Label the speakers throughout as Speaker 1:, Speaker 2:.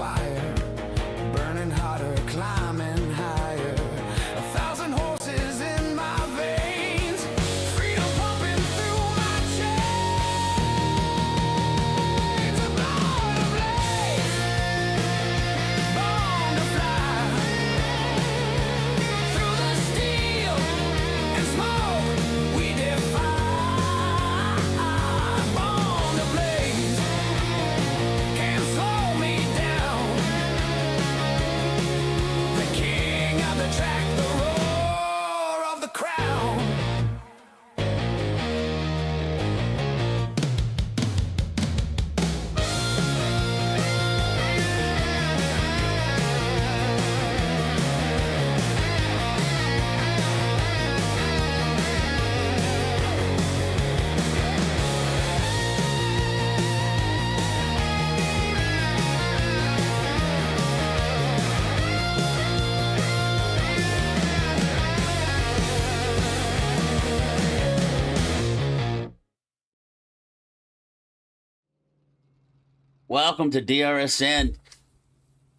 Speaker 1: fire, burning hotter, climbing higher. 1,000 horses in my veins, freedom pumping through my chains. I'm born to blaze, born to fly, through the steel and smoke we defy. Born to blaze, can't slow me down. The king of the track, the roar of the crown.
Speaker 2: Welcome to DRSN.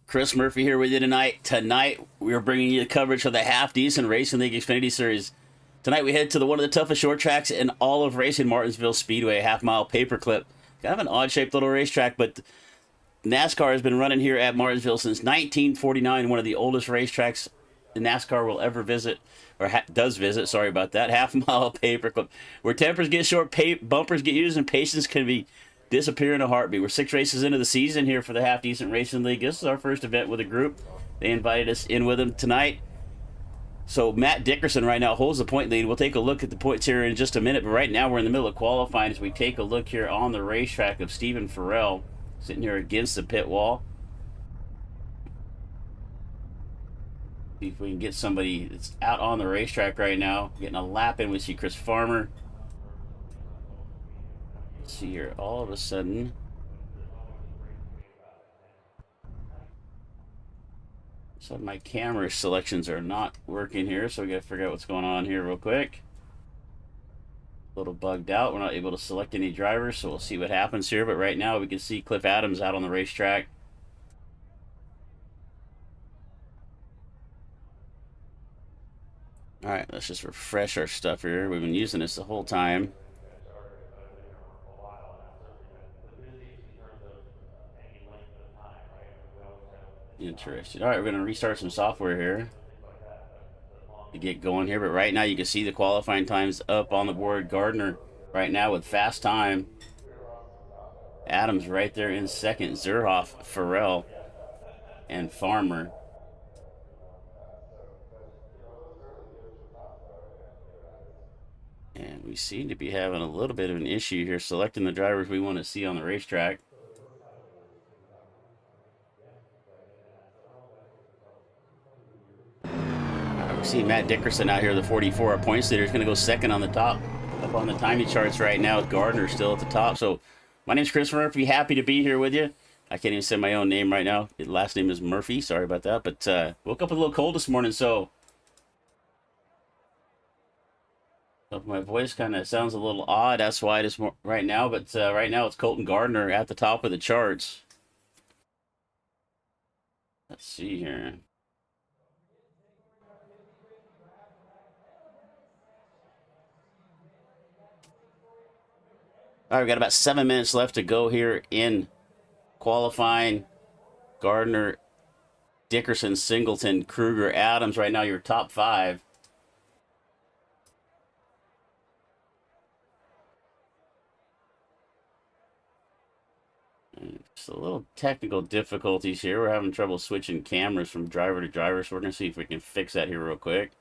Speaker 2: Chris Murphy here with you tonight. Tonight, we're bringing you coverage of the half-decent Racing League Xfinity Series. Tonight, we head to one of the toughest short tracks in all of racing, Martinsville Speedway, half-mile paperclip. Kind of an odd-shaped little racetrack, but NASCAR has been running here at Martinsville since 1949, one of the oldest racetracks the NASCAR will ever visit, or does visit, sorry about that, half-mile paperclip, where tempers get short, bumpers get used, and patience can be disappear in a heartbeat. We're 6 races into the season here for the Half Decent Racing League. This is our first event with a group. They invited us in with them tonight. So Matt Dickerson right now holds the point lead. We'll take a look at the points here in just a minute, but right now we're in the middle of qualifying as we take a look here on the racetrack of Stephen Farrell sitting here against the pit wall. See if we can get somebody that's out on the racetrack right now. Getting a lap in. We see Chris Farmer. See here, all of a sudden, so my camera selections are not working here, so we gotta figure out what's going on here real quick. A little bugged out. We're not able to select any drivers, so we'll see what happens here. But right now, we can see Cliff Adams out on the racetrack. All right, let's just refresh our stuff here. We've been using this the whole time. Interesting. All right, we're going to restart some software here to get going here. But right now, you can see the qualifying times up on the board. Gardner right now with fast time. Adams right there in second. Zerhoff, Farrell, and Farmer. And we seem to be having a little bit of an issue here selecting the drivers we want to see on the racetrack. See Matt Dickerson out here, the 44, our points leader, is going to go second on the top, up on the timing charts right now with Gardner still at the top. So my name's Chris Murphy, happy to be here with you. I can't even say my own name right now. His last name is Murphy, sorry about that. But woke up a little cold this morning, so my voice kind of sounds a little odd. That's why it is right now. But right now it's Colton Gardner at the top of the charts. Let's see here. All right, we've got about 7 minutes left to go here in qualifying. Gardner, Dickerson, Singleton, Kruger, Adams. Right now, your top 5. Just a little technical difficulties here. We're having trouble switching cameras from driver to driver, so we're going to see if we can fix that here real quick.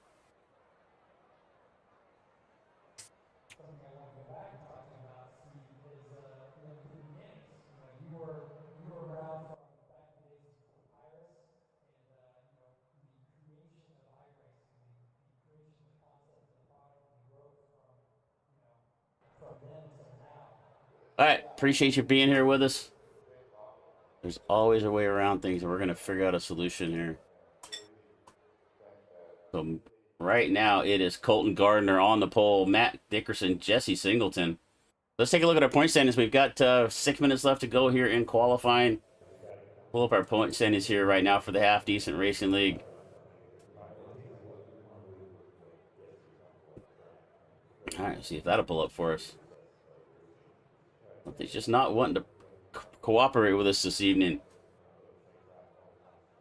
Speaker 2: All right, appreciate you being here with us. There's always a way around things, and we're going to figure out a solution here. So right now, it is Colton Gardner on the pole, Matt Dickerson, Jesse Singleton. Let's take a look at our point standings. We've got 6 minutes left to go here in qualifying. Pull up our point standings here right now for the Half Decent Racing League. All right, see if that'll pull up for us. He's just not wanting to cooperate with us this evening.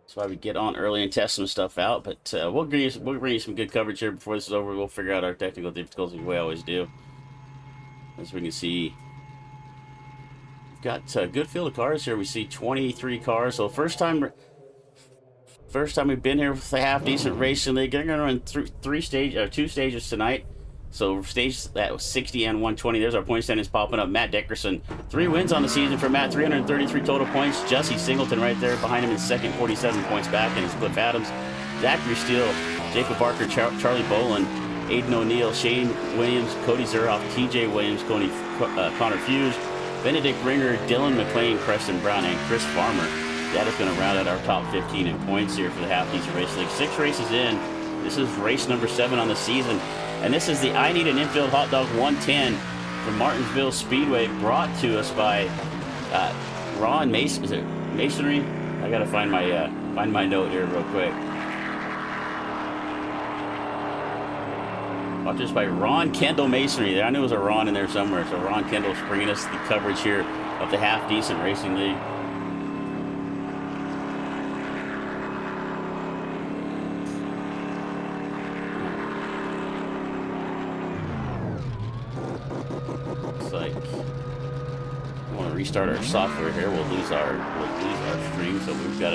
Speaker 2: That's why we get on early and test some stuff out. But we'll bring you some good coverage here before this is over. We'll figure out our technical difficulties the way I always do. As we can see, we've got a good field of cars here. We see 23 cars. So first time we've been here with the Half Decent Racing League. They're going to run two stages tonight. So stage that was 60 and 120. There's our point standings popping up. Matt Dickerson, 3 wins on the season for Matt, 333 total points. Jesse Singleton right there behind him in second, 47 points back, and it's Cliff Adams, Zachary Steele, Jacob Barker, Charlie Boland, Aiden O'Neill, Shane Williams, Cody Zuroff, TJ Williams, Connor Fuse, Benedict Ringer, Dylan McLean, Preston Brown, and Chris Farmer. That is going to round out our top 15 in points here for the Half Decent Race League. 6 races in. This is race number 7 on the season. And this is the I Need an Infield Hot Dog 110 from Martinsville Speedway, brought to us by Ron Mason. Is it Masonry? I gotta find my note here real quick. Brought to us by Ron Kendall Masonry. I knew there was a Ron in there somewhere. So Ron Kendall's bringing us the coverage here of the Half Decent Racing League. Restart our software here, we'll lose our stream. So we've got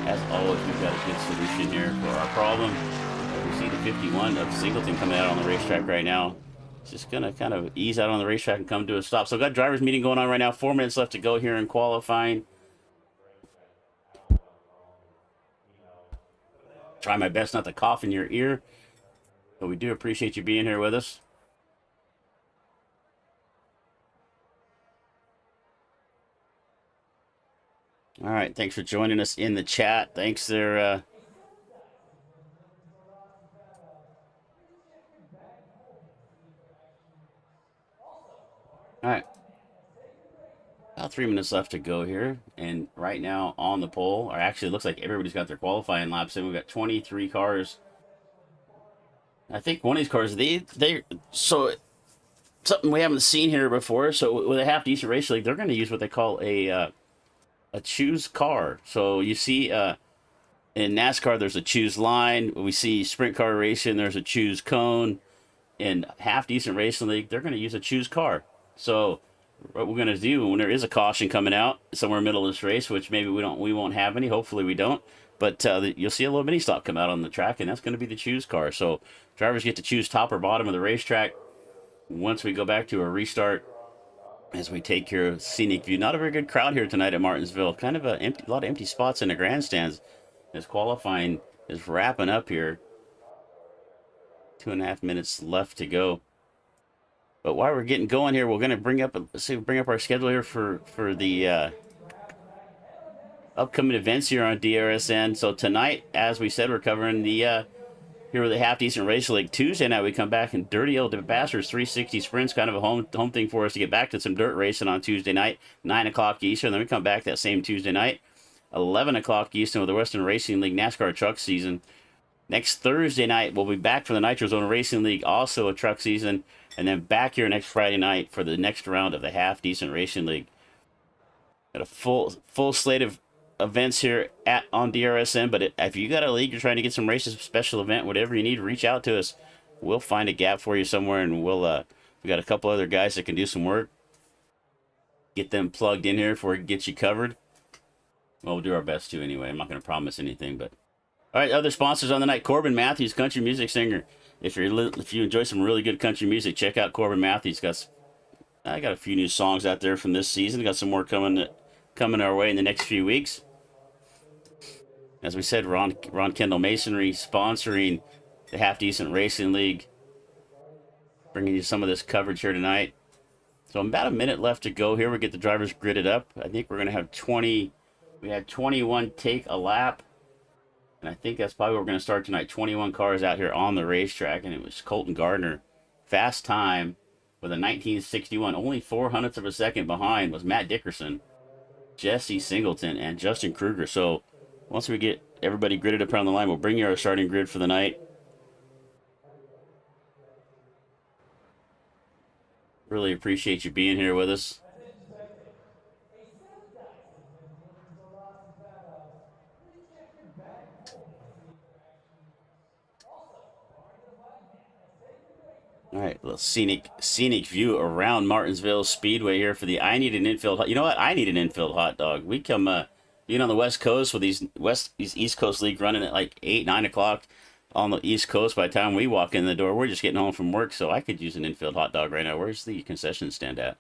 Speaker 2: as always, we've got a good solution here for our problem. We see the 51 of Singleton coming out on the racetrack right now. It's just gonna kind of ease out on the racetrack and come to a stop. So we've got drivers meeting going on right now. 4 minutes left to go here in qualifying. Try my best not to cough in your ear, but we do appreciate you being here with us. All right, thanks for joining us in the chat. Thanks there. All right, about 3 minutes left to go here, and right now on the pole, or actually it looks like everybody's got their qualifying laps in. We've got 23 cars. I think one of these cars, so something we haven't seen here before. So with a Half Decent Race League, they're going to use what they call a choose car. So you see in NASCAR there's a choose line. We see sprint car racing, there's a choose cone. In Half Decent Racing League, they're going to use a choose car. So what we're going to do when there is a caution coming out somewhere in the middle of this race, which maybe we won't have any, hopefully we don't, but you'll see a little mini stop come out on the track, and that's going to be the choose car. So drivers get to choose top or bottom of the racetrack once we go back to a restart. As we take care of scenic view. Not a very good crowd here tonight at Martinsville. Kind of a lot of empty spots in the grandstands as qualifying is wrapping up here. 2.5 minutes left to go. But while we're getting going here, we're going to bring up our schedule here for the upcoming events here on DRSN. So tonight, as we said, we're covering the here with the Half Decent Race League. Tuesday night we come back in Dirty Old Bastards 360 Sprints, kind of a home thing for us to get back to some dirt racing on Tuesday night, 9 o'clock Eastern. Then we come back that same Tuesday night, 11 o'clock Eastern with the Western Racing League NASCAR truck season. Next Thursday night we'll be back for the Nitro Zone Racing League, also a truck season, and then back here next Friday night for the next round of the Half Decent Racing League. Got a full slate of events here on DRSN, but if you got a league, you're trying to get some races, special event, whatever you need, reach out to us. We'll find a gap for you somewhere, and we got a couple other guys that can do some work. Get them plugged in here before it gets you covered. Well, we'll do our best to anyway. I'm not going to promise anything, but all right. Other sponsors on the night: Corbin Matthews, country music singer. If you enjoy some really good country music, check out Corbin Matthews. I got a few new songs out there from this season. Got some more coming our way in the next few weeks. As we said, Ron Kendall Masonry sponsoring the Half Decent Racing League, bringing you some of this coverage here tonight. So about a minute left to go here. We get the drivers gridded up. I think we're going to have 20. We had 21 take a lap, and I think that's probably where we're going to start tonight. 21 cars out here on the racetrack, and it was Colton Gardner. Fast time with a 1961. Only 0.04 of a second behind was Matt Dickerson. Jesse Singleton, and Justin Kruger. So once we get everybody gridded up around the line, we'll bring you our starting grid for the night. Really appreciate you being here with us. All right, little scenic view around Martinsville Speedway here for the I Need an Infield. You know what? I need an infield hot dog. We come being on the West Coast with these East Coast League running at like 8, 9 o'clock on the East Coast. By the time we walk in the door, we're just getting home from work, so I could use an infield hot dog right now. Where's the concession stand at?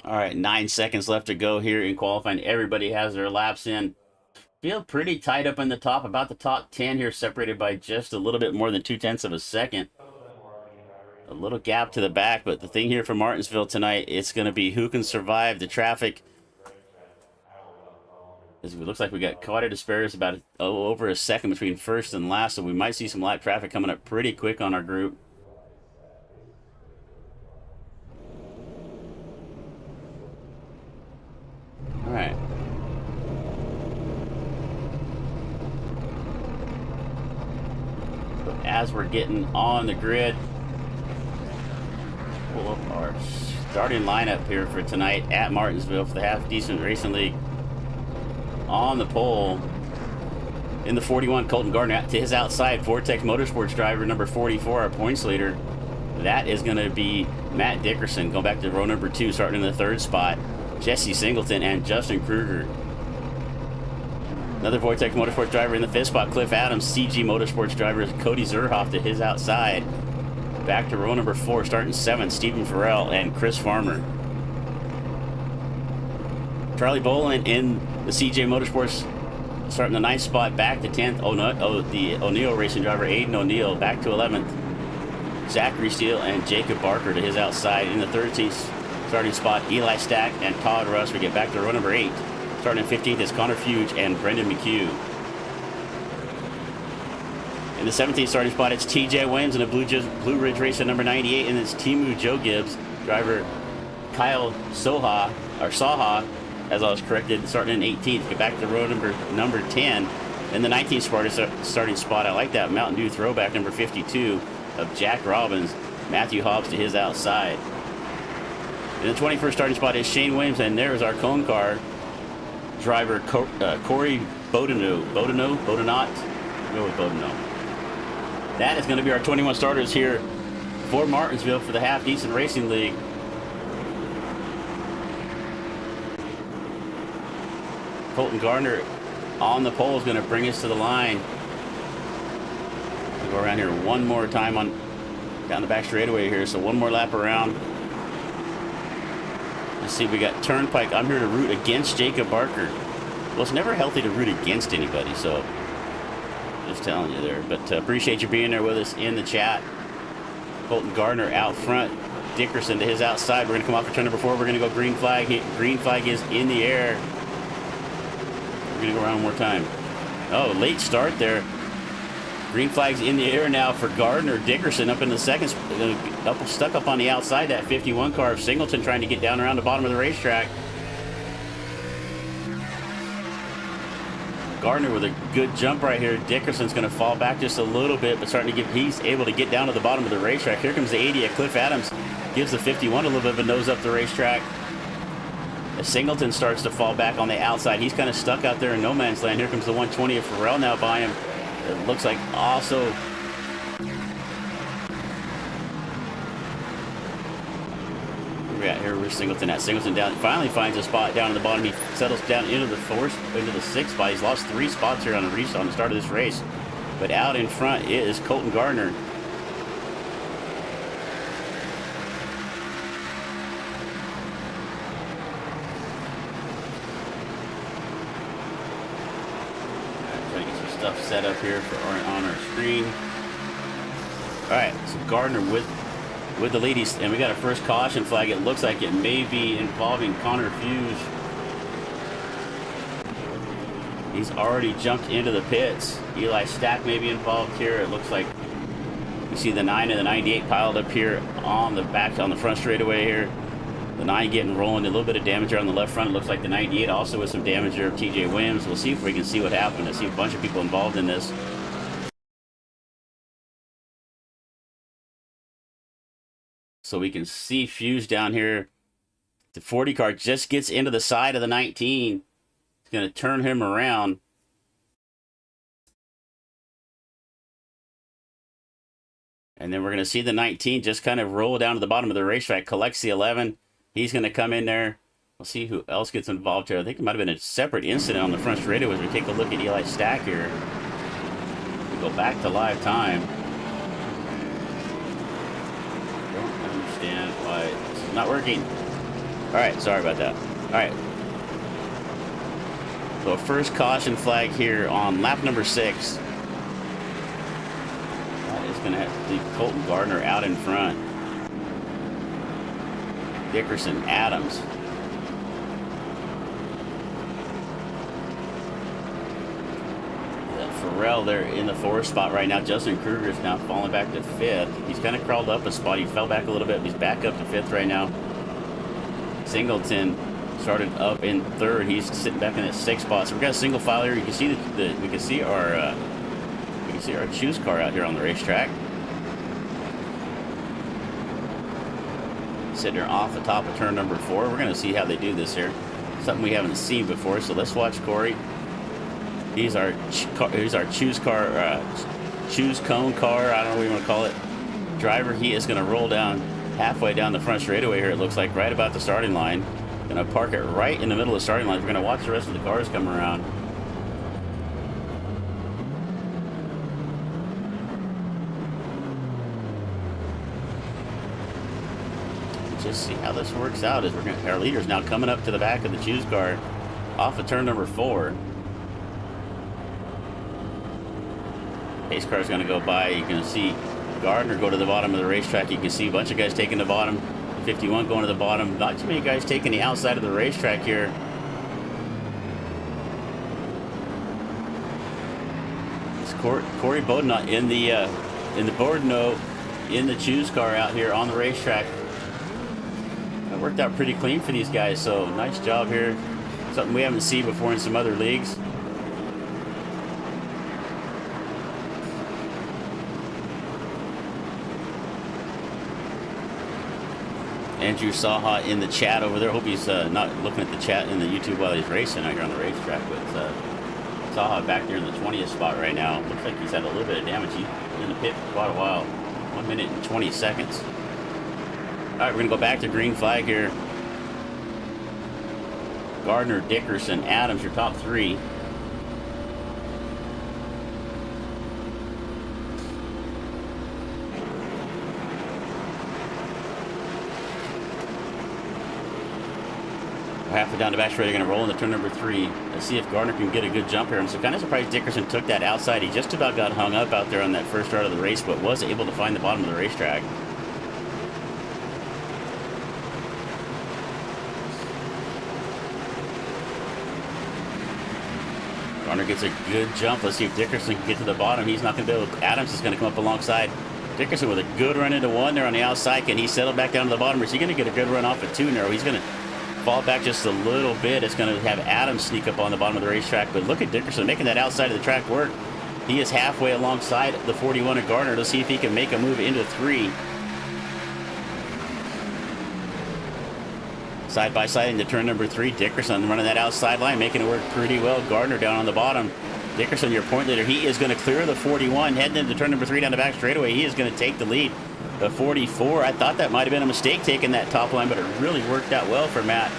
Speaker 2: All right, 9 seconds left to go here in qualifying. Everybody has their laps in. Feel pretty tight up in the top, about the top 10 here, separated by just a little bit more than 0.2 of a second. A little gap to the back, but the thing here for Martinsville tonight, it's going to be who can survive the traffic. As it looks like we got quite a disparity, about over a second between first and last, so we might see some light traffic coming up pretty quick on our group. All right. As we're getting on the grid, pull up our starting lineup here for tonight at Martinsville for the Half Decent Racing League. On the pole, in the 41, Colton Gardner. To his outside, Vortex Motorsports driver number 44, our points leader. That is going to be Matt Dickerson, going back to row number 2, starting in the 3rd spot. Jesse Singleton and Justin Kruger. Another Vortex Motorsports driver in the 5th spot, Cliff Adams. CG Motorsports driver Cody Zerhoff to his outside. Back to row number 4, starting 7th, Stephen Farrell and Chris Farmer. Charlie Boland in the CJ Motorsports, starting the 9th spot, back to 10th. The O'Neill Racing driver, Aiden O'Neill, back to 11th. Zachary Steele and Jacob Barker to his outside. In the 13th starting spot, Eli Stack and Todd Russ. We get back to row number 8. Starting in 15th is Connor Fuge and Brendan McHugh. In the 17th starting spot, it's TJ Williams in a Blue Ridge Racing number 98, and it's Timu Joe Gibbs, driver Kyle Saha, as I was corrected, starting in 18th. Get back to row number 10. In the 19th starting spot, I like that Mountain Dew throwback number 52 of Jack Robbins, Matthew Hobbs to his outside. In the 21st starting spot is Shane Williams, and there's our cone car driver Corey Bodinot. Go with Bodinot. That is going to be our 21 starters here for Martinsville for the Half Decent Racing League. Colton Gardner on the pole is going to bring us to the line. We'll go around here one more time down the back straightaway here. So one more lap around. Let's see, we got Turnpike. I'm here to root against Jacob Barker. Well, it's never healthy to root against anybody, so just telling you there. But appreciate you being there with us in the chat. Colton Gardner out front. Dickerson to his outside. We're going to come off of turn number 4. We're going to go green flag. Green flag is in the air. We're going to go around one more time. Oh, late start there. Green flag's in the air now for Gardner. Dickerson up in the second, stuck up on the outside, that 51 car of Singleton trying to get down around the bottom of the racetrack. Gardner with a good jump right here. Dickerson's going to fall back just a little bit, but he's able to get down to the bottom of the racetrack. Here comes the 80 at Cliff Adams. Gives the 51 a little bit of a nose up the racetrack. As Singleton starts to fall back on the outside, he's kind of stuck out there in no man's land. Here comes the 120 of Farrell now by him. It looks like also where's Singleton at? Singleton down, finally finds a spot down at the bottom. He settles down into the 6th spot. He's lost 3 spots here on the start of this race. But out in front is Colton Gardner. Stuff set up here on our screen. All right, so Gardner with the lead, and we got a first caution flag. It looks like it may be involving Connor Fuge. He's already jumped into the pits. Eli Stack may be involved here. It looks like You see the 9 and the 98 piled up here on the back, on the front straightaway here. The 9 getting rolling, a little bit of damage here on the left front. It looks like the 98 also with some damage here of TJ Williams. We'll see if we can see what happened. I see a bunch of people involved in this. So we can see Fuse down here. The 40 car just gets into the side of the 19. It's going to turn him around. And then we're going to see the 19 just kind of roll down to the bottom of the racetrack, collects the 11. He's going to come in there. We'll see who else gets involved here. I think it might have been a separate incident on the front straightaway as we take a look at Eli's stack here. We go back to live time. Don't understand why this is not working. All right, sorry about that. All right. So first caution flag here on lap number 6. Going to have to leave Colton Gardner out in front. Dickerson, Adams. Farrell there in the 4th spot right now. Justin Kruger is now falling back to 5th. He's kind of crawled up a spot. He fell back a little bit. He's back up to 5th right now. Singleton started up in 3rd. He's sitting back in that 6th spot. So we've got a single file here. You can see we can see our choose car out here on the racetrack. Sitting there off the top of turn number 4. We're going to see how they do this here. Something we haven't seen before. So let's watch Corey. He's our choose cone car. I don't know what you want to call it. Driver. He is going to roll down halfway down the front straightaway here. It looks like right about the starting line. Going to park it right in the middle of the starting line. We're going to watch the rest of the cars come around. Just see how this works out. As our leader's now coming up to the back of the choose car off of turn number 4. Pace car is going to go by. You can see Gardner go to the bottom of the racetrack. You can see a bunch of guys taking the bottom. 51 going to the bottom. Not too many guys taking the outside of the racetrack here. It's Corey Bodena in the Bordeno in the choose car out here on the racetrack. It worked out pretty clean for these guys, so nice job here. Something we haven't seen before in some other leagues. Andrew Saha in the chat over there. Hope he's not looking at the chat in the YouTube while he's racing out here on the racetrack. But Saha back there in the 20th spot right now. Looks like he's had a little bit of damage. He's in the pit for quite a while. 1 minute and 20 seconds. All right, we're going to go back to green flag here. Gardner, Dickerson, Adams, your top 3. Halfway down the back straight, they're going to roll into turn number 3. Let's see if Gardner can get a good jump here. I'm so kind of surprised Dickerson took that outside. He just about got hung up out there on that first start of the race, but was able to find the bottom of the racetrack. Gardner gets a good jump. Let's see if Dickerson can get to the bottom. He's not going to be able to. Adams is going to come up alongside Dickerson with a good run into 1 there on the outside. Can he settle back down to the bottom? Or is he going to get a good run off at 2 narrow? He's going to fall back just a little bit. It's going to have Adams sneak up on the bottom of the racetrack. But look at Dickerson making that outside of the track work. He is halfway alongside the 41 of Gardner. Let's see if he can make a move into 3. Side by side into turn number 3. Dickerson running that outside line, making it work pretty well. Gardner down on the bottom. Dickerson, your point leader, he is going to clear the 41, heading into turn number 3 down the back straightaway. He is going to take the lead. The 44, I thought that might have been a mistake taking that top line, but it really worked out well for Matt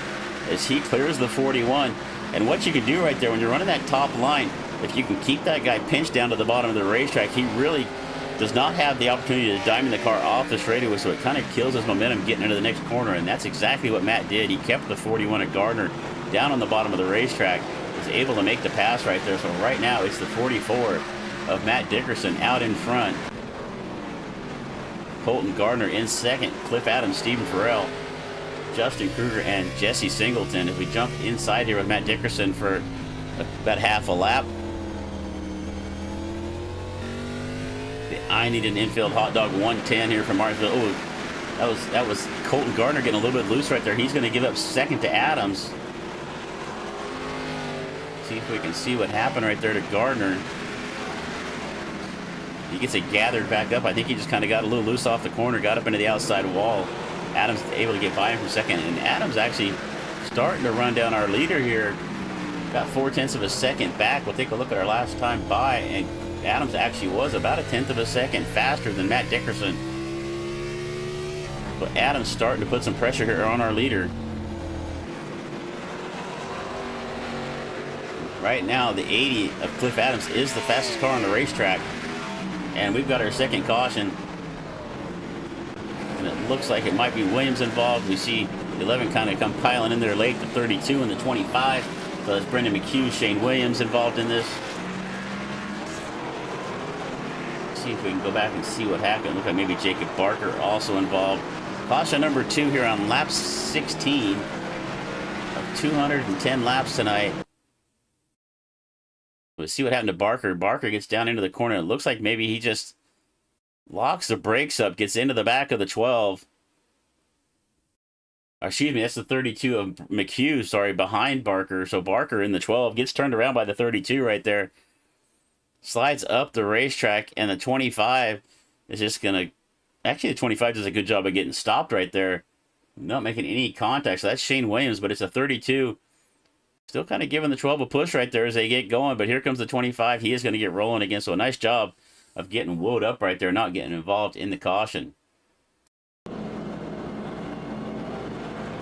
Speaker 2: as he clears the 41. And what you can do right there when you're running that top line, if you can keep that guy pinched down to the bottom of the racetrack, he really does not have the opportunity to diamond the car off the straightaway, so it kind of kills his momentum getting into the next corner, and that's exactly what Matt did. He kept the 41 at Gardner down on the bottom of the racetrack, was able to make the pass right there. So right now it's the 44 of Matt Dickerson out in front. Colton Gardner in second. Cliff Adams, Stephen Farrell, Justin Kruger, and Jesse Singleton. As we jump inside here with Matt Dickerson for about half a lap. I need an infield hot dog 110 here from Martinsville. Oh, that was Colton Gardner getting a little bit loose right there. He's going to give up second to Adams. See if we can see what happened right there to Gardner. He gets it gathered back up. I think he just kind of got a little loose off the corner, got up into the outside wall. Adams able to get by him for second, and Adams actually starting to run down our leader here. Got 0.4 of a second back. We'll take a look at our last time by, and Adams actually was about 1/10 of a second faster than Matt Dickerson. But Adams starting to put some pressure here on our leader. Right now, the 80 of Cliff Adams is the fastest car on the racetrack. And we've got our second caution. And it looks like it might be Williams involved. We see 11 kind of come piling in there late, the 32 and the 25. So that's Brendan McHugh, Shane Williams involved in this. See if we can go back and see what happened. Look like maybe Jacob Barker also involved. Caution number 2 here on lap 16 of 210 laps tonight. We'll see what happened to Barker. Barker gets down into the corner. It looks like maybe he just locks the brakes up, gets into the back of the 12. Excuse me, that's the 32 of McHugh, sorry, behind Barker. So Barker in the 12 gets turned around by the 32 right there. Slides up the racetrack, and the 25 is just going to... Actually, the 25 does a good job of getting stopped right there. Not making any contact. So that's Shane Williams, but it's a 32. Still kind of giving the 12 a push right there as they get going, but here comes the 25. He is going to get rolling again, so a nice job of getting woed up right there, not getting involved in the caution.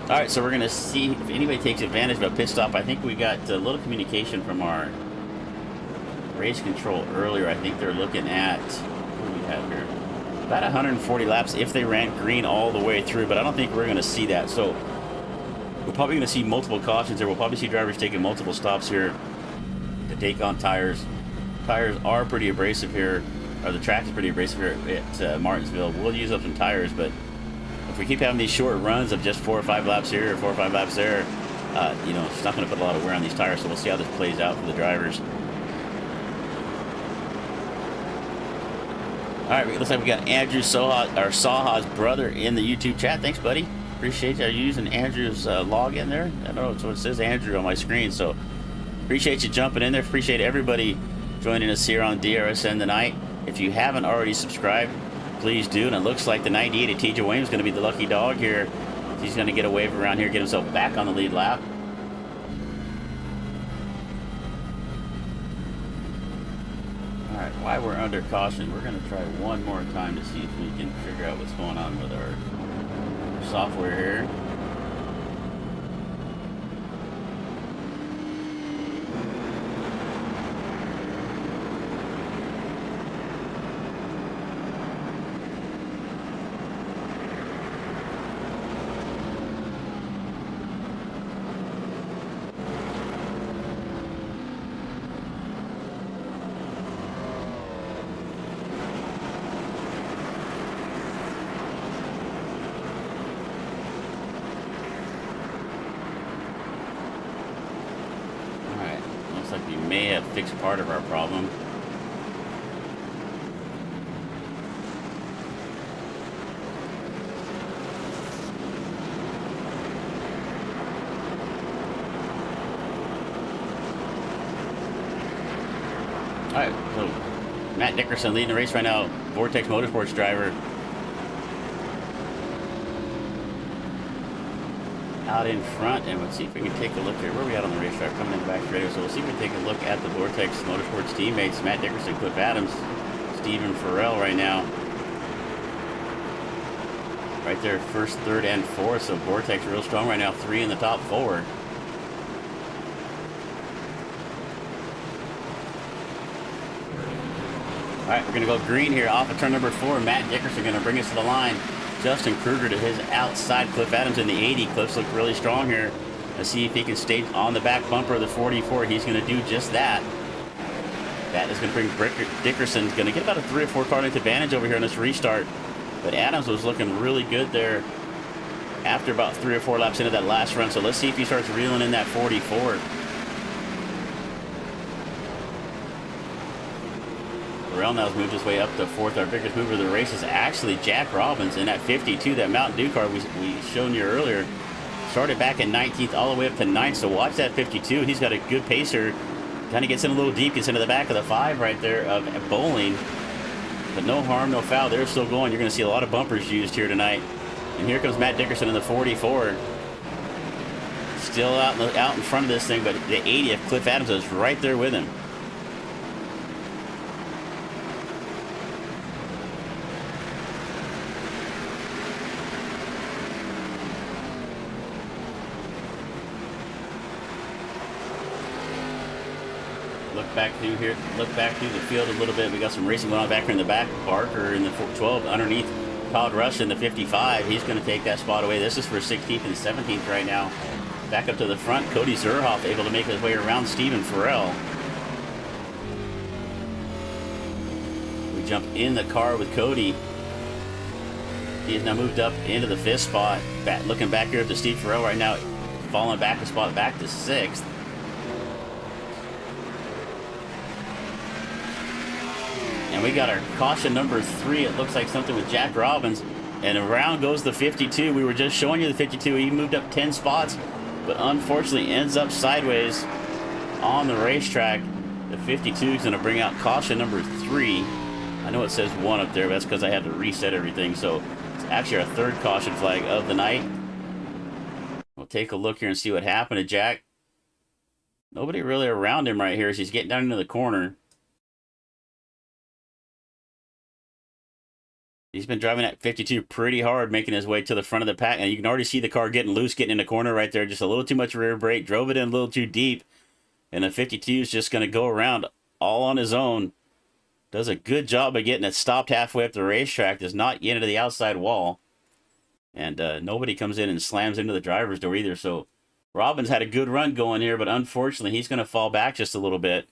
Speaker 2: All right, so we're going to see if anybody takes advantage of a pit stop. I think we got a little communication from our race control earlier. I think they're looking at, what do we have here? About 140 laps if they ran green all the way through, but I don't think we're going to see that. So we're probably going to see multiple cautions there. We'll probably see drivers taking multiple stops here to take on tires. Tires are pretty abrasive here, or the track is pretty abrasive here at Martinsville. We'll use up some tires, but if we keep having these short runs of just 4 or 5 laps here or 4 or 5 laps there, you know, it's not going to put a lot of wear on these tires. So we'll see how this plays out for the drivers. All right, it looks like we got Andrew Saha's brother in the YouTube chat. Thanks, buddy. Appreciate you using Andrew's login there. I don't know, so it says Andrew on my screen. So appreciate you jumping in there. Appreciate everybody joining us here on DRSN tonight. If you haven't already subscribed, please do. And it looks like the 98 of TJ Williams is going to be the lucky dog here. He's going to get a wave around here, get himself back on the lead lap. All right, while we're under caution, we're going to try one more time to see if we can figure out what's going on with our software here. We may have fixed part of our problem. All right, so Matt Dickerson leading the race right now, Vortex Motorsports driver. Out in front, and let's see if we can take a look here. Where are we at on the racetrack? Coming in the back straight. So we'll see if we can take a look at the Vortex Motorsports teammates. Matt Dickerson, Cliff Adams, Stephen Farrell right now. Right there, first, third, and fourth. So Vortex real strong right now. 3 in the top 4. All right, we're going to go green here off of turn number 4. Matt Dickerson going to bring us to the line. Justin Kruger to his outside. Cliff Adams in the 80. Cliff's look really strong here. Let's see if he can stay on the back bumper of the 44. He's going to do just that. That is going to bring Dickerson's going to get about a 3 or 4 car length advantage over here on this restart. But Adams was looking really good there after about 3 or 4 laps into that last run. So let's see if he starts reeling in that 44. Farrell now has moved his way up to fourth. Our biggest mover of the race is actually Jack Robbins in that 52. That Mountain Dew car we shown you earlier started back in 19th all the way up to 9th. So watch that 52. He's got a good pacer. Kind of gets in a little deep, gets into the back of the 5 right there of Bowling. But no harm, no foul. They're still going. You're going to see a lot of bumpers used here tonight. And here comes Matt Dickerson in the 44. Still out in front of this thing, but the 80 of Cliff Adams is right there with him. Look back through the field a little bit. We got some racing going on back here in the back. Barker in the 12 underneath Todd Rush in the 55. He's going to take that spot away. This is for 16th and 17th right now. Back up to the front, Cody Zerhoff able to make his way around Stephen Farrell. We jump in the car with Cody. He has now moved up into the 5th spot. Looking back here at the Steve Farrell right now, falling back a spot back to 6th. And we got our caution number 3. It looks like something with Jack Robbins. And around goes the 52. We were just showing you the 52. He moved up 10 spots, but unfortunately ends up sideways on the racetrack. The 52 is going to bring out caution number 3. I know it says 1 up there, but that's because I had to reset everything. So it's actually our 3rd caution flag of the night. We'll take a look here and see what happened to Jack. Nobody really around him right here as he's getting down into the corner. He's been driving that 52 pretty hard, making his way to the front of the pack. And you can already see the car getting loose, getting in the corner right there. Just a little too much rear brake. Drove it in a little too deep. And the 52 is just going to go around all on his own. Does a good job of getting it stopped halfway up the racetrack. Does not get into the outside wall. And nobody comes in and slams into the driver's door either. So Robbins had a good run going here, but unfortunately he's going to fall back just a little bit.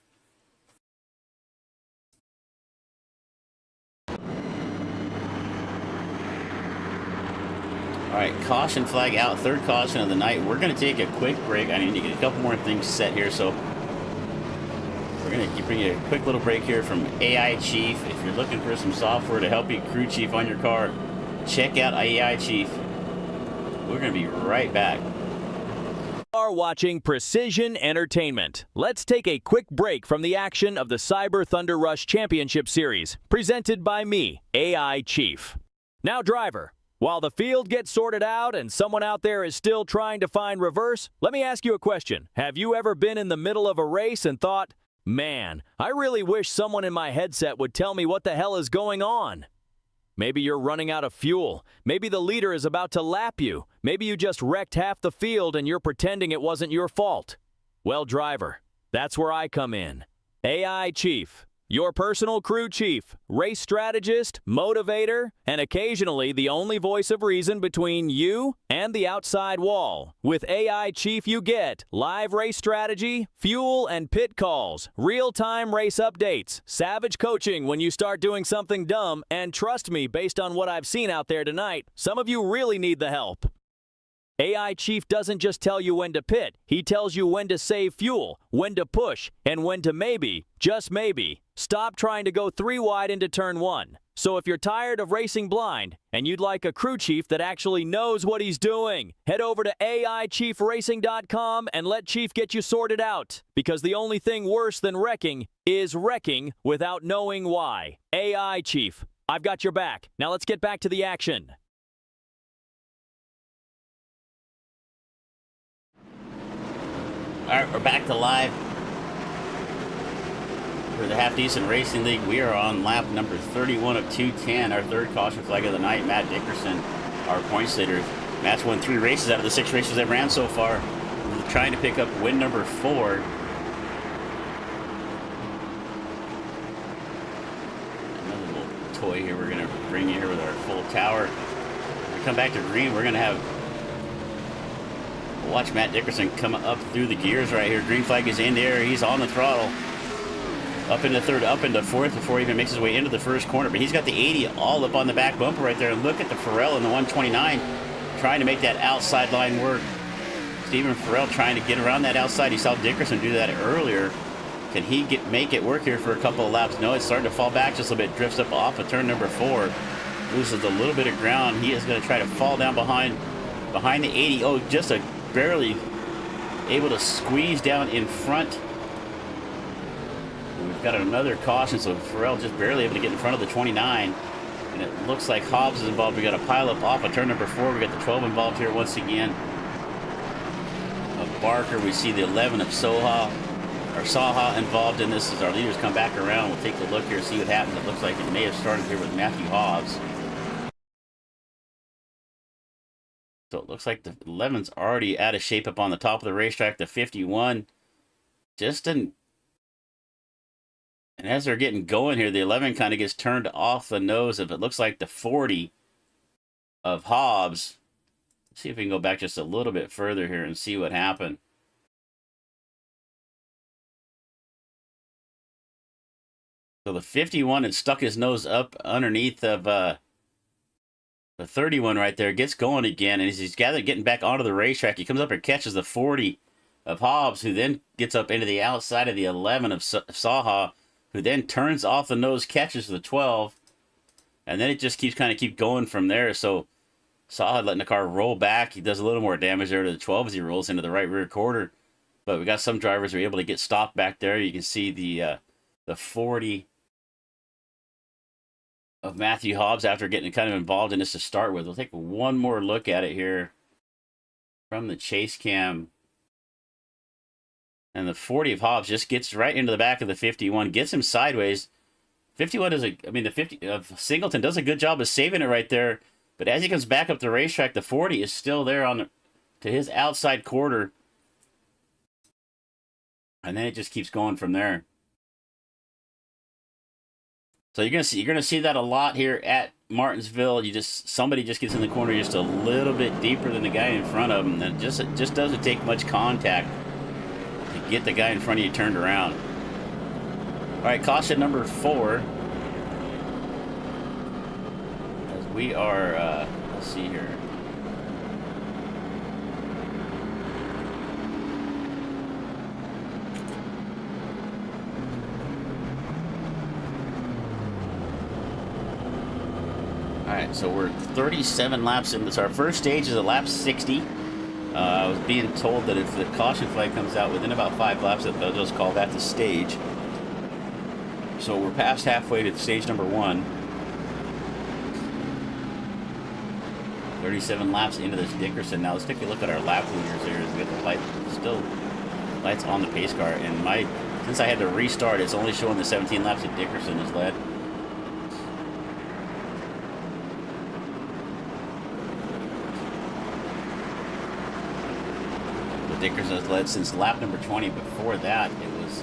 Speaker 2: All right, caution flag out, 3rd caution of the night. We're going to take a quick break. I need to get a couple more things set here, so we're going to bring you a quick little break here from AI Chief. If you're looking for some software to help you crew chief on your car, check out AI Chief. We're going to be right back.
Speaker 3: Are watching Precision Entertainment. Let's take a quick break from the action of the Cyber Thunder Rush Championship Series, presented by me, AI Chief. Now, driver. While the field gets sorted out and someone out there is still trying to find reverse, let me ask you a question. Have you ever been in the middle of a race and thought, man, I really wish someone in my headset would tell me what the hell is going on? Maybe you're running out of fuel. Maybe the leader is about to lap you. Maybe you just wrecked half the field and you're pretending it wasn't your fault. Well, driver, that's where I come in. AI Chief. Your personal crew chief, race strategist, motivator, and occasionally the only voice of reason between you and the outside wall. With AI Chief you get live race strategy, fuel and pit calls, real-time race updates, savage coaching when you start doing something dumb, and trust me, based on what I've seen out there tonight, some of you really need the help. AI Chief doesn't just tell you when to pit, he tells you when to save fuel, when to push, and when to maybe, just maybe, stop trying to go 3 wide into turn 1. So if you're tired of racing blind, and you'd like a crew chief that actually knows what he's doing, head over to AIChiefRacing.com and let Chief get you sorted out. Because the only thing worse than wrecking is wrecking without knowing why. AI Chief, I've got your back. Now let's get back to the action.
Speaker 2: All right, we're back to live for the Half Decent Racing League. We are on lap number 31 of 210, our 3rd caution flag of the night. Matt Dickerson, our points leader. Matt's won 3 races out of the 6 races they've ran so far. We're trying to pick up win number 4. Another little toy here we're going to bring you here with our full tower. When we come back to green, we're going to have watch Matt Dickerson come up through the gears right here. Green flag is in there. He's on the throttle. Up into 3rd, up into 4th before he even makes his way into the 1st corner. But he's got the 80 all up on the back bumper right there. And look at the Farrell in the 129 trying to make that outside line work. Stephen Farrell trying to get around that outside. He saw Dickerson do that earlier. Can he make it work here for a couple of laps? No, it's starting to fall back just a little bit. Drifts up off of turn number 4. Loses a little bit of ground. He is going to try to fall down behind the 80. Oh, just barely able to squeeze down in front. And we've got another caution, so Farrell just barely able to get in front of the 29. And it looks like Hobbs is involved. We got a pile up off of turn number 4. We got the 12 involved here once again. Of Barker. We see the 11 of Saha involved in this as our leaders come back around. We'll take a look here, see what happens. It looks like it may have started here with Matthew Hobbs. So it looks like the 11's already out of shape up on the top of the racetrack. The 51 just didn't. And as they're getting going here, the 11 kind of gets turned off the nose of it looks like the 40 of Hobbs. Let's see if we can go back just a little bit further here and see what happened. So the 51 had stuck his nose up underneath of the 31 right there, gets going again, and as he's getting back onto the racetrack, he comes up and catches the 40 of Hobbs, who then gets up into the outside of the 11 of Saha, who then turns off the nose, catches the 12, and then it just keeps going from there. So Saha letting the car roll back. He does a little more damage there to the 12 as he rolls into the right rear quarter. But we got some drivers who are able to get stopped back there. You can see the 40 of Matthew Hobbs after getting kind of involved in this to start with. We'll take one more look at it here from the chase cam. And the 40 of Hobbs just gets right into the back of the 51, gets him sideways. 51 does the 50 of Singleton does a good job of saving it right there. But as he comes back up the racetrack, the 40 is still there to his outside quarter. And then it just keeps going from there. So you're gonna see that a lot here at Martinsville. Somebody just gets in the corner just a little bit deeper than the guy in front of him. And it just doesn't take much contact to get the guy in front of you turned around. All right, caution number 4. As we are, let's see here. All right, so we're 37 laps in. This our first stage is at lap 60. I was being told that if the caution flag comes out within about 5 laps, that they'll just call that the stage. So we're past halfway to stage number 1. 37 laps into this Dickerson. Now let's take a look at our lap leaders here. We got the lights on the pace car, and since I had to restart, it's only showing the 17 laps that Dickerson has led. Dickerson has led since lap number 20. Before that, it was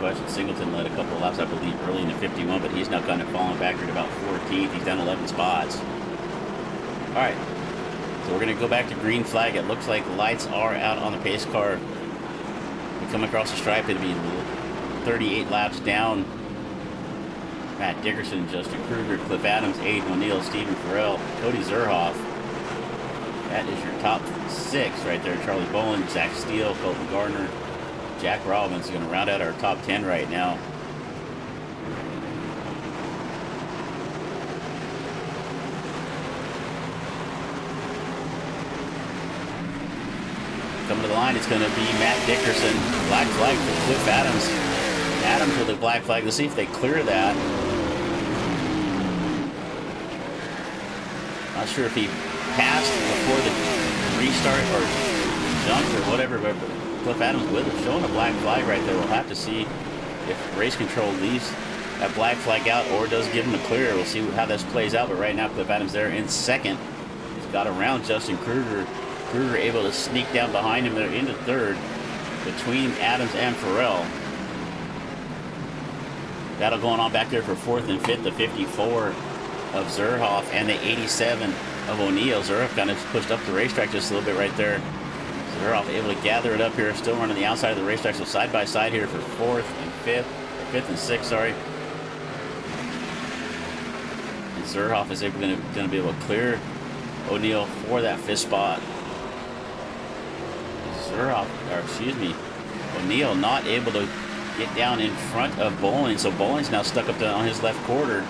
Speaker 2: question. Singleton led a couple of laps, I believe, early in the 51, but he's now kind of falling backward about 14th. He's down 11 spots. All right, so we're going to go back to green flag. It looks like lights are out on the pace car. We come across the stripe. It'll be 38 laps down. Matt Dickerson, Justin Kruger, Cliff Adams, Aiden O'Neill, Stephen Farrell, Cody Zerhoff. That is your top 6 right there. Charlie Bowen, Zach Steele, Colton Gardner, Jack Robbins is going to round out our top 10 right now. Coming to the line, it's going to be Matt Dickerson. Black flag for Cliff Adams. Adams with a black flag. Let's see if they clear that. Not sure if he passed before the restart or jumped or whatever, but Cliff Adams with it, showing a black flag right there. We'll have to see if race control leaves that black flag out or does give him a clear. We'll see how this plays out, but right now Cliff Adams there in second. He's got around Justin Kruger. Kruger able to sneak down behind him there into third between Adams and Farrell. That'll going on back there for 4th and 5th, the 54 of Zerhoff and the 87 of O'Neill. Zerhoff kind of pushed up the racetrack just a little bit right there. Zerhoff able to gather it up here, still running the outside of the racetrack, so side by side here for 4th and 5th, or 5th and 6th, sorry. And Zerhoff is going to be able to clear O'Neill for that 5th spot. Zerhoff, or excuse me, O'Neill not able to get down in front of Bowling, so Bowling's now stuck up on his left quarter.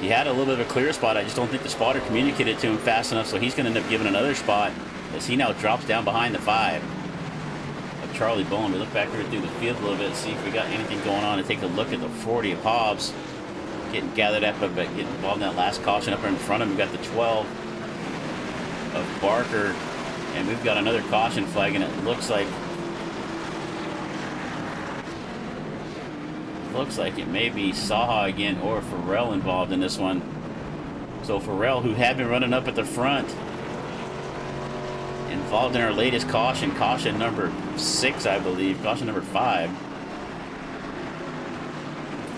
Speaker 2: He had a little bit of a clear spot. I just don't think the spotter communicated to him fast enough, so he's going to end up giving another spot as he now drops down behind the 5 of Charlie Bowling. We look back here through the field a little bit, see if we got anything going on, and take a look at the 40 of Hobbs getting gathered up, but getting involved in that last caution up there in front of him. We've got the 12 of Barker, and we've got another caution flag, and it looks like it may be Saha again or Farrell involved in this one. So Farrell, who had been running up at the front, involved in our latest caution, caution number 6, I believe, caution number 5.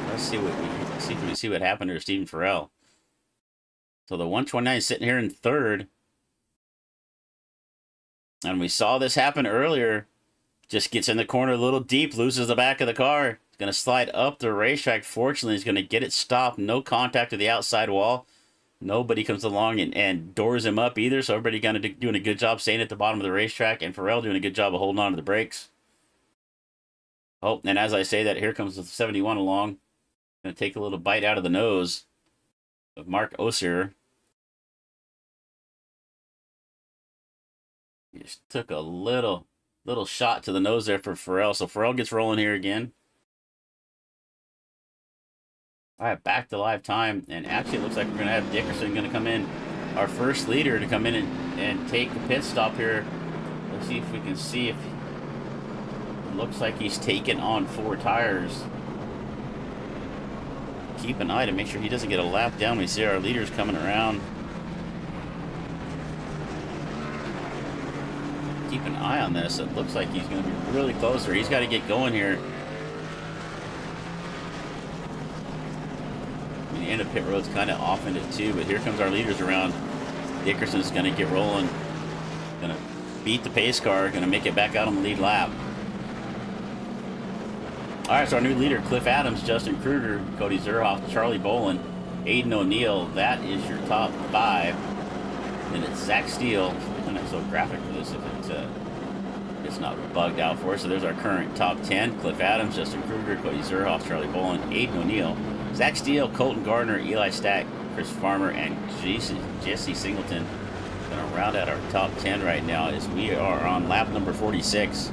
Speaker 2: Let's see if we can see what happened to Stephen Farrell. So the 129 is sitting here in 3rd. And we saw this happen earlier. Just gets in the corner a little deep, loses the back of the car. It's going to slide up the racetrack. Fortunately, he's going to get it stopped. No contact to the outside wall. Nobody comes along and doors him up either. So everybody kind of doing a good job staying at the bottom of the racetrack. And Farrell doing a good job of holding on to the brakes. Oh, and as I say that, here comes the 71 along. Going to take a little bite out of the nose of Mark Osier. He just took a little shot to the nose there for Farrell. So Farrell gets rolling here again. All right, back to live time. And actually it looks like we're going to have Dickerson going to come in, our first leader, to come in and take the pit stop here. Let's see if we can see if it looks like he's taken on 4 tires. Keep an eye to make sure he doesn't get a lap down. We see our leaders coming around. Keep an eye on this. It looks like he's going to be really close, or he's got to get going here. I mean, the end of pit road's kind of off in it too, but here comes our leaders around. Dickerson's going to get rolling. Going to beat the pace car. Going to make it back out on the lead lap. All right, so our new leader, Cliff Adams, Justin Kruger, Cody Zerhoff, Charlie Bolin, Aiden O'Neill. That is your top 5. Then it's Zach Steele. I'm not so graphic for this if it's not bugged out for us. So there's our current top 10. Cliff Adams, Justin Kruger, Cody Zerhoff, Charlie Bolin, Aiden O'Neill, Zach Steele, Colton Gardner, Eli Stack, Chris Farmer, and Jesse Singleton. Going to round out our top 10 right now as we are on lap number 46.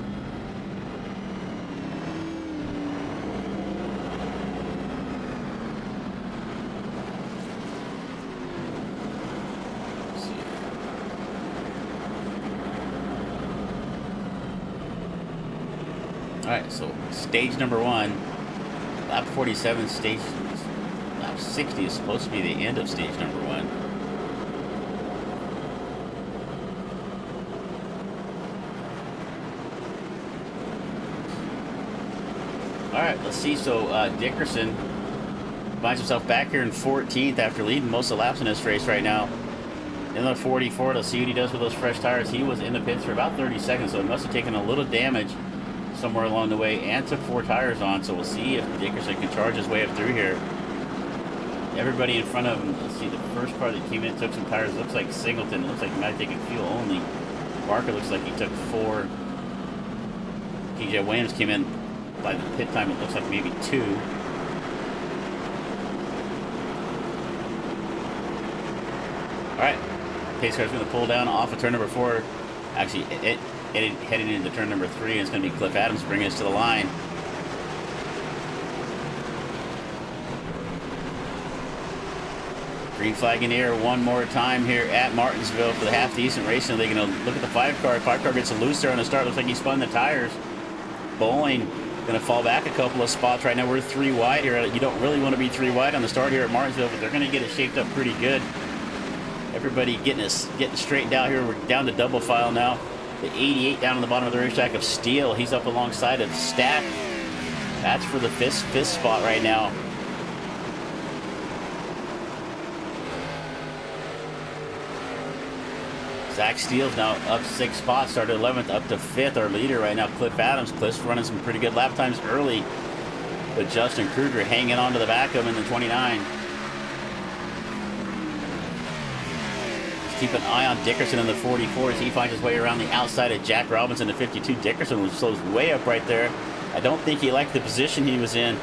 Speaker 2: Alright, so stage number 1, lap 47, lap 60 is supposed to be the end of stage number 1. Alright, let's see. So Dickerson finds himself back here in 14th after leading most of the laps in this race right now. In the 44, let's see what he does with those fresh tires. He was in the pits for about 30 seconds, so it must have taken a little damage somewhere along the way and took 4 tires on. So we'll see if Dickerson can charge his way up through here. Everybody in front of him, let's see, the first car that came in took some tires. Looks like Singleton. Looks like he might have taken fuel only. Barker looks like he took 4. TJ Williams came in by the pit time. It looks like maybe 2. Alright, pace car's going to pull down off of turn number 4. Actually, heading into turn number 3, and it's going to be Cliff Adams bringing us to the line. Green flag in the air one more time here at Martinsville for the half decent racing. They're going to look at the 5 car. 5 car gets a loose there on the start. Looks like he spun the tires. Bowling going to fall back a couple of spots right now. We're 3 wide here. You don't really want to be 3 wide on the start here at Martinsville, but they're going to get it shaped up pretty good. Everybody getting straightened out here. We're down to double file now. The 88 down on the bottom of the racetrack of Steele. He's up alongside of Stack. That's for the fifth spot right now. Zach Steele's now up 6 spots, started 11th, up to 5th. Our leader right now, Cliff Adams. Cliff's running some pretty good lap times early, but Justin Kruger hanging on to the back of him in the 29. Keep an eye on Dickerson in the 44 as he finds his way around the outside of Jack Robinson in the 52. Dickerson was slows way up right there. I don't think he liked the position he was in.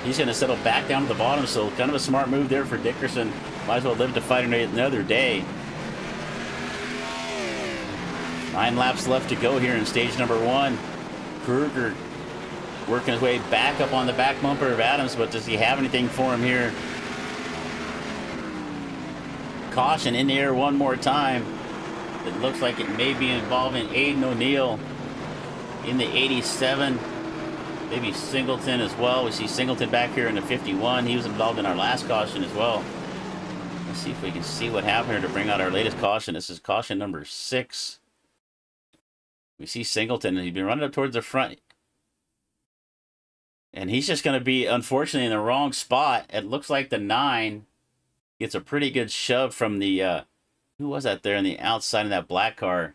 Speaker 2: He's going to settle back down to the bottom, so kind of a smart move there for Dickerson. Might as well live to fight another day. 9 laps left to go here in stage number 1. Kruger working his way back up on the back bumper of Adams, but does he have anything for him here? Caution in the air one more time. It looks like it may be involving Aiden O'Neill in the 87. Maybe Singleton as well. We see Singleton back here in the 51. He was involved in our last caution as well. Let's see if we can see what happened here to bring out our latest caution. This is caution number 6. We see Singleton, and he's been running up towards the front. And he's just going to be, unfortunately, in the wrong spot. It looks like the 9 gets a pretty good shove from the, who was that there on the outside of that black car?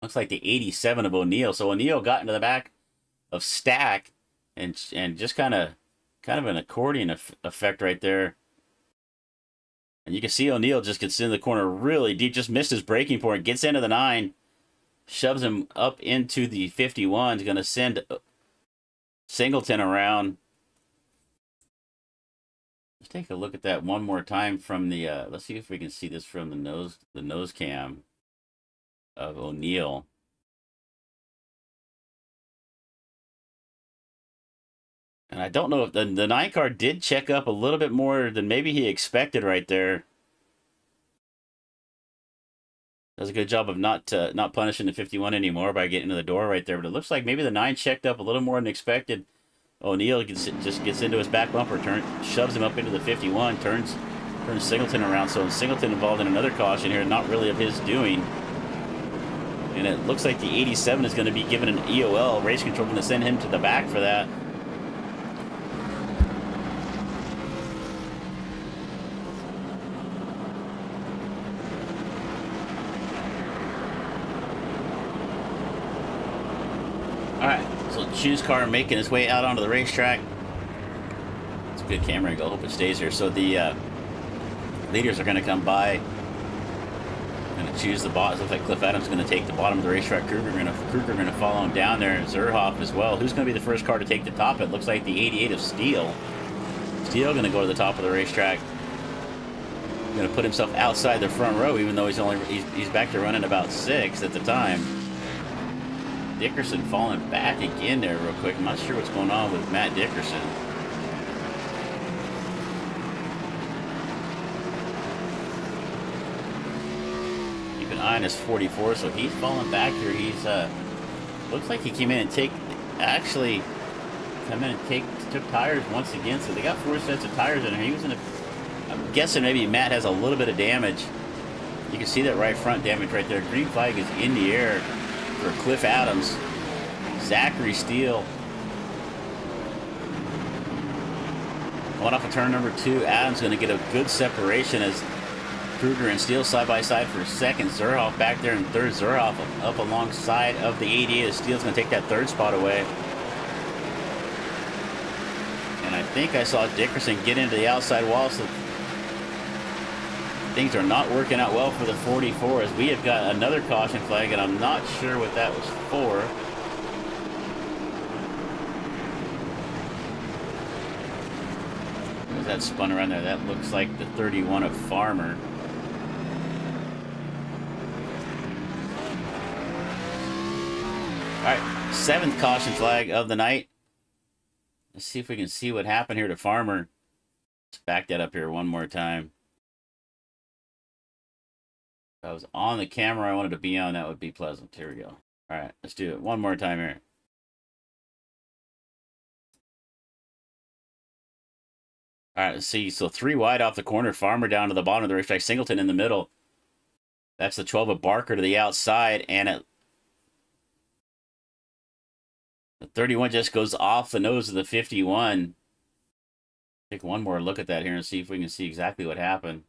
Speaker 2: Looks like the 87 of O'Neill. So O'Neill got into the back of Stack and just kind of an accordion effect right there. And you can see O'Neill just gets into the corner really deep, just missed his braking point, gets into the 9, shoves him up into the 51. He's going to send Singleton around. Let's take a look at that one more time from the, let's see if we can see this from the nose cam of O'Neill. And I don't know if the 9 car did check up a little bit more than maybe he expected right there. Does a good job of not punishing the 51 anymore by getting to the door right there. But it looks like maybe the 9 checked up a little more than expected. O'Neill just gets into his back bumper, shoves him up into the 51, turns Singleton around. So Singleton involved in another caution here, not really of his doing. And it looks like the 87 is going to be given an EOL. Race control going to send him to the back for that. All right, so Choose car making his way out onto the racetrack. It's a good camera angle. Hope it stays here. So the leaders are going to come by. Going to choose the boss. Looks like Cliff Adams going to take the bottom of the racetrack. Kruger going to follow him down there. Zerhoff as well. Who's going to be the first car to take the top? It looks like the 88 of Steele. Steele going to go to the top of the racetrack. Going to put himself outside the front row, even though he's back to running about 6th at the time. Dickerson falling back again there real quick. I'm not sure what's going on with Matt Dickerson. Keep an eye on his 44, so he's falling back here. He's looks like he came in and took tires once again. So they got 4 sets of tires in there. He was in a, I'm guessing maybe Matt has a little bit of damage. You can see that right front damage right there. Green flag is in the air for Cliff Adams. Zachary Steele. Going off of turn number 2, Adams going to get a good separation as Kruger and Steele side by side for second. Zerhoff back there in third. Zerhoff up alongside of the 88. Steele's going to take that third spot away. And I think I saw Dickerson get into the outside wall, so things are not working out well for the 44 as we have got another caution flag, and I'm not sure what that was for. As that spun around there, that looks like the 31 of Farmer. All right, 7th caution flag of the night. Let's see if we can see what happened here to Farmer. Let's back that up here one more time. If I was on the camera I wanted to be on, that would be pleasant. Here we go. All right, let's do it one more time here. All right, let's see. So 3 wide off the corner. Farmer down to the bottom of the racetrack. Singleton in the middle. That's the 12 of Barker to the outside. And the 31 just goes off the nose of the 51. Take one more look at that here and see if we can see exactly what happened.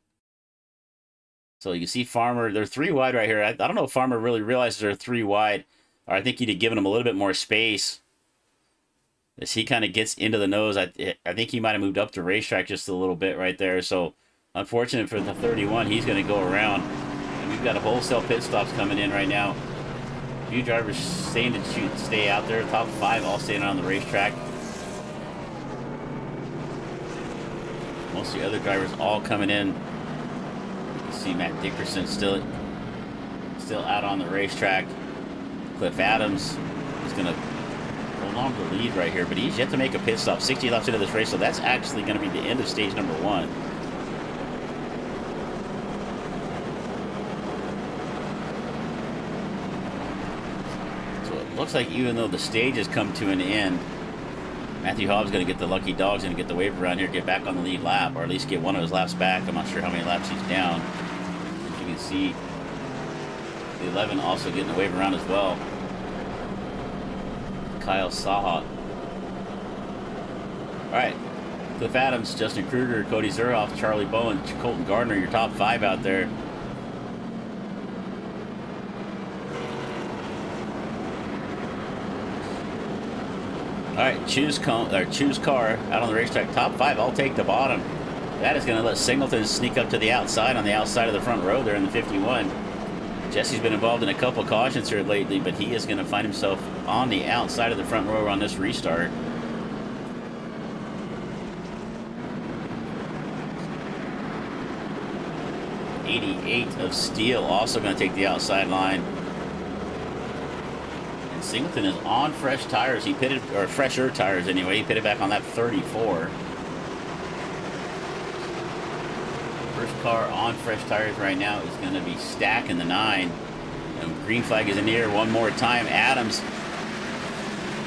Speaker 2: So you can see Farmer, they're 3 wide right here. I don't know if Farmer really realizes they're 3 wide, or I think he'd have given him a little bit more space. As he kind of gets into the nose, I think he might have moved up the racetrack just a little bit right there. So Unfortunate for the 31, he's going to go around. And we've got a wholesale pit stops coming in right now. A few drivers staying to stay out there. Top 5 all staying on the racetrack. Most of the other drivers all coming in. You see Matt Dickerson still out on the racetrack. Cliff Adams is going to hold on to the lead right here, but he's yet to make a pit stop. 60 laps into this race, so that's actually going to be the end of stage number 1. So it looks like even though the stage has come to an end, Matthew Hobbs is going to get the lucky dogs and get the wave around here, get back on the lead lap, or at least get one of his laps back. I'm not sure how many laps he's down. As you can see, the 11 also getting the wave around as well. Kyle Sahat. Alright. Cliff Adams, Justin Kruger, Cody Zerhoff, Charlie Bowen, Colton Gardner, your top 5 out there. Alright, choose car out on the racetrack. Top 5, I'll take the bottom. That is going to let Singleton sneak up to the outside on the outside of the front row there in the 51. Jesse's been involved in a couple cautions here lately, but he is going to find himself on the outside of the front row on this restart. '88 of Steele also going to take the outside line. And Singleton is on fresh tires. He pitted, or fresher tires anyway. He pitted back on lap 34. First car on fresh tires right now is going to be Stack in the 9. And green flag is in the air one more time. Adams,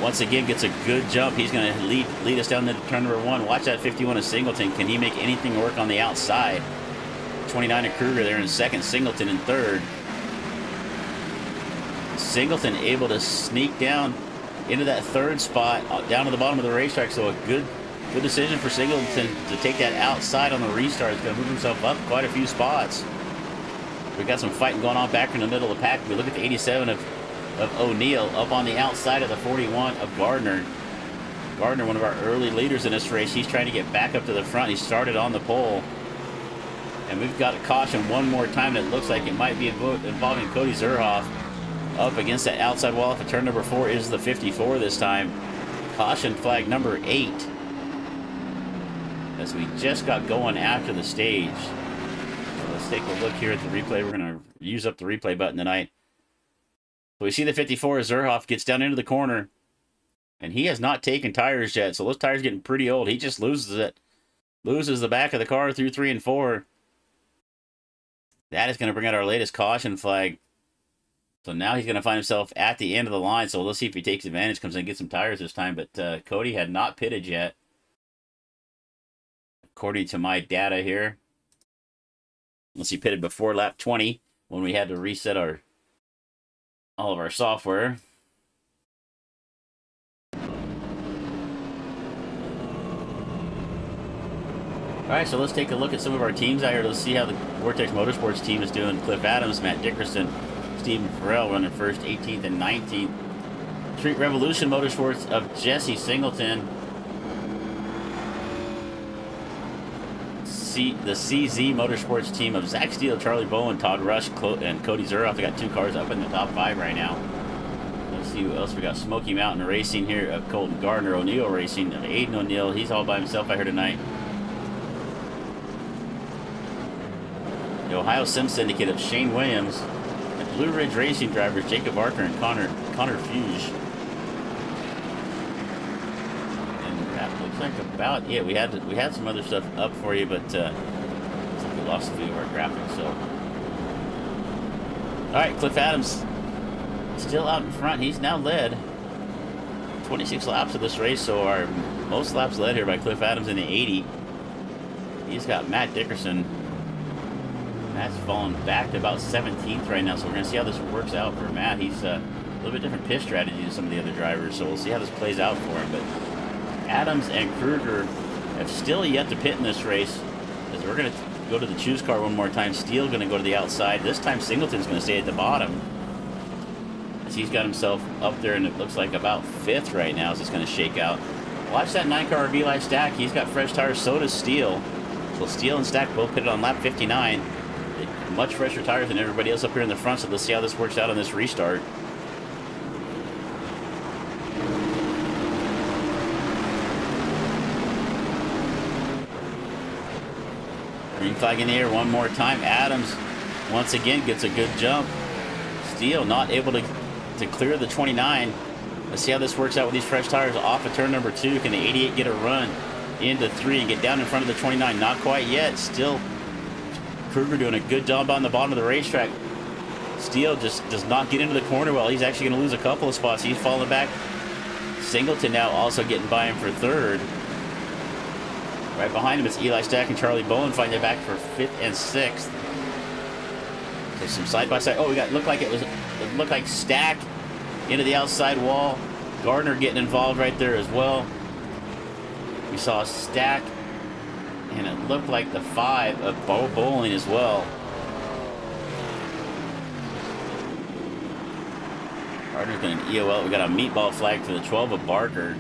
Speaker 2: once again, gets a good jump. He's going to lead us down to turn number 1. Watch that 51 of Singleton. Can he make anything work on the outside? 29 of Kruger there in second. Singleton in third. Singleton able to sneak down into that third spot, down to the bottom of the racetrack. So a good decision for Singleton to take that outside on the restart. He's going to move himself up quite a few spots. We've got some fighting going on back in the middle of the pack. We look at the 87 of O'Neill up on the outside of the 41 of Gardner. Gardner, one of our early leaders in this race, he's trying to get back up to the front. He started on the pole. And we've got a caution one more time. It looks like it might be involving Cody Zerhoff up against that outside wall. If turn number 4 is the 54 this time. Caution flag number 8. As we just got going after the stage. So let's take a look here at the replay. We're going to use up the replay button tonight. So we see the 54 as Zerhoff gets down into the corner. And he has not taken tires yet. So those tires are getting pretty old. He just loses it. Loses the back of the car through 3 and 4. That is going to bring out our latest caution flag. So now he's going to find himself at the end of the line. So let's see if he takes advantage, comes in and gets some tires this time. But Cody had not pitted yet, according to my data here. Unless he pitted before lap 20 when we had to reset all of our software. Alright, so let's take a look at some of our teams out here. Let's see how the Vortex Motorsports team is doing. Cliff Adams, Matt Dickerson, Stephen Farrell running first, 18th and 19th. Street Revolution Motorsports of Jesse Singleton. The CZ Motorsports team of Zach Steele, Charlie Bowen, Todd Rush, and Cody Zerhoff. They got 2 cars up in the top 5 right now. Let's see who else we got. Smoky Mountain Racing here of Colton Gardner. O'Neill Racing of Aiden O'Neill. He's all by himself out here tonight. The Ohio Sim Syndicate of Shane Williams. And Blue Ridge Racing drivers Jacob Barker and Connor Fuge. And that looks like about it. We had some other stuff up for you, but looks like we lost a few of our graphics. So, all right, Cliff Adams still out in front. He's now led 26 laps of this race, so our most laps led here by Cliff Adams in the 80. He's got Matt Dickerson. Matt's fallen back to about 17th right now, so we're going to see how this works out for Matt. He's a little bit different pit strategy than some of the other drivers, so we'll see how this plays out for him. But Adams and Kruger have still yet to pit in this race, as we're going to go to the choose car one more time. Steele going to go to the outside. This time Singleton's going to stay at the bottom, as he's got himself up there, and it looks like about 5th right now as it's going to shake out. Watch that 9-car RV Life stack. He's got fresh tires, so does Steele. So Steele and Stack both pitted on lap 59. Much fresher tires than everybody else up here in the front, so let's see how this works out on this restart. Green flag in the air one more time. Adams once again gets a good jump. Steele not able to clear the 29. Let's see how this works out with these fresh tires off of turn number 2. Can the 88 get a run into 3 and get down in front of the 29? Not quite yet. Still Kruger doing a good job on the bottom of the racetrack. Steele just does not get into the corner well. He's actually going to lose a couple of spots. He's falling back. Singleton now also getting by him for 3rd. Right behind him, it's Eli Stack and Charlie Bowen fighting it back for 5th and 6th. So some side by side. Oh, it looked like Stack into the outside wall. Gardner getting involved right there as well. We saw Stack, and it looked like the 5 of Bo Bowling as well. Gardner's going to EOL. We got a meatball flag for the 12 of Barker.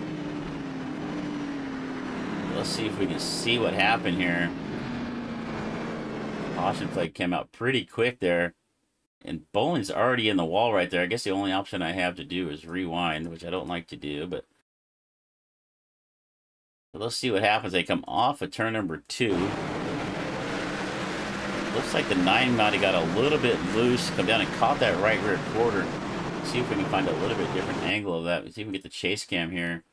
Speaker 2: Let's see if we can see what happened here. Caution flag came out pretty quick there. And Bowling's already in the wall right there. I guess the only option I have to do is rewind, which I don't like to do, but let's see what happens. They come off of turn number 2. Looks like the 9 might have got a little bit loose. Come down and caught that right rear quarter. See if we can find a little bit different angle of that. Let's see if we can get the chase cam here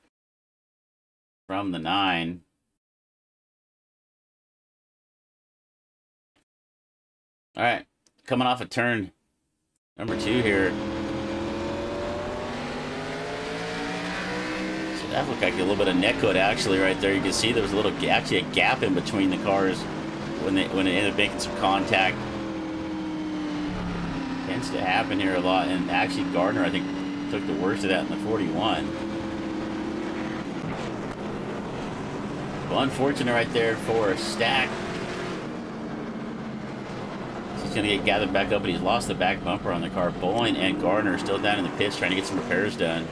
Speaker 2: from the 9. All right, coming off of turn number 2 here. So that looked like a little bit of neck cut actually right there. You can see there was actually a gap in between the cars when it ended up making some contact. Tends to happen here a lot, and actually Gardner I think took the worst of that in the 41. Well, unfortunate right there for Stack. He's going to get gathered back up, but he's lost the back bumper on the car. Bowling and Gardner still down in the pits trying to get some repairs done.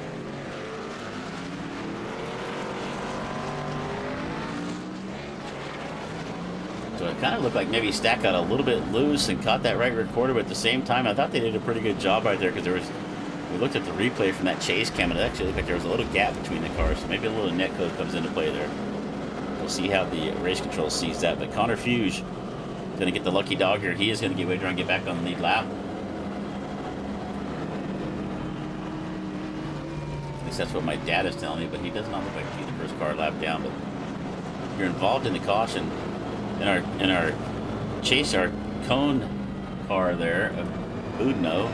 Speaker 2: So it kind of looked like maybe Stack got a little bit loose and caught that right rear quarter, but at the same time, I thought they did a pretty good job right there because we looked at the replay from that chase cam, and it actually looked like there was a little gap between the cars, so maybe a little net code comes into play there. We'll see how the race control sees that, but Connor Fuge going to get the lucky dog here. He is going to get ready to try and get back on the lead lap. At least that's what my dad is telling me, but he does not look like he's the first car lap down. But you're involved in the caution in our chase, our cone car there, Udno.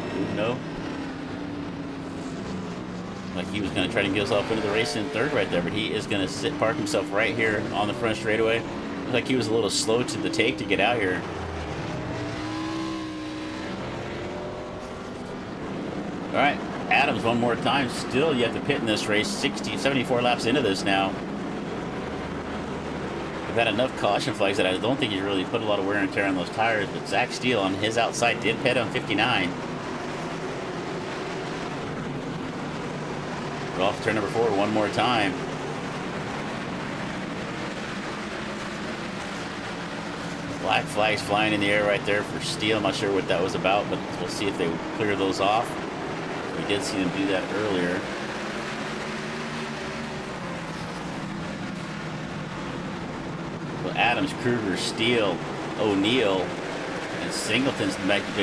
Speaker 2: Like he was going to try to get himself into the race in 3rd right there, but he is going to park himself right here on the front straightaway. Looks like he was a little slow to the take to get out here. All right, Adams one more time. Still yet to pit in this race. 74 laps into this now. We've had enough caution flags that I don't think he really put a lot of wear and tear on those tires, but Zach Steele on his outside did pit on 59. We're off turn number 4 one more time. Black flags flying in the air right there for Steele. I'm not sure what that was about, but we'll see if they clear those off. We did see them do that earlier. Well, Adams, Kruger, Steele, O'Neill, and Singleton's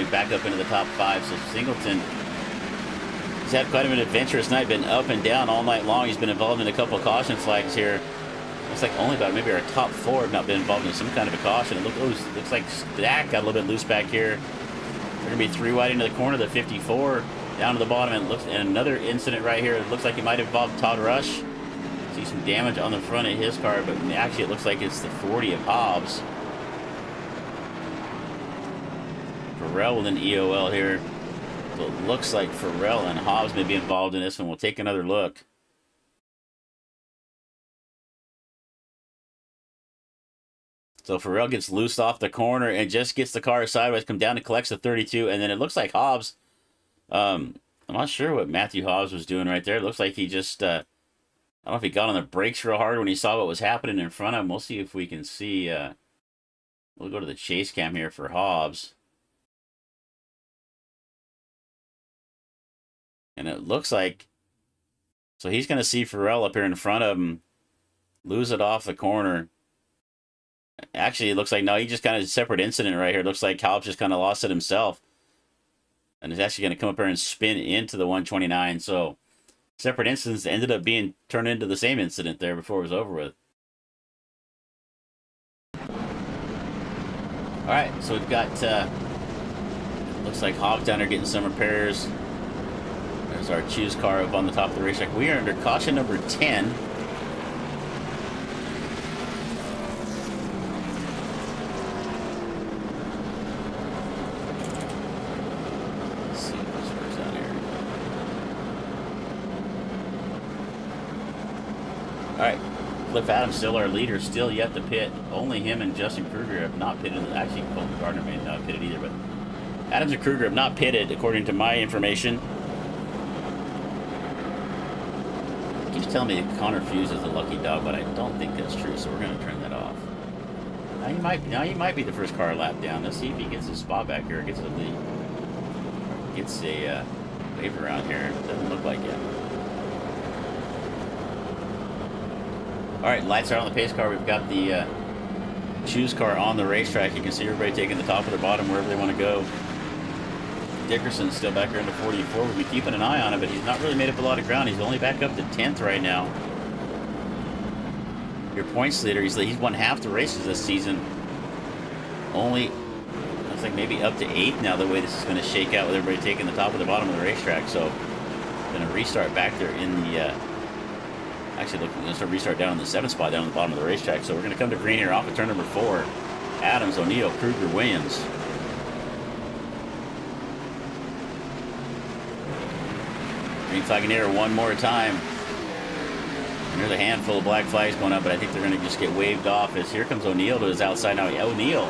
Speaker 2: back up into the top 5. So Singleton has had quite an adventurous night, been up and down all night long. He's been involved in a couple of caution flags here. Looks like only about maybe our top 4 have not been involved in some kind of a caution. It looks like Stack got a little bit loose back here. They're going to be 3 wide into the corner, the 54 down to the bottom, and another incident right here. It looks like it might have involved Todd Rush. See some damage on the front of his car, but actually it looks like it's the 40 of Hobbs. Farrell with an EOL here. So it looks like Farrell and Hobbs may be involved in this one. We'll take another look. So Farrell gets loosed off the corner and just gets the car sideways, come down and collects the 32, and then it looks like Hobbs, I'm not sure what Matthew Hobbs was doing right there. It looks like he just, I don't know if he got on the brakes real hard when he saw what was happening in front of him. We'll see if we can see We'll go to the chase cam here for Hobbs. And it looks like, so he's going to see Farrell up here in front of him, lose it off the corner. Actually, it looks like, no, he just kind of separate incident right here. It looks like Hobbs just kind of lost it himself. And is actually going to come up here and spin into the 129. So separate incidents ended up being turned into the same incident there before it was over with. All right, so we've got, looks like Hobbs down there getting some repairs. There's our choose car up on the top of the racetrack. We are under caution number 10. Let's see if this works out here. All right, Cliff Adams still our leader, still yet to pit. Only him and Justin Kruger have not pitted. Actually, Colton Gardner may not have pitted either, but Adams and Kruger have not pitted, according to my information. Keeps telling me that Connor Fuse is the lucky dog, but I don't think that's true, so we're going to turn that off. Now he might be the first car lap down. Let's see if he gets his spot back here, gets a lead. Gets a wave around here. Doesn't look like it. Alright, lights are on the pace car. We've got the choose car on the racetrack. You can see everybody taking the top or the bottom wherever they want to go. Dickerson's still back here into 44. We'll be keeping an eye on him, but he's not really made up a lot of ground. He's only back up to 10th right now. Your points leader, he's won half the races this season. Only, looks like maybe up to 8th now, the way this is going to shake out with everybody taking the top or the bottom of the racetrack. So, going to restart back there in the, actually, look, going to restart down in the 7th spot down at the bottom of the racetrack. So, we're going to come to green here off of turn number 4. Adams, O'Neill, Kruger, Williams. Green flag in the air one more time. And there's a handful of black flags going up, but I think they're going to just get waved off as here comes O'Neill to his outside. Now, O'Neill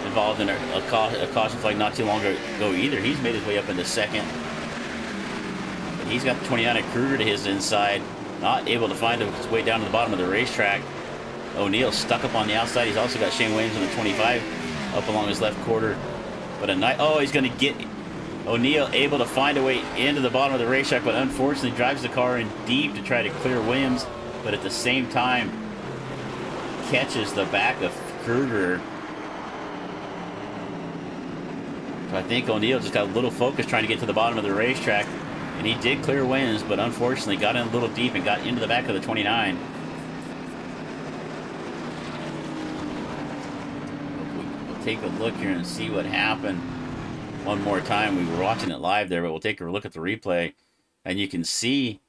Speaker 2: involved in a caution flag not too long ago either. He's made his way up into 2nd. But he's got the 29 of Kruger to his inside. Not able to find his way down to the bottom of the racetrack. O'Neill stuck up on the outside. He's also got Shane Williams on the 25 up along his left quarter. But he's going to get O'Neill able to find a way into the bottom of the racetrack, but unfortunately drives the car in deep to try to clear Williams, but at the same time catches the back of Kruger. So I think O'Neill just got a little focus trying to get to the bottom of the racetrack, and he did clear Williams, but unfortunately got in a little deep and got into the back of the 29. We'll take a look here and see what happened. One more time. We were watching it live there, but we'll take a look at the replay, and you can see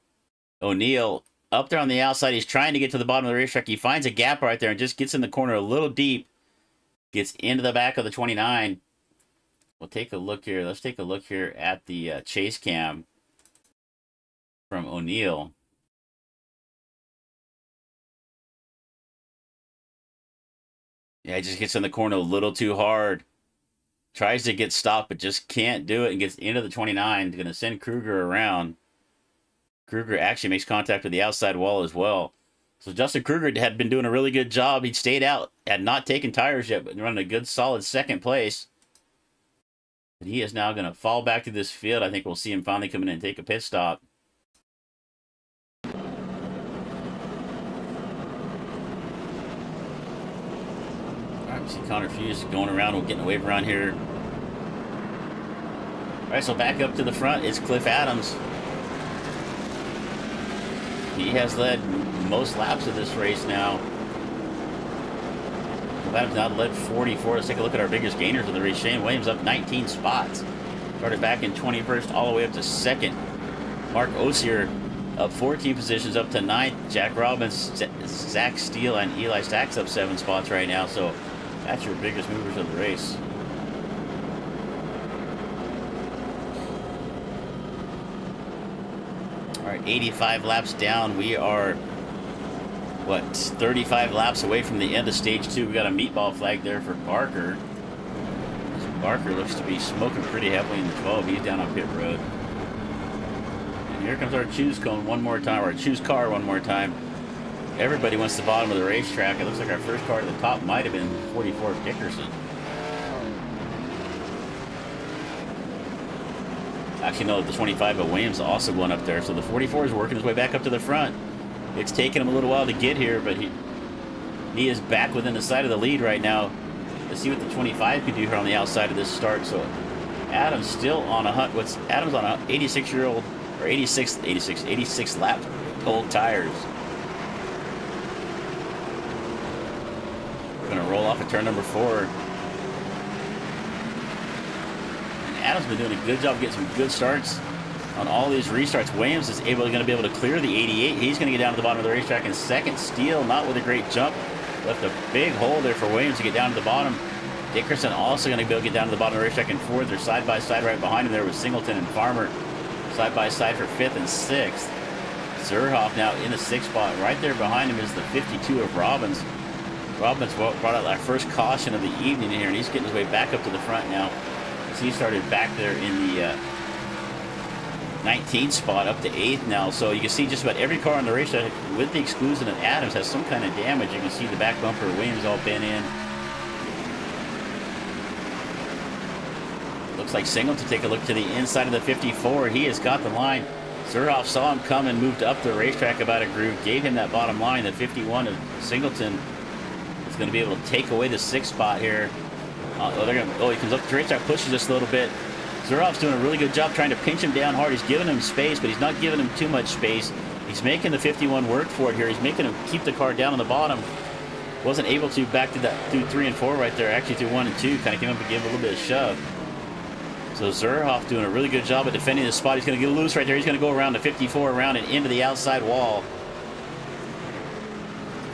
Speaker 2: O'Neill up there on the outside. He's trying to get to the bottom of the racetrack. He finds a gap right there and just gets in the corner a little deep, gets into the back of the 29. We'll take a look here. Let's take a look here at the chase cam from O'Neill. Yeah, he just gets in the corner a little too hard. Tries to get stopped, but just can't do it and gets into the 29. Going to send Kruger around. Kruger actually makes contact with the outside wall as well. So Justin Kruger had been doing a really good job. He'd stayed out, had not taken tires yet, but running a good solid 2nd place. But he is now going to fall back to this field. I think we'll see him finally come in and take a pit stop. All right, we see Connor Fuse going around. We're getting a wave around here. All right, so back up to the front is Cliff Adams. He has led most laps of this race now. Cliff Adams now led 44. Let's take a look at our biggest gainers of the race. Shane Williams up 19 spots. Started back in 21st all the way up to 2nd. Mark Osier up 14 positions up to 9th. Jack Robbins, Zach Steele, and Eli Stacks up 7 spots right now. So that's your biggest movers of the race. All right, 85 laps down. We are, 35 laps away from the end of stage 2. We got a meatball flag there for Barker. Barker looks to be smoking pretty heavily in the 12. He's down on pit road. And here comes our choose cone one more time, or choose car one more time. Everybody wants the bottom of the racetrack. It looks like our first car to the top might have been 44 Dickerson. Actually, no, the 25 of Williams also going up there. So the 44 is working his way back up to the front. It's taken him a little while to get here, but he is back within the side of the lead right now. Let's see what the 25 can do here on the outside of this start. So Adam's still on a hunt. Adam's on a 86-year-old or 86 lap old tires. We're gonna roll off at turn number 4. And Adam's been doing a good job getting some good starts on all these restarts. Williams is going to be able to clear the 88. He's going to get down to the bottom of the racetrack in second. Steele, not with a great jump. Left a big hole there for Williams to get down to the bottom. Dickerson also going to be able to get down to the bottom of the racetrack in fourth. They're side by side right behind him there with Singleton and Farmer. Side by side for 5th and 6th. Zerhoff now in the 6th spot. Right there behind him is the 52 of Robbins. Robbins brought out our first caution of the evening here, and he's getting his way back up to the front now. As he started back there in the 19th spot up to 8th now. So you can see just about every car on the racetrack, with the exclusion of Adams, has some kind of damage. You can see the back bumper of Williams all bent in. Looks like Singleton to take a look to the inside of the 54. He has got the line. Zerhoff saw him come and moved up the racetrack about a groove, gave him that bottom line. The 51 of Singleton is going to be able to take away the 6th spot here. He comes up the racetrack, pushes just a little bit. Zerhoff's doing a really good job trying to pinch him down hard. He's giving him space, but he's not giving him too much space. He's making the 51 work for it here. He's making him keep the car down on the bottom. Wasn't able to back to that through 3 and 4 right there. Actually through 1 and 2, kind of came up and gave him a little bit of shove. So Zerhoff doing a really good job at defending this spot. He's going to get loose right there. He's going to go around the 54 around and into the outside wall.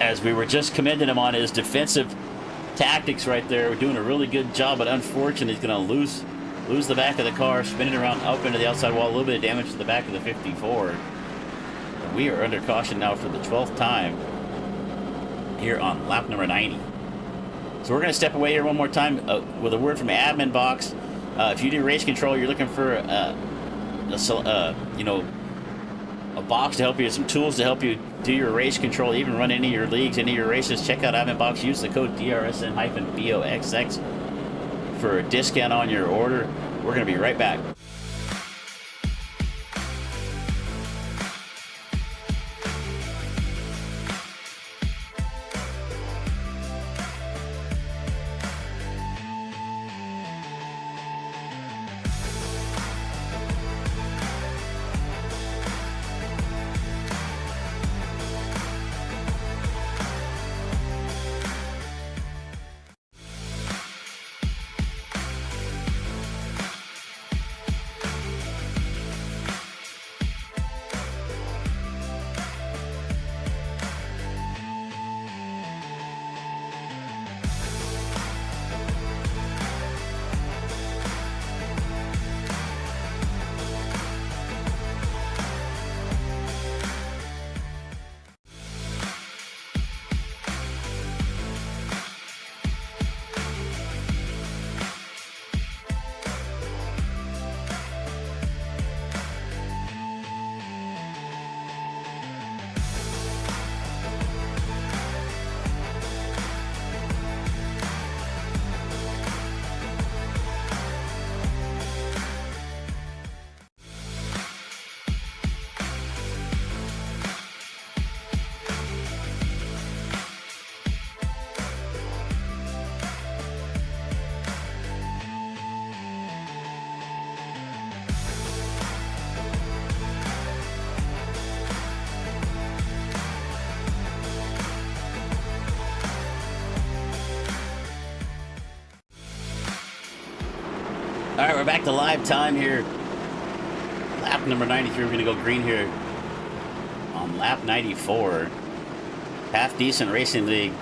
Speaker 2: As we were just commending him on his defensive tactics right there. We're doing a really good job, but unfortunately he's going to lose the back of the car, spin it around up into the outside wall. A little bit of damage to the back of the 54. And we are under caution now for the 12th time here on lap number 90. So we're going to step away here one more time with a word from admin box. If you do race control, you're looking for a box to help you, some tools to help you do your race control, even run any of your leagues, any of your races. Check out admin box. Use the code DRSN-BOXX for a discount on your order. We're going to be right back. All right, we're back to live time here. Lap number 93. We're going to go green here on lap 94. Half Decent Racing League.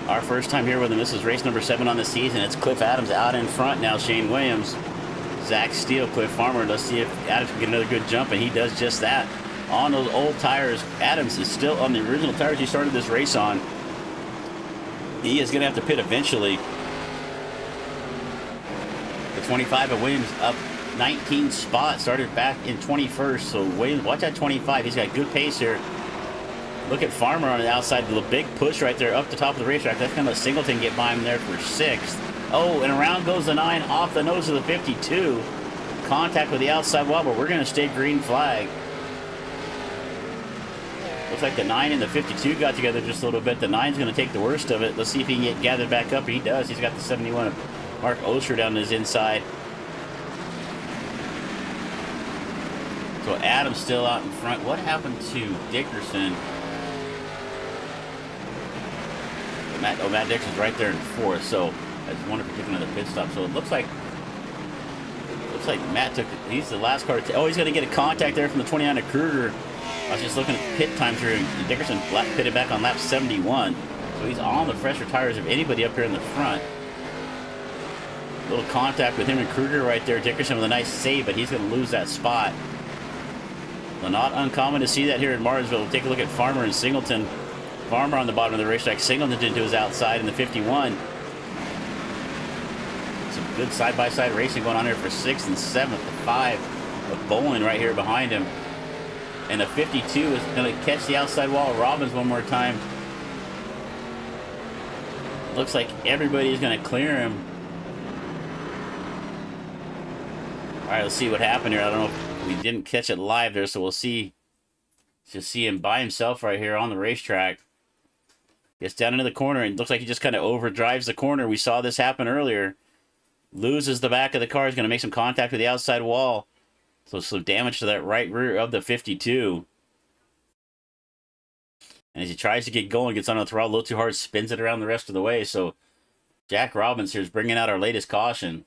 Speaker 2: Our first time here with them. This is race number 7 on the season. It's Cliff Adams out in front now. Shane Williams, Zach Steele, Cliff Farmer. Let's see if Adams can get another good jump, and he does just that. On those old tires, Adams is still on the original tires he started this race on. He is going to have to pit eventually. 25 of Williams up 19 spots, started back in 21st. So Williams, watch that 25. He's got good pace here. Look at Farmer on the outside. The big push right there up the top of the racetrack. That's going to let Singleton get by him there for 6th. Oh, and around goes the 9 off the nose of the 52. Contact with the outside wall, but we're going to stay green flag. Looks like the 9 and the 52 got together just a little bit. The 9's going to take the worst of it. Let's see if he can get gathered back up. He does. He's got the 71 of Mark Osher down his inside. So Adam's still out in front. What happened to Dickerson? Matt Dixon's right there in 4th. So I just wonder if he took another pit stop. So it looks like Matt took it. He's the last car. Oh, he's going to get a contact there from the 29 of Kruger. I was just looking at pit times here. Dickerson pitted back on lap 71. So he's on the fresher tires of anybody up here in the front. Little contact with him and Kruger right there. Dickerson with a nice save, but he's going to lose that spot. Well, not uncommon to see that here in Martinsville. We'll take a look at Farmer and Singleton. Farmer on the bottom of the racetrack. Singleton to his outside in the 51. Some good side-by-side racing going on here for 6th and 7th. The 5 of Bolin right here behind him. And the 52 is going to catch the outside wall of Robbins one more time. Looks like everybody is going to clear him. All right, let's see what happened here. I don't know if we didn't catch it live there, so we'll see. Just see him by himself right here on the racetrack. Gets down into the corner and looks like he just kind of overdrives the corner. We saw this happen earlier. Loses the back of the car. He's going to make some contact with the outside wall. So some damage to that right rear of the 52. And as he tries to get going, gets on the throttle a little too hard, spins it around the rest of the way. So Jack Robbins here is bringing out our latest caution.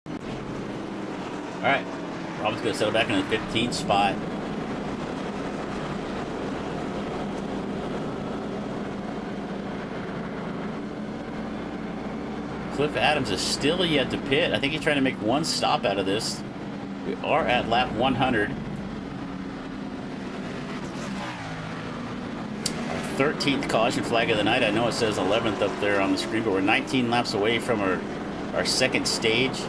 Speaker 2: All right, Robbins going to settle back in the 15th spot. Cliff Adams is still yet to pit. I think he's trying to make one stop out of this. We are at lap 100. Our 13th caution flag of the night. I know it says 11th up there on the screen, but we're 19 laps away from our second stage.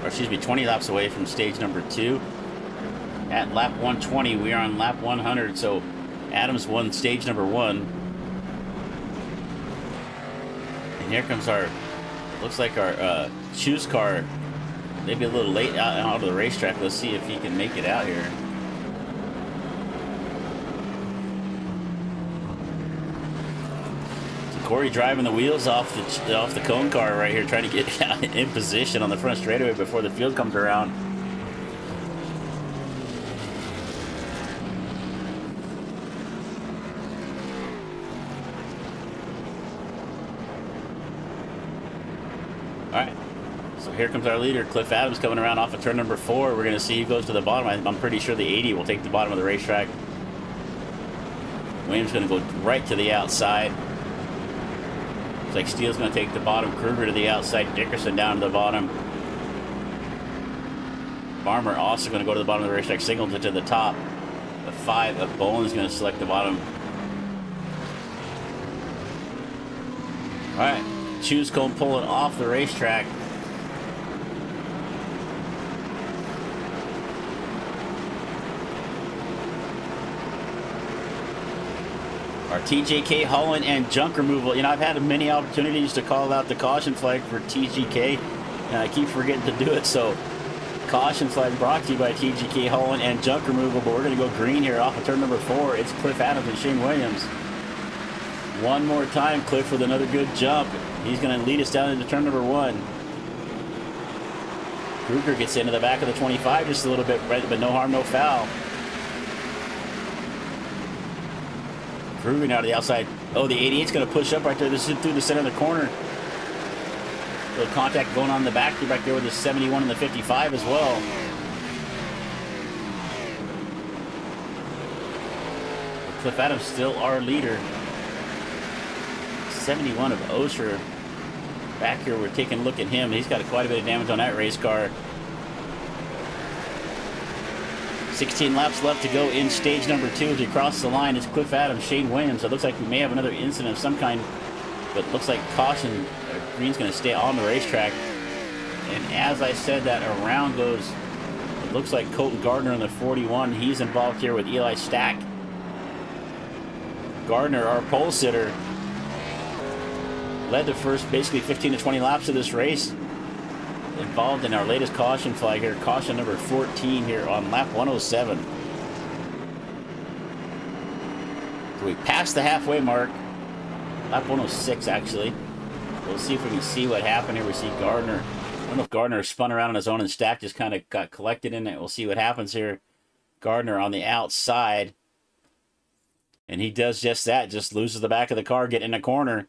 Speaker 2: Or excuse me, 20 laps away from stage number 2. At lap 120, we are on lap 100. So Adams won stage number 1. And here comes our... Looks like our choose car maybe a little late out of the racetrack. Let's see if he can make it out here. So Corey driving the wheels off the cone car right here, trying to get in position on the front straightaway before the field comes around. All right, so here comes our leader, Cliff Adams, coming around off of turn number 4. We're going to see who goes to the bottom. I'm pretty sure the 80 will take the bottom of the racetrack. Williams going to go right to the outside. Looks like Steele's going to take the bottom. Kruger to the outside. Dickerson down to the bottom. Farmer also going to go to the bottom of the racetrack. Singleton to the top. The 5 of Bolin's going to select the bottom. All right. Choose cone pulling off the racetrack. Our TJK hauling and junk removal. You know, I've had many opportunities to call out the caution flag for TGK, and I keep forgetting to do it. So, caution flag brought to you by TGK hauling and junk removal. But we're going to go green here off of turn number 4. It's Cliff Adams and Shane Williams. One more time, Cliff with another good jump. He's going to lead us down into turn number 1. Kruger gets into the back of the 25 just a little bit, right, but no harm, no foul. Kruger now to the outside. Oh, the 88's going to push up right there. This is through the center of the corner. Little contact going on in the back. You're back there with the 71 and the 55 as well. Cliff Adams still our leader. 71 of Osher. Back here, we're taking a look at him. He's got quite a bit of damage on that race car. 16 laps left to go in stage number 2. As we cross the line, it's Cliff Adams, Shane Williams. So it looks like we may have another incident of some kind, but looks like caution. Green's going to stay on the racetrack. And as I said, that around goes, it looks like Colton Gardner in the 41. He's involved here with Eli Stack. Gardner, our pole sitter, led the first basically 15 to 20 laps of this race. Involved in our latest caution flag here, caution number 14 here on lap 107. So we passed the halfway mark, lap 106 actually. We'll see if we can see what happened here. We see Gardner. I don't know if Gardner spun around on his own and Stack just kind of got collected in it. We'll see what happens here. Gardner on the outside. And he does just that, just loses the back of the car, getting in a corner.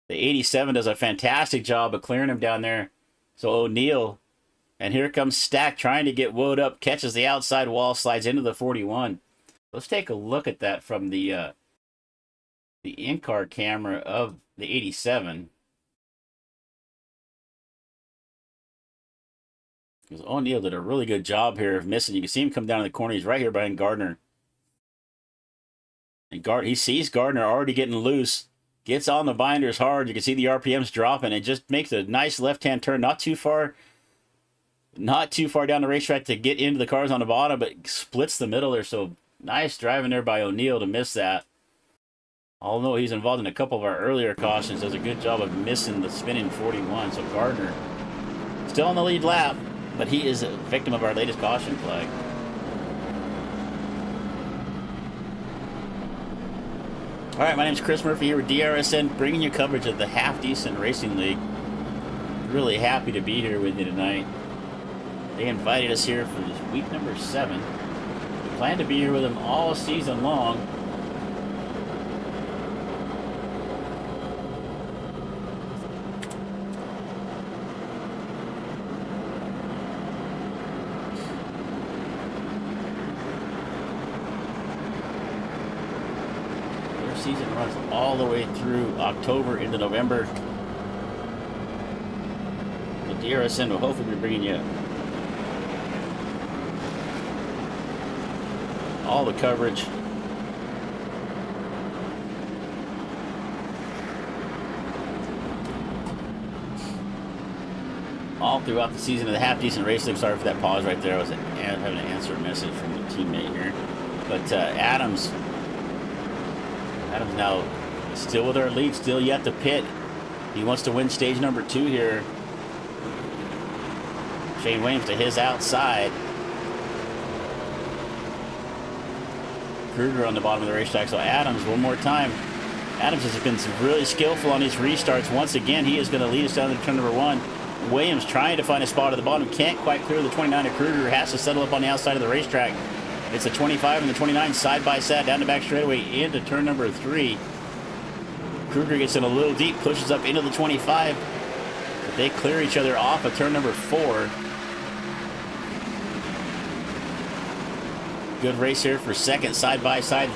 Speaker 2: The 87 does a fantastic job of clearing him down there. So O'Neill, and here comes Stack trying to get woed up, catches the outside wall, slides into the 41. Let's take a look at that from the in-car camera of the 87. Because O'Neill did a really good job here of missing. You can see him come down in the corner. He's right here behind Gardner. And he sees Gardner already getting loose. Gets on the binders hard. You can see the RPMs dropping. It just makes a nice left-hand turn. Not too far down the racetrack to get into the cars on the bottom, but splits the middle there. So nice driving there by O'Neill to miss that. Although he's involved in a couple of our earlier cautions, does a good job of missing the spinning 41. So Gardner still on the lead lap, but he is a victim of our latest caution flag. All right, my name is Chris Murphy here with DRSN, bringing you coverage of the Half Decent Racing League. Really happy to be here with you tonight. They invited us here for this week number 7. We plan to be here with them all season long. Season runs all the way through October into November. The DRSN will hopefully be bringing you all the coverage. All throughout the season of the Half Decent Racing. Sorry for that pause right there. I was having to answer a message from a teammate here. But Adams now still with our lead, still yet to pit. He wants to win stage number 2 here. Shane Williams to his outside. Kruger on the bottom of the racetrack. So Adams, one more time. Adams has been really skillful on these restarts. Once again, he is going to lead us down to turn number 1. Williams trying to find a spot at the bottom. Can't quite clear the 29 of Kruger. Has to settle up on the outside of the racetrack. It's the 25 and the 29 side by side down the back straightaway into turn number 3. Kruger gets in a little deep, pushes up into the 25. But they clear each other off at turn number 4. Good race here for second, side by side,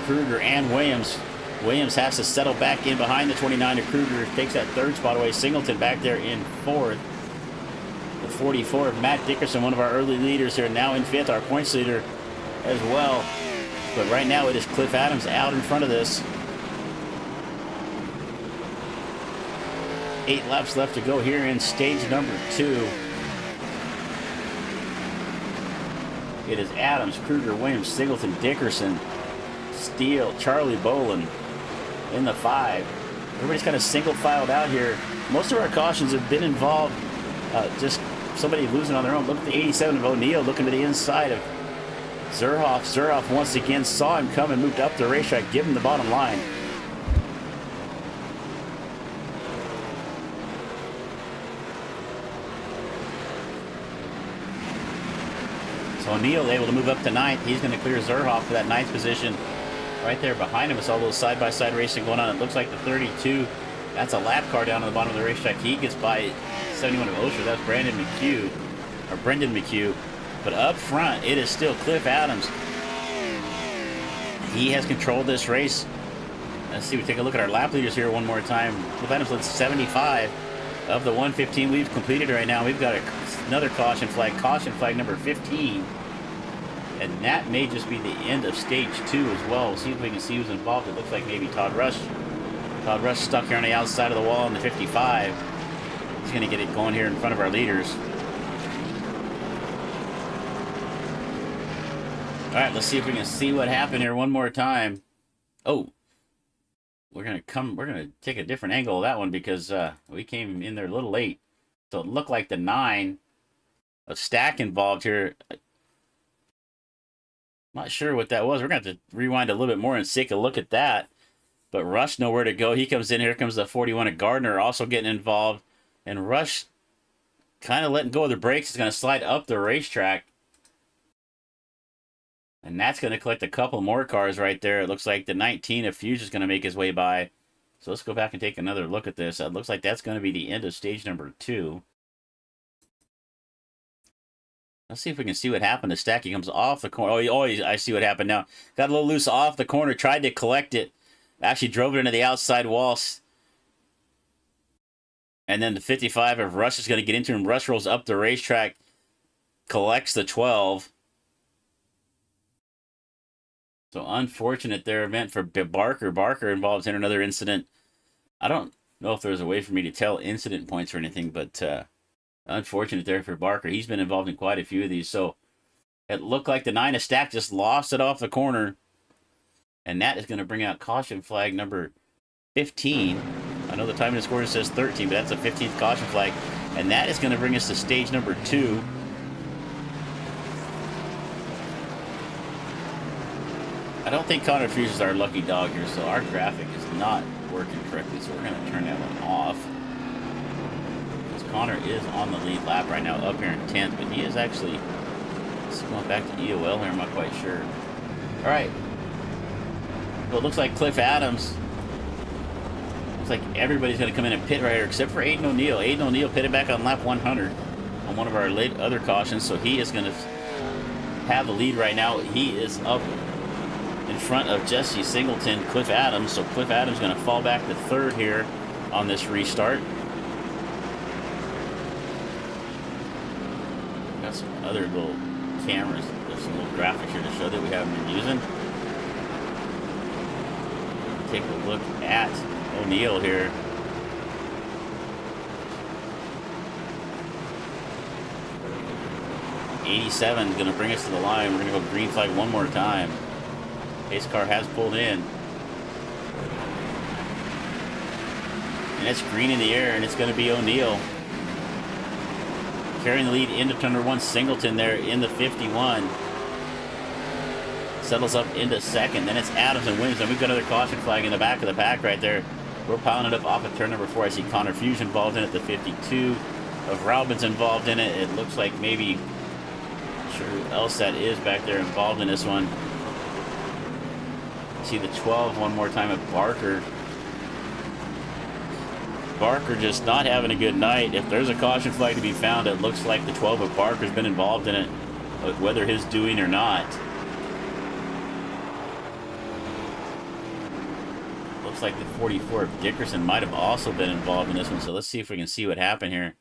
Speaker 2: Kruger and Williams. Williams has to settle back in behind the 29 of Kruger. Takes that third spot away. Singleton back there in 4th. The 44 of Matt Dickerson, one of our early leaders here, now in 5th, our points leader as well. But right now it is Cliff Adams out in front of this. 8 laps left to go here in stage number 2. It is Adams, Kruger, Williams, Singleton, Dickerson, Steele, Charlie Bolin in the 5. Everybody's kind of single filed out here. Most of our cautions have been involved just somebody losing on their own. Look at the 87 of O'Neill looking to the inside of Zerhoff. Zerhoff once again saw him come and moved up the racetrack, give him the bottom line. So O'Neill able to move up to 9th. He's going to clear Zerhoff for that 9th position. Right there behind him is all those side-by-side racing going on. It looks like the 32. That's a lap car down on the bottom of the racetrack. He gets by 71 of Osher. That's Brendan McHugh. But up front, it is still Cliff Adams. He has controlled this race. Let's see, we take a look at our lap leaders here one more time. Cliff Adams led 75 of the 115 we've completed right now. We've got another caution flag number 15. And that may just be the end of stage 2 as well. We'll see if we can see who's involved. It looks like maybe Todd Rush. Todd Rush stuck here on the outside of the wall in the 55. He's going to get it going here in front of our leaders. All right, let's see if we can see what happened here one more time. Oh, we're going to take a different angle of that one because we came in there a little late. So it looked like the 9 of Stack involved here. Not sure what that was. We're going to have to rewind a little bit more and take a look at that. But Rush nowhere to go. He comes in. Here comes the 41 of Gardner also getting involved. And Rush kind of letting go of the brakes. Is going to slide up the racetrack. And that's going to collect a couple more cars right there. It looks like the 19 of Fuse is going to make his way by. So let's go back and take another look at this. It looks like that's going to be the end of stage number 2. Let's see if we can see what happened to Stack. He comes off the corner. I see what happened now. Got a little loose off the corner. Tried to collect it. Actually drove it into the outside wall. And then the 55 of Rush is going to get into him. Rush rolls up the racetrack. Collects the 12. So unfortunate there event for Barker. Barker involves in another incident. I don't know if there's a way for me to tell incident points or anything, but unfortunate there for Barker. He's been involved in quite a few of these. So it looked like the 9 of Stack just lost it off the corner. And that is going to bring out caution flag number 15. I know the time in the score says 13, but that's a 15th caution flag. And that is going to bring us to stage number 2. I don't think Connor Fuse is our lucky dog here, so our graphic is not working correctly, so we're going to turn that one off. Because Connor is on the lead lap right now, up here in 10th, but he is actually going back to EOL here, I'm not quite sure. All right. Well, it looks like Cliff Adams. Looks like everybody's going to come in and pit right here, except for Aiden O'Neill. Aiden O'Neill pitted back on lap 100 on one of our other cautions, so he is going to have the lead right now. He is up in front of Jesse Singleton, Cliff Adams. So Cliff Adams going to fall back to 3rd here on this restart. Got some other little cameras. There's some little graphics here to show that we haven't been using. Take a look at O'Neill here. '87 is going to bring us to the line. We're going to go green flag one more time. Pace car has pulled in. And it's green in the air, and it's going to be O'Neill carrying the lead into turn number 1. Singleton there in the 51. Settles up into 2nd. Then it's Adams and Williams. And we've got another caution flag in the back of the pack right there. We're piling it up off of turn number 4. I see Connor Fuse involved in it. The 52 of Raubin's involved in it. It looks like maybe, not sure who else that is back there involved in this one. See the 12 one more time at Barker. Barker just not having a good night. If there's a caution flag to be found, it looks like the 12 of Barker's been involved in it, whether his doing or not. Looks like the 44 of Dickerson might have also been involved in this one. So let's see if we can see what happened here.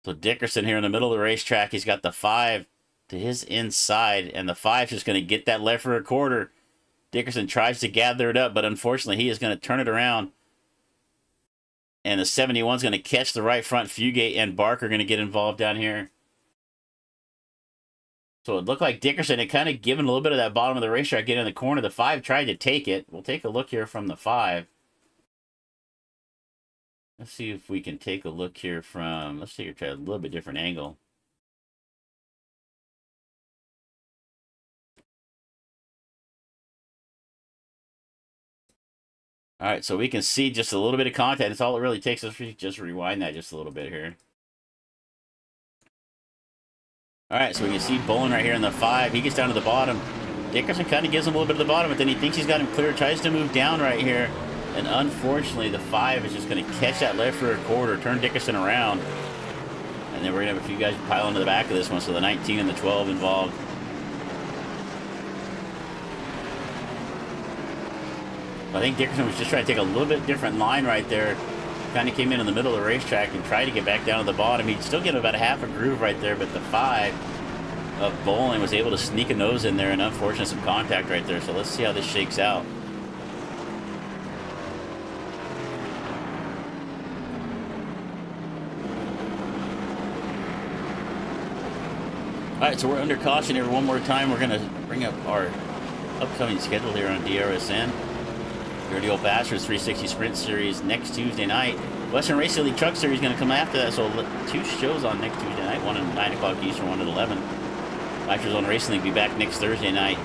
Speaker 2: So Dickerson here in the middle of the racetrack. He's got the 5 to his inside, and the 5's just going to get that left rear quarter. Dickerson tries to gather it up, but unfortunately he is going to turn it around. And the 71's going to catch the right front. Fugate and Barker going to get involved down here. So it looked like Dickerson had kind of given a little bit of that bottom of the racetrack, getting in the corner. The 5 tried to take it. We'll take a look here from the 5. Let's see if we can take a look here from, let's take a little bit different angle. All right, so we can see just a little bit of contact. That's all it really takes. Let's just rewind that just a little bit here. All right, so we can see Bolin right here in the 5. He gets down to the bottom. Dickerson kind of gives him a little bit of the bottom, but then he thinks he's got him clear. Tries to move down right here. And unfortunately, the 5 is just going to catch that left rear quarter, turn Dickerson around. And then we're going to have a few guys pile into the back of this one. So the 19 and the 12 involved. I think Dickerson was just trying to take a little bit different line right there. Kind of came in the middle of the racetrack and tried to get back down to the bottom. He'd still get about a half a groove right there, but the 5 of Bolin was able to sneak a nose in there, and unfortunately some contact right there. So let's see how this shakes out. All right, so we're under caution here one more time. We're going to bring up our upcoming schedule here on DRSN. Dirty Old Bastards 360 Sprint Series next Tuesday night. Western Racing League Truck Series is going to come after that, so 2 shows on next Tuesday night, one at 9 o'clock Eastern, one at 11. Nitro Zone Racing League will be back next Thursday night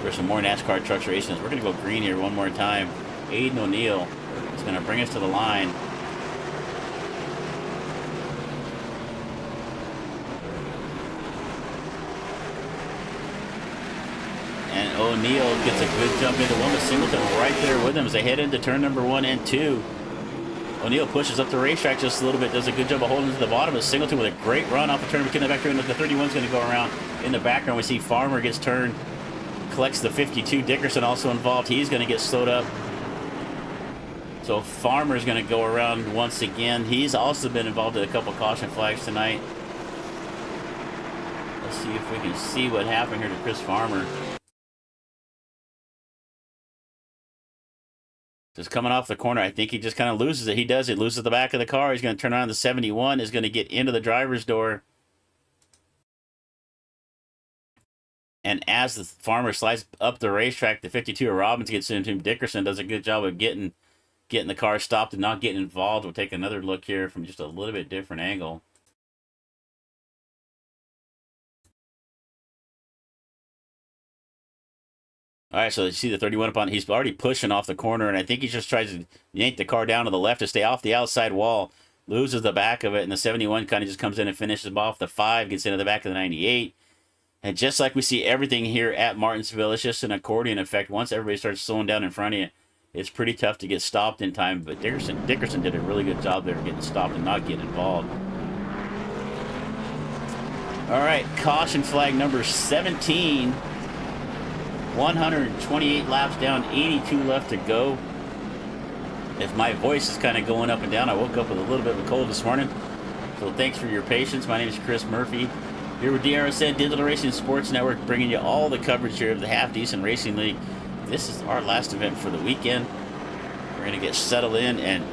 Speaker 2: for some more NASCAR trucks racing. We're going to go green here one more time. Aiden O'Neill is going to bring us to the line. And O'Neill gets a good jump into one, but Singleton right there with him as they head into turn number 1 and 2. O'Neill pushes up the racetrack just a little bit, does a good job of holding to the bottom of Singleton with a great run off the turn. The back turn, the 31's going to go around in the background. We see Farmer gets turned, collects the 52. Dickerson also involved. He's going to get slowed up. So Farmer's going to go around once again. He's also been involved in a couple caution flags tonight. Let's see if we can see what happened here to Chris Farmer. Just coming off the corner, I think he just kind of loses it. He does it, loses the back of the car. He's going to turn around. The 71 is going to get into the driver's door. And as the Farmer slides up the racetrack, the 52 of Robbins gets into him. Dickerson does a good job of getting the car stopped and not getting involved. We'll take another look here from just a little bit different angle. All right, so you see the 31 upon. He's already pushing off the corner, and I think he just tries to yank the car down to the left to stay off the outside wall. Loses the back of it, and the 71 kind of just comes in and finishes him off. The 5 gets into the back of the 98. And just like we see everything here at Martinsville, it's just an accordion effect. Once everybody starts slowing down in front of you, it's pretty tough to get stopped in time. But Dickerson did a really good job there getting stopped and not getting involved. All right, caution flag number 17. 128 laps down, 82 left to go. If my voice is kind of going up and down, I woke up with a little bit of a cold this morning. So thanks for your patience. My name is Chris Murphy, here with DRSN Digital Racing Sports Network, bringing you all the coverage here of the Half Decent Racing League. This is our last event for the weekend. We're going to get settled in and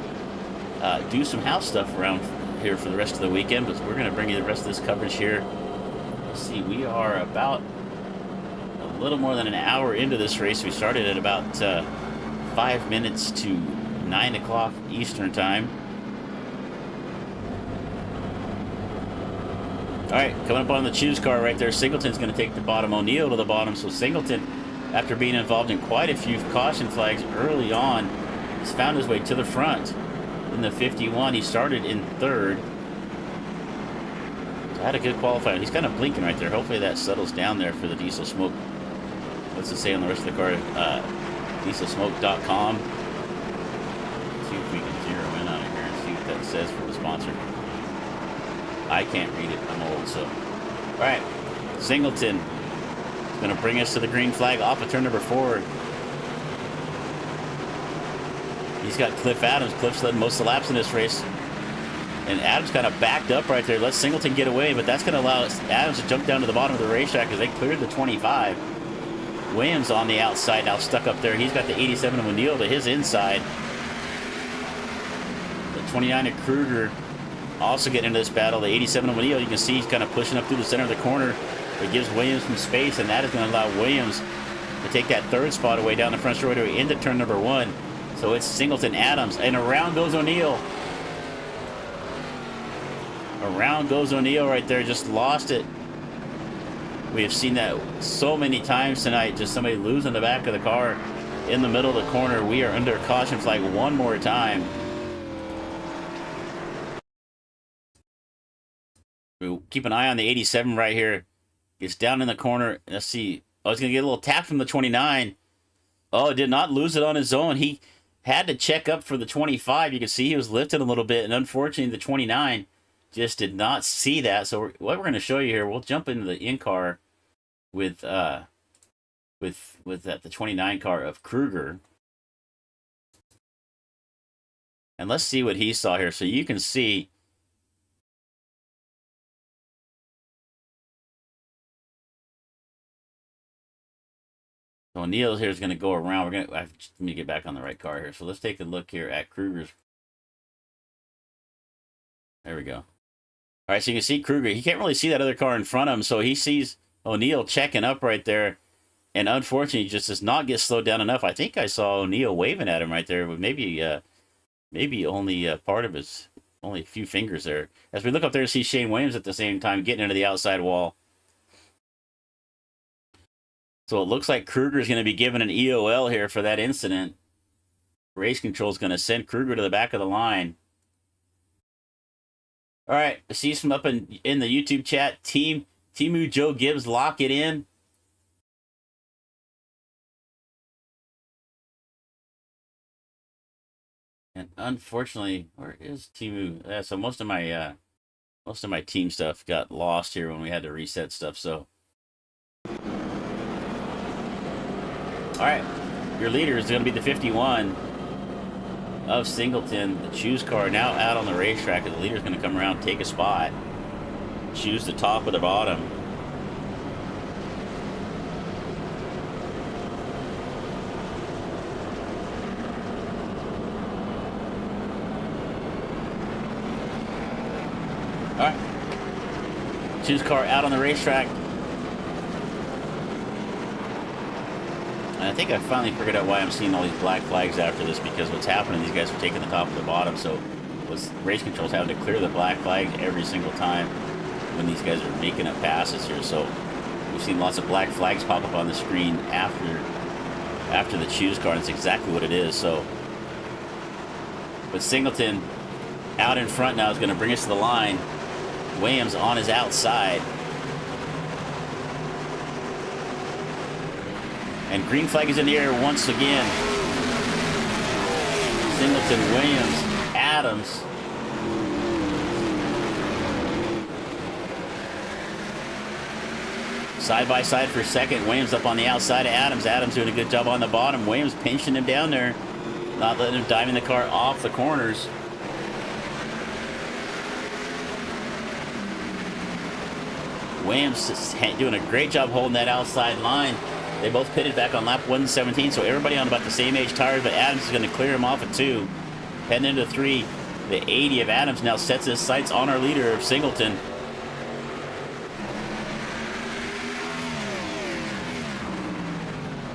Speaker 2: do some house stuff around here for the rest of the weekend, but we're going to bring you the rest of this coverage here. Let's see, we are about a little more than an hour into this race. We started at about 5 minutes to 9 o'clock Eastern time. All right, coming up on the choose car right there, Singleton's going to take the bottom, O'Neill to the bottom. So Singleton, after being involved in quite a few caution flags early on, has found his way to the front. In the 51, he started in 3rd. So had a good qualifying. He's kind of blinking right there. Hopefully that settles down there for the diesel smoke. What's it say on the rest of the car? Dieselsmoke.com. See if we can zero in on it here and see what that says for the sponsor. I can't read it. I'm old, so. All right. Singleton is going to bring us to the green flag off of turn number 4. He's got Cliff Adams. Cliff's led most of the laps in this race. And Adams kind of backed up right there. Let Singleton get away, but that's going to allow Adams to jump down to the bottom of the racetrack because they cleared the 25. Williams on the outside now stuck up there. He's got the 87 of O'Neill to his inside. The 29 of Kruger also getting into this battle. The 87 of O'Neill, you can see he's kind of pushing up through the center of the corner. It gives Williams some space, and that is going to allow Williams to take that 3rd spot away down the front straightaway into turn number 1. So it's Singleton, Adams, and around goes O'Neill. Around goes O'Neill right there, just lost it. We have seen that so many times tonight, just somebody losing the back of the car in the middle of the corner. We are under caution flag one more time. We'll keep an eye on the 87 right here. Gets down in the corner. Let's see. Oh, he's going to get a little tap from the 29. Oh, did not lose it on his own. He had to check up for the 25. You can see he was lifted a little bit, and unfortunately the 29 just did not see that. So what we're going to show you here, we'll jump into the in-car with the 29 car of Kruger. And let's see what he saw here. So you can see O'Neill here is going to go around. Let me get back on the right car here. So let's take a look here at Kruger's. There we go. All right, so you can see Kruger. He can't really see that other car in front of him, so he sees O'Neal checking up right there. And unfortunately, he just does not get slowed down enough. I think I saw O'Neal waving at him right there, with maybe only part of his, only a few fingers there. As we look up there to see Shane Williams at the same time getting into the outside wall. So it looks like Kruger's going to be given an EOL here for that incident. Race control is going to send Kruger to the back of the line. All right, I see some up in the YouTube chat. Timu Joe Gibbs, lock it in. And unfortunately, where is Timu? So most of my team stuff got lost here when we had to reset stuff. So, all right, your leader is going to be the 51 of Singleton. The choose car now out on the racetrack. The leader is going to come around, take a spot, choose the top or the bottom. All right. Choose car out on the racetrack. And I think I finally figured out why I'm seeing all these black flags after this, because what's happening, these guys are taking the top and the bottom, so race control's having to clear the black flags every single time when these guys are making up passes here. So we've seen lots of black flags pop up on the screen after the choose car, and it's exactly what it is. So, but Singleton out in front now is going to bring us to the line. Williams on his outside. And green flag is in the air once again. Singleton, Williams, Adams. Side by side for second. Williams up on the outside of Adams. Adams doing a good job on the bottom. Williams pinching him down there. Not letting him diving the car off the corners. Williams is doing a great job holding that outside line. They both pitted back on lap 117, so everybody on about the same age tires, but Adams is going to clear him off at 2. Heading into 3, the 80 of Adams now sets his sights on our leader of Singleton.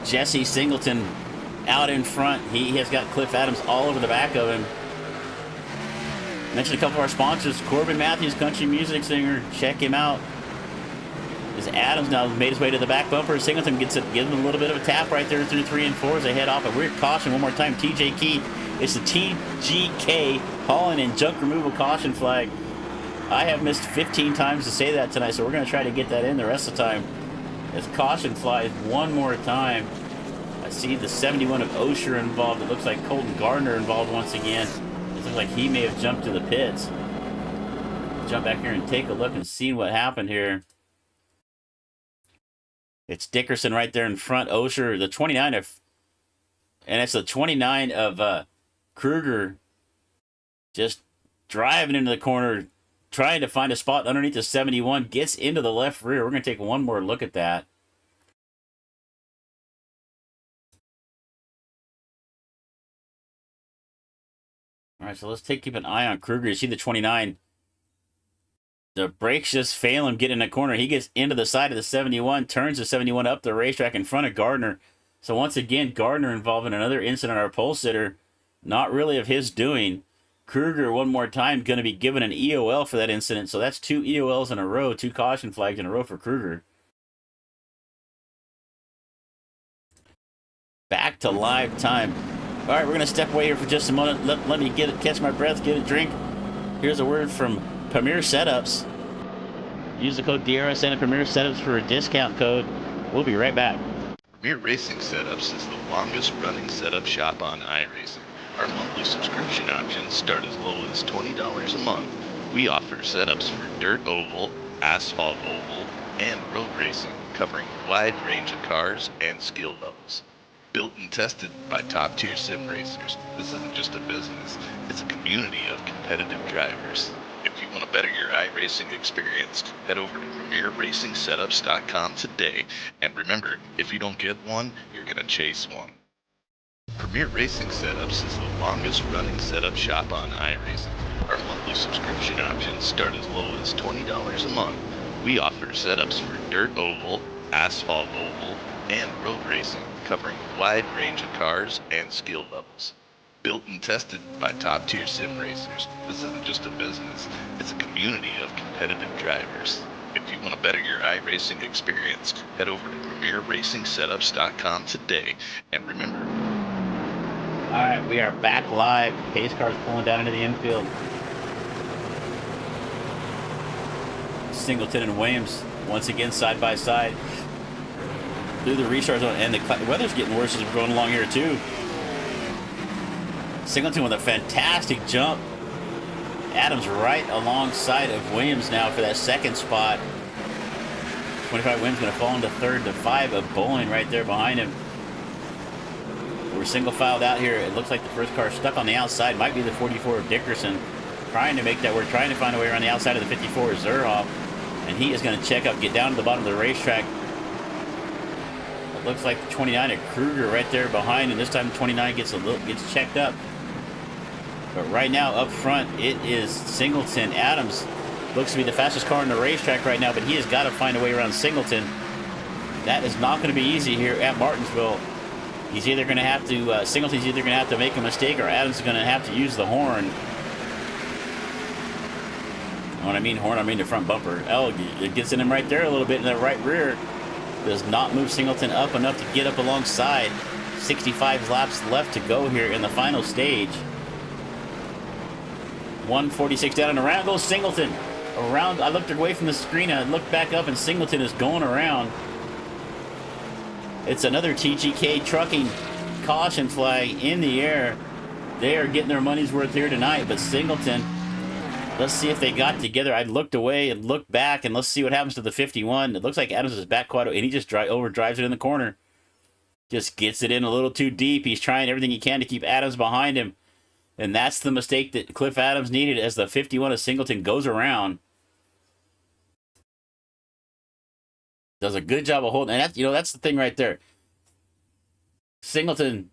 Speaker 2: Jesse Singleton out in front. He has got Cliff Adams all over the back of him. Mentioned a couple of our sponsors. Corbin Matthews, country music singer. Check him out. As Adams now made his way to the back bumper, Singleton gives him a little bit of a tap right there through 3 and 4 as they head off. A weird caution one more time. TJ Key. It's the TGK hauling in junk removal caution flag. I have missed 15 times to say that tonight, so we're going to try to get that in the rest of the time. As caution flies one more time. I see the 71 of Osher involved. It looks like Colton Gardner involved once again. It looks like he may have jumped to the pits. Jump back here and take a look and see what happened here. It's Dickerson right there in front. Osher, the 29 of, and it's the 29 of Kruger, just driving into the corner, trying to find a spot underneath the 71, gets into the left rear. We're going to take one more look at that. All right, so let's keep an eye on Kruger. You see the 29. The brakes just fail him getting in the corner. He gets into the side of the 71, turns the 71 up the racetrack in front of Gardner. So once again, Gardner involved in another incident on our pole sitter. Not really of his doing. Kruger, one more time, going to be given an EOL for that incident. So that's 2 EOLs in a row, 2 caution flags in a row for Kruger. Back to live time. All right, we're going to step away here for just a moment. Let me catch my breath, get a drink. Here's a word from Premier Setups. Use the code DRSN at Premier Setups for a discount code. We'll be right back.
Speaker 4: Premier Racing Setups is the longest running setup shop on iRacing. Our monthly subscription options start as low as $20 a month. We offer setups for dirt oval, asphalt oval, and road racing, covering a wide range of cars and skill levels. Built and tested by top-tier sim racers, this isn't just a business, it's a community of competitive drivers. If you want to better your iRacing experience, head over to PremierRacingSetups.com today. And remember, if you don't get one, you're going to chase one. Premier Racing Setups is the longest running setup shop on iRacing. Our monthly subscription options start as low as $20 a month. We offer setups for dirt oval, asphalt oval, and road racing, covering a wide range of cars and skill levels. Built and tested by top-tier sim racers, this isn't just a business, it's a community of competitive drivers. If you want to better your iRacing experience, head over to PremierRacingSetups.com today. And remember,
Speaker 2: All right, we are back live. Pace car's pulling down into the infield. Singleton and Williams once again side by side through the restart zone, and the weather's getting worse as we're going along here too. Singleton with a fantastic jump. Adams right alongside of Williams now for that second spot. 25 Williams going to fall into third to 5 of Bowling right there behind him. We're single filed out here. It looks like the first car stuck on the outside. Might be the 44 of Dickerson. Trying to make that. We're trying to find a way around the outside of the 54 of Zerhoff. And he is going to check up, get down to the bottom of the racetrack. It looks like the 29 of Kruger right there behind. And this time the 29 gets checked up. But right now, up front, it is Singleton. Adams looks to be the fastest car on the racetrack right now, but he has got to find a way around Singleton. That is not going to be easy here at Martinsville. He's either going to have to, Singleton's either going to have to make a mistake, or Adams is going to have to use the horn. When I mean horn, I mean the front bumper. Oh, it gets in him right there a little bit in the right rear. Does not move Singleton up enough to get up alongside. 65 laps left to go here in the final stage. 146 down and around goes Singleton. Around, I looked away from the screen and I looked back up and Singleton is going around. It's another TGK trucking caution flag in the air. They are getting their money's worth here tonight, but Singleton, let's see if they got together. I looked away and looked back, and let's see what happens to the 51. It looks like Adams is back quite, and he just overdrives it in the corner. Just gets it in a little too deep. He's trying everything he can to keep Adams behind him. And that's the mistake that Cliff Adams needed as the 51 of Singleton goes around. Does a good job of holding. And that's the thing right there. Singleton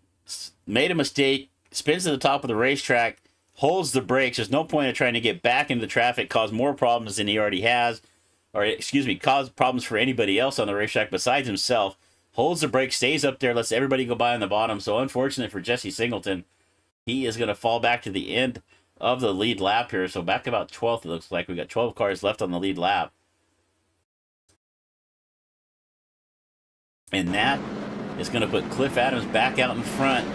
Speaker 2: made a mistake, spins to the top of the racetrack, holds the brakes. There's no point in trying to get back into the traffic, cause more problems than he already has. Or, excuse me, cause problems for anybody else on the racetrack besides himself. Holds the brakes, stays up there, lets everybody go by on the bottom. So, unfortunately for Jesse Singleton, he is going to fall back to the end of the lead lap here. So back about 12th, it looks like. We got 12 cars left on the lead lap. And that is going to put Cliff Adams back out in front.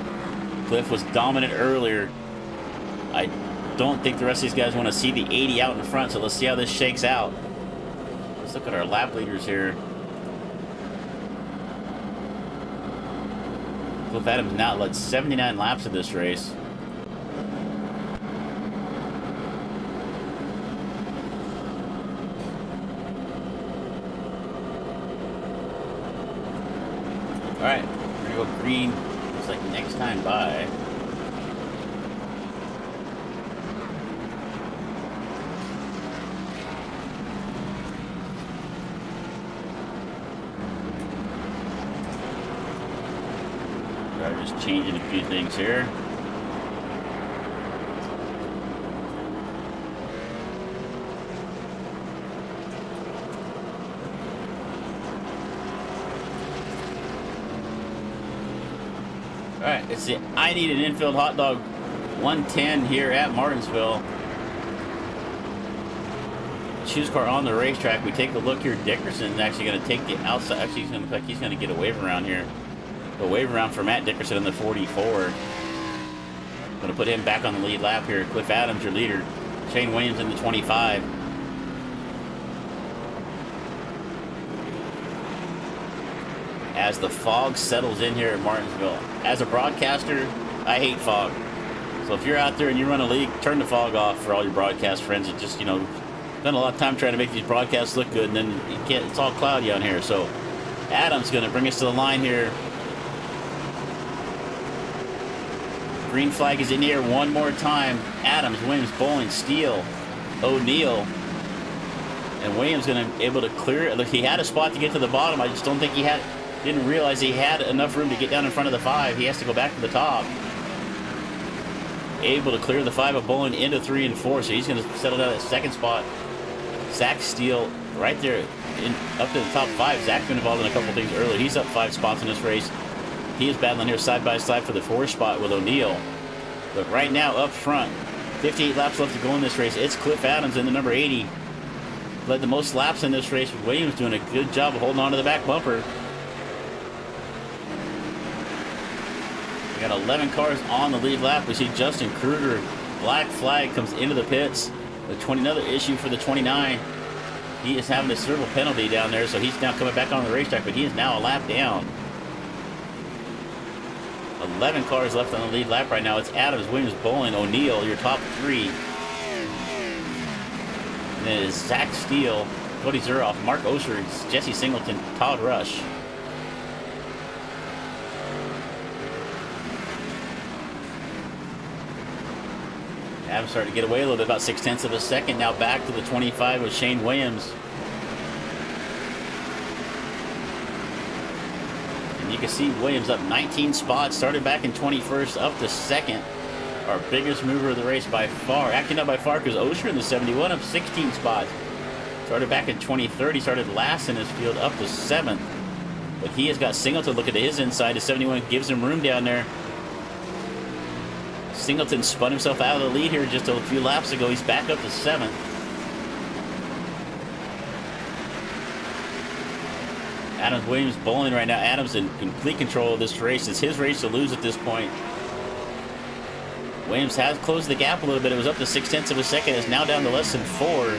Speaker 2: Cliff was dominant earlier. I don't think the rest of these guys want to see the 80 out in front, so let's see how this shakes out. Let's look at our lap leaders here. Cliff Adams now led 79 laps of this race. Alright, we're gonna go green. Looks like next time by. Alright, just changing a few things here. Alright, it's the I Need an Infield Hot Dog 110 here at Martinsville. Choose car on the racetrack. We take a look here. Dickerson's actually going to take the outside. Actually, he's going to look like he's going to get a wave around here. A wave around for Matt Dickerson in the 44. Going to put him back on the lead lap here. Cliff Adams, your leader. Shane Williams in the 25. As the fog settles in here at Martinsville. As a broadcaster, I hate fog. So if you're out there and you run a league, turn the fog off for all your broadcast friends that just, spend a lot of time trying to make these broadcasts look good, and then it's all cloudy on here. So Adams going to bring us to the line here. Green flag is in the air one more time. Adams, Williams, Bowling, Steele, O'Neill. And Williams going to be able to clear it. Look, he had a spot to get to the bottom. I just don't think didn't realize he had enough room to get down in front of the 5. He has to go back to the top. able to clear the 5 of Bowling into 3 and 4, so he's going to settle down at second spot. Zach Steele right there up to the top 5. Zach's been involved in a couple things earlier. He's up 5 spots in this race. He is battling here side by side for the 4th spot with O'Neal. But right now up front, 58 laps left to go in this race. It's Cliff Adams in the number 80. Led the most laps in this race, with Williams doing a good job of holding on to the back bumper. We got 11 cars on the lead lap. We see Justin Kruger. Black flag comes into the pits. Another issue for the 29. He is having a serval penalty down there, so he's now coming back on the racetrack, but he is now a lap down. 11 cars left on the lead lap right now. It's Adams, Williams, Bowling, O'Neal, your top 3. And then it is Zach Steele, Cody Zuroff, Mark Osher, Jesse Singleton, Todd Rush. Adams starting to get away a little bit, about 0.6 of a second. Now back to the 25 with Shane Williams. And you can see Williams up 19 spots, started back in 21st, up to 2nd. Our biggest mover of the race by far. Actually not by far, because Osher in the 71 up 16 spots. Started back in 23rd. He started last in his field, up to 7th. But he has got Singleton looking to his inside. The 71 gives him room down there. Singleton spun himself out of the lead here just a few laps ago. He's back up to 7th. Adams, Williams, Bowling right now. Adams in complete control of this race. It's his race to lose at this point. Williams has closed the gap a little bit. It was up to 0.6 of a second. It's now down to less than 4.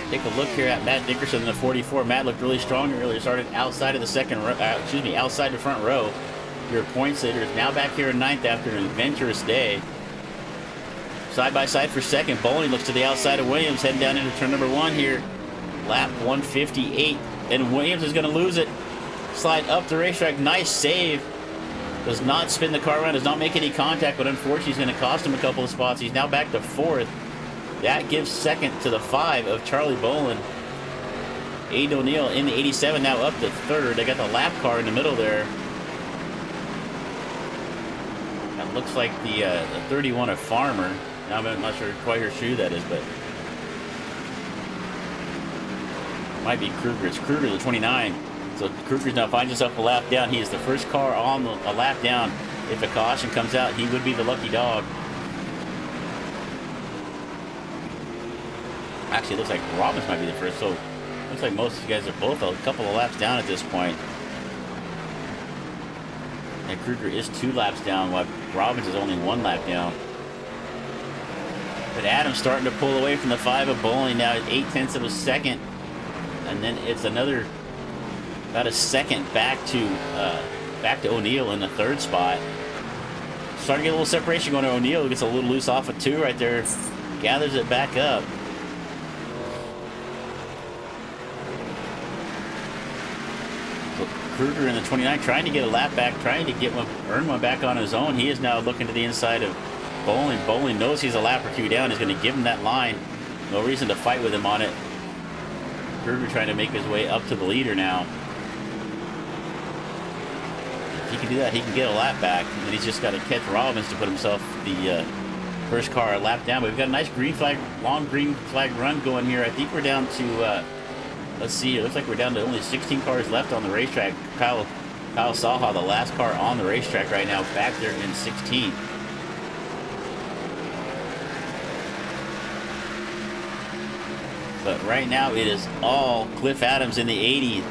Speaker 2: Take a look here at Matt Dickerson in the 44. Matt looked really strong earlier. Started outside of the second row, outside the front row. Your points leader is now back here in 9th after an adventurous day. Side by side for 2nd. Bowling looks to the outside of Williams, heading down into turn number 1 here. Lap 158. And Williams is going to lose it. Slide up the racetrack. Nice save. Does not spin the car around. Does not make any contact, but unfortunately he's going to cost him a couple of spots. He's now back to 4th. That gives 2nd to the 5 of Charlie Bolin. Aiden O'Neal in the 87 now up to 3rd. They got the lap car in the middle there. That looks like the 31 of Farmer. Now I'm not sure quite who that is, but might be Kruger. It's Kruger, the 29. So Kruger's now finds himself a lap down. He is the first car on a lap down. If a caution comes out, he would be the lucky dog. Actually, it looks like Robbins might be the first, so looks like most of these guys are both a couple of laps down at this point. And Kruger is 2 laps down, while Robbins is only 1 lap down. But Adams starting to pull away from the 5 of Bowling now at 0.8 of a second. And then it's another, about a second back to O'Neal in the 3rd spot. Starting to get a little separation going to O'Neal. Gets a little loose off of 2 right there. Gathers it back up. Kruger in the 29 trying to get a lap back, trying to get earn one back on his own. He is now looking to the inside of Bowling. Bowling knows he's a lap or 2 down. He's going to give him that line. No reason to fight with him on it. Kruger trying to make his way up to the leader now. If he can do that, he can get a lap back. And then he's just got to catch Robbins to put himself the first car a lap down. But we've got a nice green flag, long green flag run going here. I think we're down to... let's see, it looks like we're down to only 16 cars left on the racetrack. Kyle Saha, the last car on the racetrack right now, back there in 16th. But right now it is all Cliff Adams in the 80.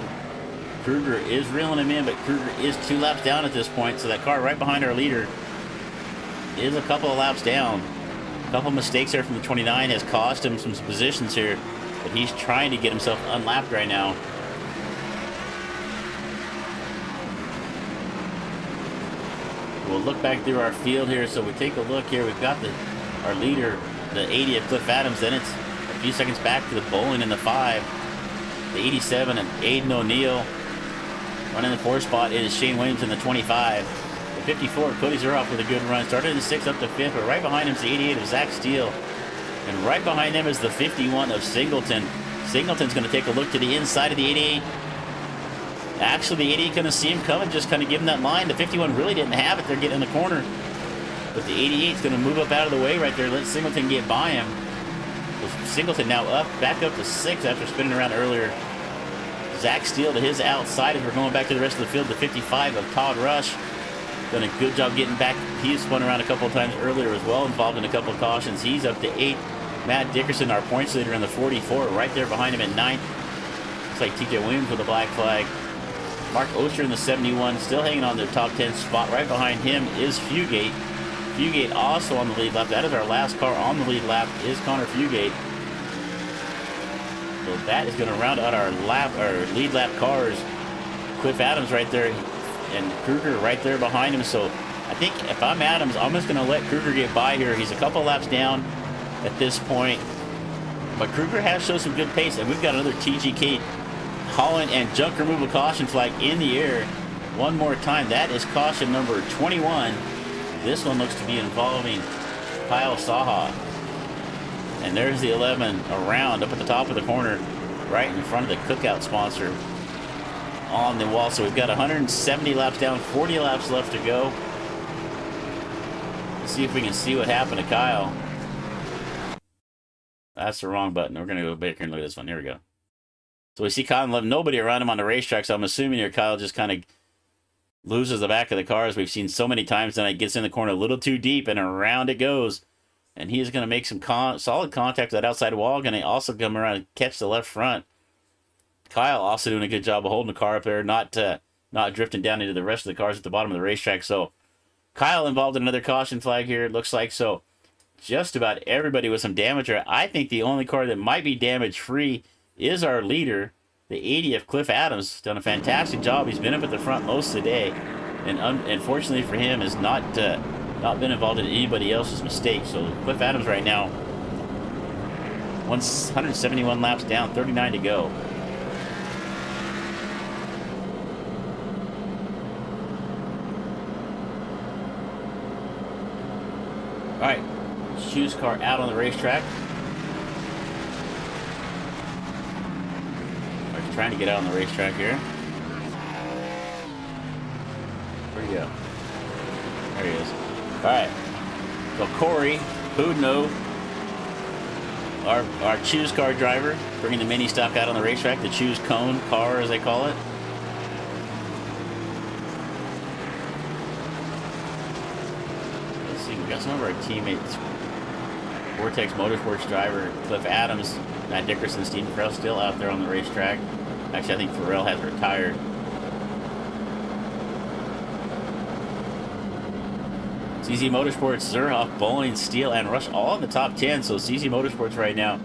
Speaker 2: Kruger is reeling him in, but Kruger is 2 laps down at this point, so that car right behind our leader is a couple of laps down. A couple of mistakes there from the 29 has cost him some positions here. But he's trying to get himself unlapped right now. We'll look back through our field here. So we take a look here. We've got our leader, the 80 of Cliff Adams. Then it's a few seconds back to the Bowling in the 5. The 87 of Aiden O'Neal. Running the 4th spot is Shane Williams in the 25. The 54, Cody Zuroff with a good run. Started in the 6th up to 5th. But right behind him is the 88 of Zach Steele. And right behind him is the 51 of Singleton. Singleton's going to take a look to the inside of the 88. Actually, the 88 couldn't see him coming, just kind of give him that line. The 51 really didn't have it. They're getting in the corner. But the 88's going to move up out of the way right there. Let Singleton get by him. So Singleton now back up to 6 after spinning around earlier. Zach Steele to his outside as we're going back to the rest of the field. The 55 of Todd Rush. Done a good job getting back. He spun around a couple of times earlier as well, involved in a couple of cautions. He's up to 8. Matt Dickerson, our points leader in the 44, right there behind him at 9th. Looks like TJ Williams with a black flag. Mark Osher in the 71, still hanging on the top 10 spot. Right behind him is Fugate. Fugate also on the lead lap. That is our last car on the lead lap, is Connor Fugate. So that is going to round out our lead lap cars. Cliff Adams right there and Kruger right there behind him. So I think if I'm Adams, I'm just going to let Kruger get by here. He's a couple laps down at this point. But Kruger has shown some good pace, and we've got another TGK Holland and junk removal caution flag in the air one more time. That is caution number 21. This one looks to be involving Kyle Saha. And there's the 11 around up at the top of the corner, right in front of the cookout sponsor on the wall. So we've got 170 laps down, 40 laps left to go. Let's see if we can see what happened to Kyle. That's the wrong button. We're going to go back here and look at this one. Here we go. So we see Kyle and Love, nobody around him on the racetrack. So I'm assuming here Kyle just kind of loses the back of the cars. We've seen so many times tonight. Gets in the corner a little too deep and around it goes. And he is going to make some solid contact with that outside wall. Going to also come around and catch the left front. Kyle also doing a good job of holding the car up there, not drifting down into the rest of the cars at the bottom of the racetrack. So Kyle involved in another caution flag here, it looks like. So just about everybody with some damage. I think the only car that might be damage-free is our leader, the 80 of Cliff Adams. Done a fantastic job. He's been up at the front most of the day. And unfortunately for him, has not been involved in anybody else's mistake. So Cliff Adams right now, 171 laps down, 39 to go. All right, Shoes car out on the racetrack. We're trying to get out on the racetrack here. Where'd he go? There he is. All right. So Corey Houdno, our Choose car driver, bringing the mini stock out on the racetrack, the Choose Cone car as they call it. Let's see, we got some of our teammates. Vortex Motorsports driver Cliff Adams, Matt Dickerson, Stephen Farrell still out there on the racetrack. Actually, I think Farrell has retired. CZ Motorsports, Zerhoff, Bowling, Steele, and Rush all in the top 10. So CZ Motorsports right now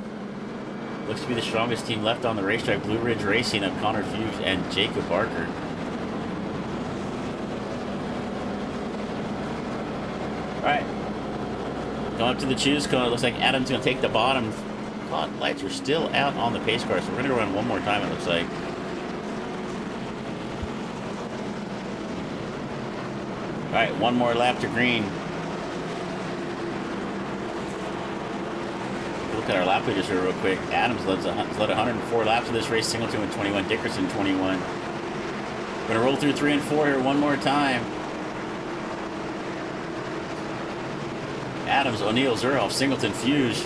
Speaker 2: looks to be the strongest team left on the racetrack. Blue Ridge Racing of Connor Fuchs and Jacob Barker. All right. Going up to the choose cone. It looks like Adam's going to take the bottom. God, lights are still out on the pace car, so we're going to run one more time, it looks like. All right, one more lap to green. Look at our lap leaders here real quick. Adams led 104 laps of this race. Singleton with 21. Dickerson 21. We're going to roll through 3 and 4 here one more time. Adams, O'Neill, Zerhoff, Singleton, Fuge.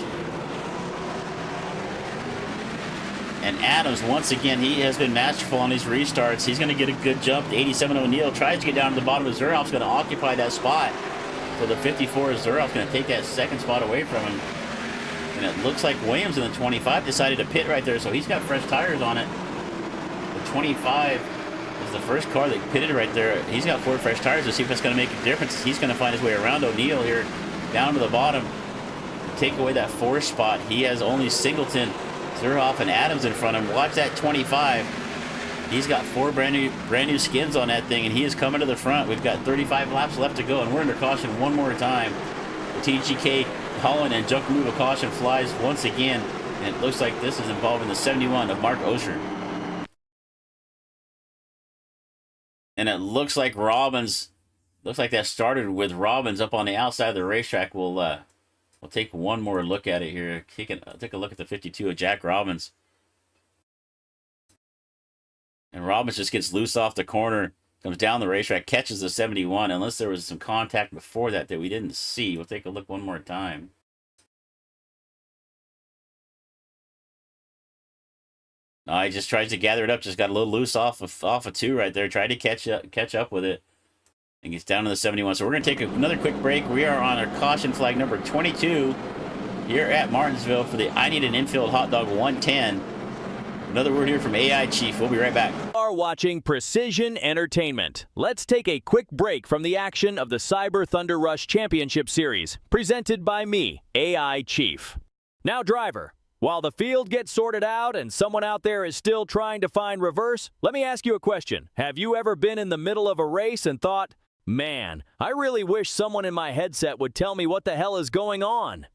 Speaker 2: And Adams, once again, he has been masterful on these restarts. He's going to get a good jump. The 87 O'Neill tries to get down to the bottom of Zerhoff's going to occupy that spot. So the 54 Zerhoff's going to take that second spot away from him. And it looks like Williams in the 25 decided to pit right there, so he's got fresh tires on it. The 25 is the first car that pitted right there. He's got 4 fresh tires. Let's see if that's going to make a difference. He's going to find his way around O'Neill here, down to the bottom, take away that 4th spot. He has only Singleton, Zerhoff, and Adams in front of him. Watch that 25. He's got 4 brand new skins on that thing, and he is coming to the front. We've got 35 laps left to go, and we're under caution one more time. The TGK Holland and junk removal caution flies once again, and it looks like this is involving the 71 of Mark Osher. And it looks like Robbins, looks like that started with Robbins up on the outside of the racetrack. We'll take one more look at it here. Take a look at the 52 of Jack Robbins. And Robbins just gets loose off the corner, comes down the racetrack, catches the 71, unless there was some contact before that we didn't see. We'll take a look one more time. No, he just tries to gather it up, just got a little loose off of 2 right there, tried to catch up with it, and gets down to the 71. So we're going to take another quick break. We are on our caution flag number 22 here at Martinsville for the I Need an Infield Hot Dog 110. Another word here from AI Chief. We'll be right back.
Speaker 3: You are watching Precision Entertainment. Let's take a quick break from the action of the Cyber Thunder Rush Championship Series, presented by me, AI Chief. Now, driver, while the field gets sorted out and someone out there is still trying to find reverse, let me ask you a question. Have you ever been in the middle of a race and thought, man, I really wish someone in my headset would tell me what the hell is going on?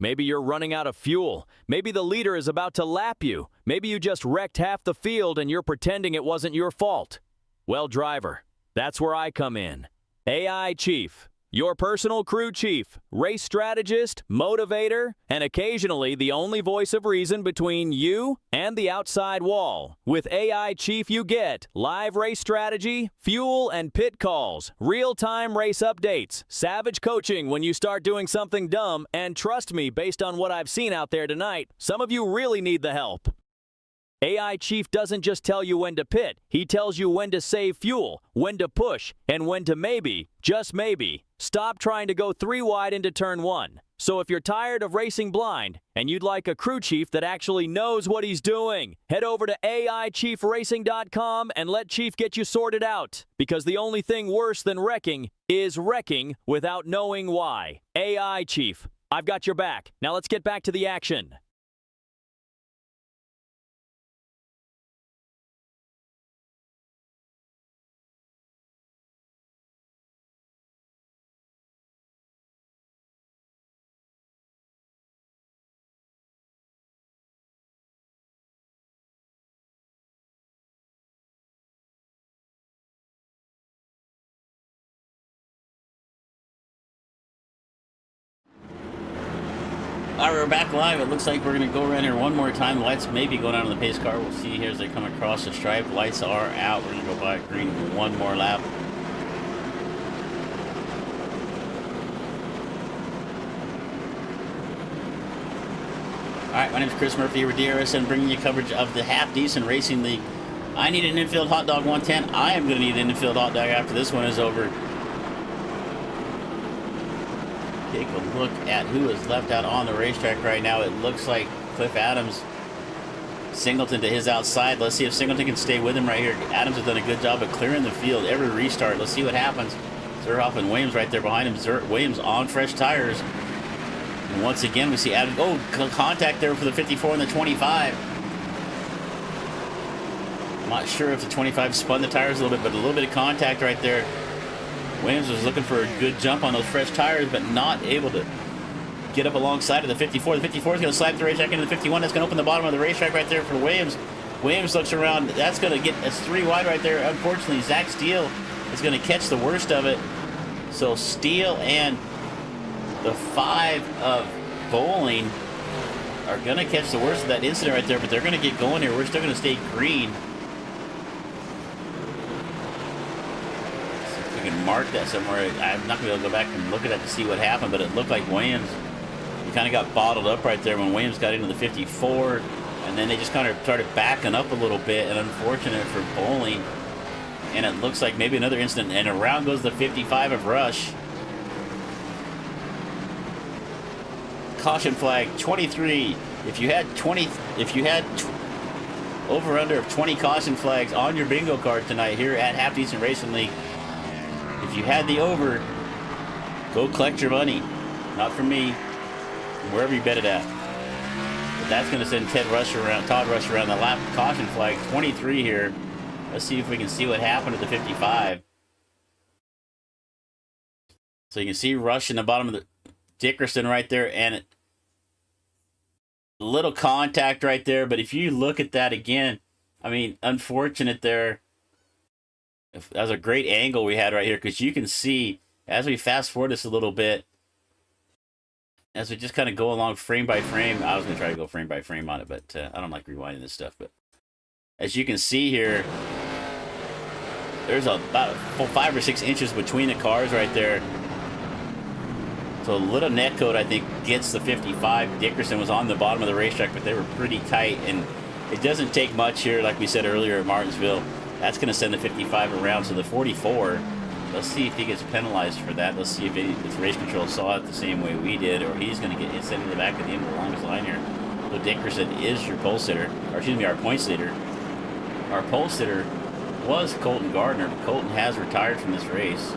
Speaker 3: Maybe you're running out of fuel. Maybe the leader is about to lap you. Maybe you just wrecked half the field and you're pretending it wasn't your fault. Well, driver, that's where I come in. AI Chief, your personal crew chief, race strategist, motivator, and occasionally the only voice of reason between you and the outside wall. With AI Chief, you get live race strategy, fuel and pit calls, real-time race updates, savage coaching when you start doing something dumb, and trust me, based on what I've seen out there tonight, some of you really need the help. AI Chief doesn't just tell you when to pit, he tells you when to save fuel, when to push, and when to maybe, just maybe, stop trying to go 3 wide into turn 1. So if you're tired of racing blind, and you'd like a crew chief that actually knows what he's doing, head over to AIChiefRacing.com and let Chief get you sorted out. Because the only thing worse than wrecking is wrecking without knowing why. AI Chief, I've got your back. Now let's get back to the action.
Speaker 2: All right, we're back live. It looks like we're going to go around here one more time. The lights may be going out on the pace car. We'll see here as they come across the stripe. Lights are out. We're going to go by green one more lap. All right, my name is Chris Murphy here with DRSN, bringing you coverage of the Half Decent Racing League. I need an infield hot dog 110. I am going to need an infield hot dog after this one is over. Take a look at who is left out on the racetrack right now. It looks like Cliff Adams, Singleton to his outside. Let's see if Singleton can stay with him right here. Adams has done a good job of clearing the field every restart. Let's see what happens. Zerhoff and Williams right there behind him. Williams on fresh tires. And once again, we see Adams. Oh, contact there for the 54 and the 25. I'm not sure if the 25 spun the tires a little bit, but a little bit of contact right there. Williams was looking for a good jump on those fresh tires, but not able to get up alongside of the 54. The 54 is going to slide the racetrack into the 51. That's going to open the bottom of the racetrack right there for Williams. Williams looks around. That's going to get us 3 wide right there. Unfortunately, Zach Steele is going to catch the worst of it. So Steele and the 5 of Bowling are going to catch the worst of that incident right there, but they're going to get going here. We're still going to stay green. Mark that somewhere. I'm not going to go back and look at that to see what happened, but it looked like Williams, he kind of got bottled up right there when Williams got into the 54, and then they just kind of started backing up a little bit, and unfortunate for Bowling, and it looks like maybe another incident, and around goes the 55 of Rush. Caution flag 23. If you had over under of 20 caution flags on your bingo card tonight here at Half Decent Racing League, if you had the over, go collect your money. Not from me, wherever you bet it at. But that's going to send Todd Rush around the lap. Caution flag 23 here. Let's see if we can see what happened at the 55. So you can see Rush in the bottom of the Dickerson right there, and a little contact right there. But if you look at that again, I mean, unfortunate there. That was a great angle we had right here, because you can see as we fast forward this a little bit, as we just kind of go along frame by frame. I was going to try to go frame by frame on it, but I don't like rewinding this stuff. But As you can see here, there's about 5 or 6 inches between the cars right there. So Little Netcoat, I think, gets the 55. Dickerson was on the bottom of the racetrack, but they were pretty tight. And it doesn't take much here, like we said earlier at Martinsville. That's going to send the 55 around to the 44. Let's see if he gets penalized for that. Let's see if race control saw it the same way we did, or he's going to get sent to the back at the end of the longest line here. So Dickerson is your pole sitter, or excuse me, our points leader. Our pole sitter was Colton Gardner. Colton has retired from this race.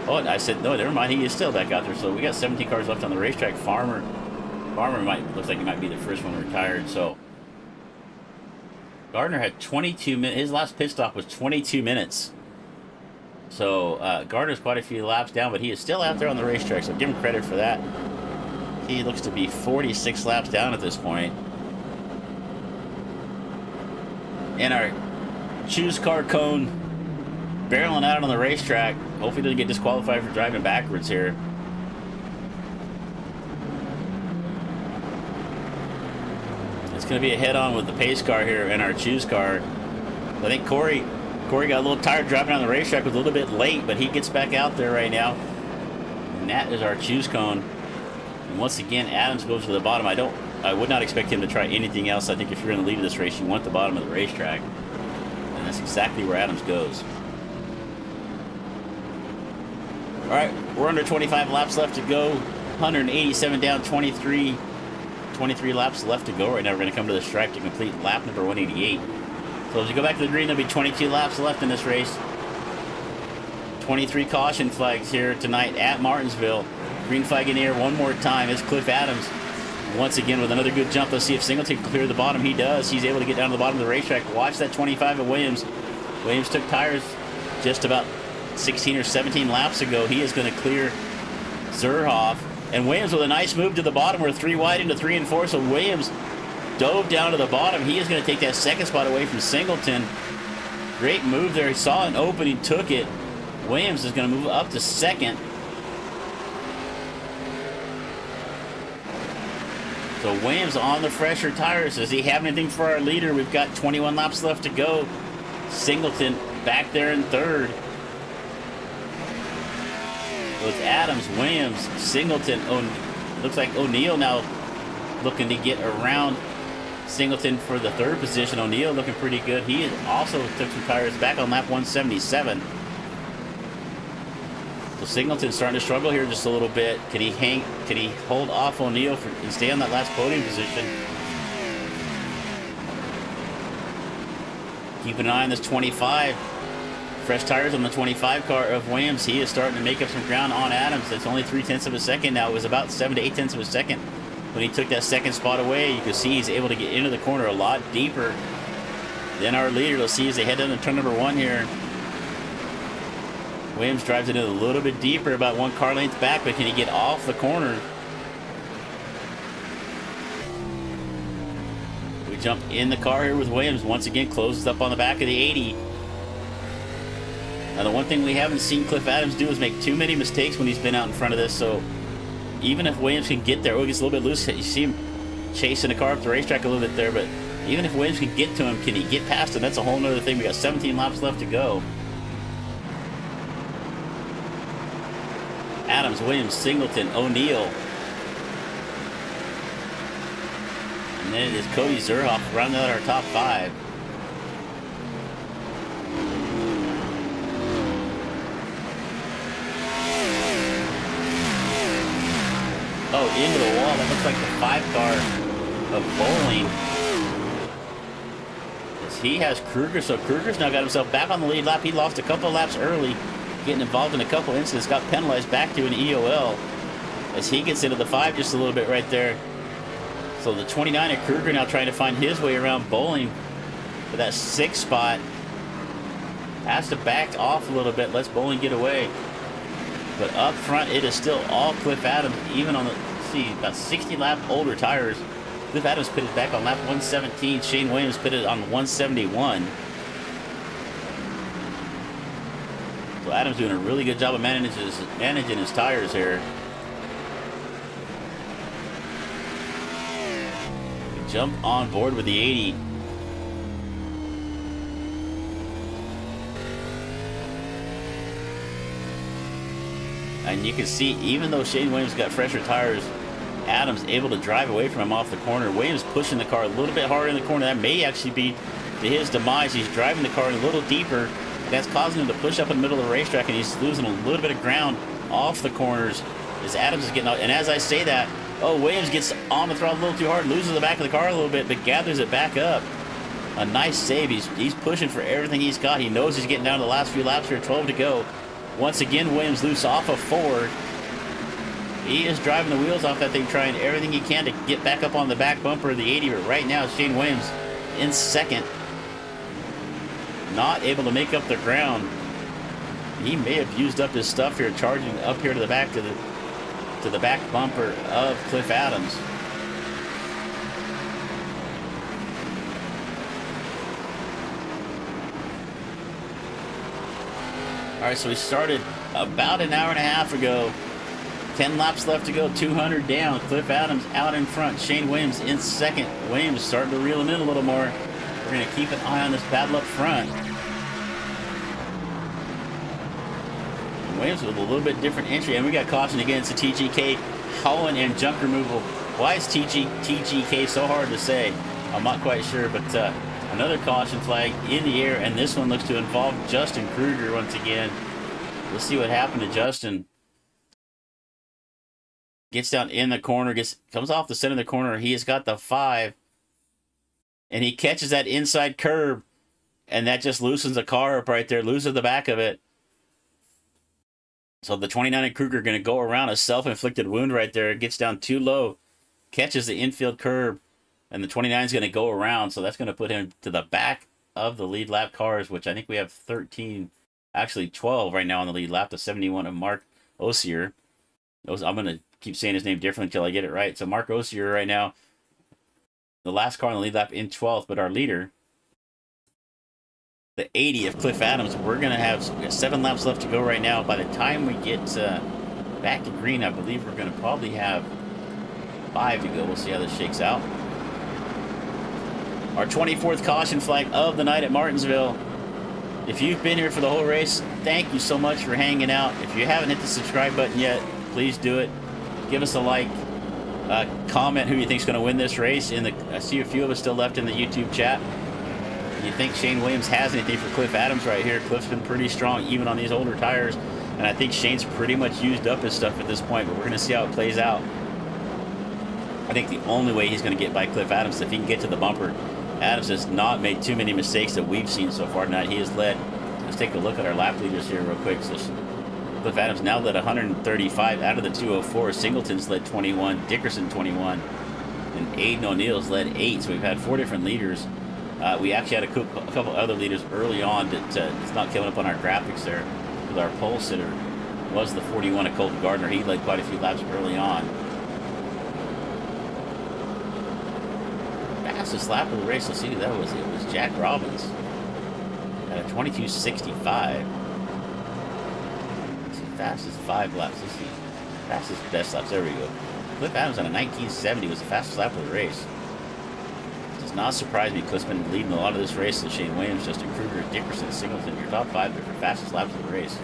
Speaker 2: Oh, I said, no, never mind. He is still back out there. So we got 17 cars left on the racetrack. Farmer looks like he might be the first one retired. So Gardner had 22 minutes. His last pit stop was 22 minutes. So Gardner's quite a few laps down, but he is still out there on the racetrack. So give him credit for that. He looks to be 46 laps down at this point. And our choose car cone barreling out on the racetrack. Hopefully he doesn't get disqualified for driving backwards here. It's going to be a head-on with the pace car here and our choose car. I think Corey got a little tired driving on the racetrack, was a little bit late, but he gets back out there right now. And that is our choose cone. And once again, Adams goes to the bottom. I would not expect him to try anything else. I think if you're in the lead of this race, you want the bottom of the racetrack. And that's exactly where Adams goes. All right, we're under 25 laps left to go. 187 down, 23 laps left to go right now. We're going to come to the stripe to complete lap number 188. So as we go back to the green, there'll be 22 laps left in this race. 23 caution flags here tonight at Martinsville. Green flag in the air one more time is Cliff Adams. Once again with another good jump. Let's see if Singleton can clear the bottom. He does. He's able to get down to the bottom of the racetrack. Watch that 25 of Williams. Williams took tires just about 16 or 17 laps ago. He is going to clear Zerhoff. And Williams with a nice move to the bottom. We're 3 wide into 3 and 4. So Williams dove down to the bottom. He is going to take that second spot away from Singleton. Great move there. He saw an opening, took it. Williams is going to move up to second. So Williams on the fresher tires. Does he have anything for our leader? We've got 21 laps left to go. Singleton back there in third. So it's Adams, Williams, Singleton. Looks like O'Neal now looking to get around Singleton for the third position. O'Neal looking pretty good. He also took some tires back on lap 177. So Singleton's starting to struggle here just a little bit. Can he hold off O'Neal and stay on that last podium position? Keep an eye on this 25. Fresh tires on the 25 car of Williams. He is starting to make up some ground on Adams. It's only 0.3 of a second now. It was about 7 to 0.8 of a second when he took that second spot away. You can see he's able to get into the corner a lot deeper than our leader. Let's see as they head down to turn number 1 here. Williams drives it in a little bit deeper, about 1 car length back, but can he get off the corner? We jump in the car here with Williams. Once again, closes up on the back of the 80. Now, the one thing we haven't seen Cliff Adams do is make too many mistakes when he's been out in front of this, so even if Williams can get there, he gets a little bit loose. You see him chasing the car up the racetrack a little bit there, but even if Williams can get to him, can he get past him? That's a whole nother thing. We got 17 laps left to go. Adams, Williams, Singleton, O'Neal. And then it is Cody Zerhoff rounding out our top 5. Oh, into the wall. That looks like the 5 car of Bowling. As he has Kruger, so Kruger's now got himself back on the lead lap. He lost a couple laps early, getting involved in a couple incidents, got penalized back to an EOL as he gets into the 5 just a little bit right there. So the 29 of Kruger now trying to find his way around Bowling for that 6th spot. Has to back off a little bit, lets Bowling get away. But up front, it is still all Cliff Adams, even on the, about 60 lap older tires. Cliff Adams pitted back on lap 117. Shane Williams pitted on 171. So Adams doing a really good job of managing his tires here. We jump on board with the 80. And you can see, even though Shane Williams got fresher tires, Adams able to drive away from him off the corner. Williams pushing the car a little bit harder in the corner. That may actually be to his demise. He's driving the car a little deeper. That's causing him to push up in the middle of the racetrack, and he's losing a little bit of ground off the corners as Adams is getting out. And as I say that, Williams gets on the throttle a little too hard, loses the back of the car a little bit, but gathers it back up. A nice save. He's pushing for everything he's got. He knows he's getting down to the last few laps here, 12 to go. Once again, Williams loose off of 4. He is driving the wheels off that thing, trying everything he can to get back up on the back bumper of the 80, but right now Shane Williams in second. Not able to make up the ground. He may have used up his stuff here, charging up here to the back to the back bumper of Cliff Adams. All right, so we started about an hour and a half ago. 10 laps left to go, 200 down. Cliff Adams out in front. Shane Williams in second. Williams starting to reel him in a little more. We're going to keep an eye on this battle up front. Williams with a little bit different entry, and we got caution against the TGK, hauling and junk removal. Why is TGK so hard to say? I'm not quite sure, but another caution flag in the air, and this one looks to involve Justin Kruger once again. We'll see what happened to Justin. Gets down in the corner, comes off the center of the corner. He has got the 5, and he catches that inside curb, and that just loosens the car up right there, loses the back of it. So the 29 and Kruger going to go around a self-inflicted wound right there. It gets down too low, catches the infield curb, and the 29 is going to go around. So that's going to put him to the back of the lead lap cars, which I think we have 13, actually 12 right now on the lead lap. The 71 of Mark Osier. I'm going to keep saying his name differently until I get it right. So Mark Osier right now, the last car on the lead lap in 12th, but our leader, the 80 of Cliff Adams. We're going to have 7 laps left to go right now. By the time we get back to green, I believe we're going to probably have 5 to go. We'll see how this shakes out. Our 24th caution flag of the night at Martinsville. If you've been here for the whole race, thank you so much for hanging out. If you haven't hit the subscribe button yet, please do it. Give us a like. Comment who you think is going to win this race. I see a few of us still left in the YouTube chat. You think Shane Williams has anything for Cliff Adams right here? Cliff's been pretty strong even on these older tires, and I think Shane's pretty much used up his stuff at this point, but we're going to see how it plays out. I think the only way he's going to get by Cliff Adams is if he can get to the bumper. Adams has not made too many mistakes that we've seen so far tonight. He has led, let's take a look at our lap leaders here real quick. So Cliff Adams now led 135 out of the 204. Singleton's led 21, Dickerson 21, and Aiden O'Neill's led 8. So we've had 4 different leaders. We actually had a couple other leaders early on that it's not coming up on our graphics there. With our pole sitter was the 41 of Colton Gardner. He led quite a few laps early on. Fastest lap of the race. Let's see who that was. It was Jack Robbins at a 22:65. Let's see, fastest 5 laps. Let's see, fastest best laps. There we go. Cliff Adams on a 19:70 was the fastest lap of the race. Does not surprise me. Cliff's been leading a lot of this race. So Shane Williams, Justin Kruger, Dickerson, Singleton, your top 5 there for fastest laps of the race.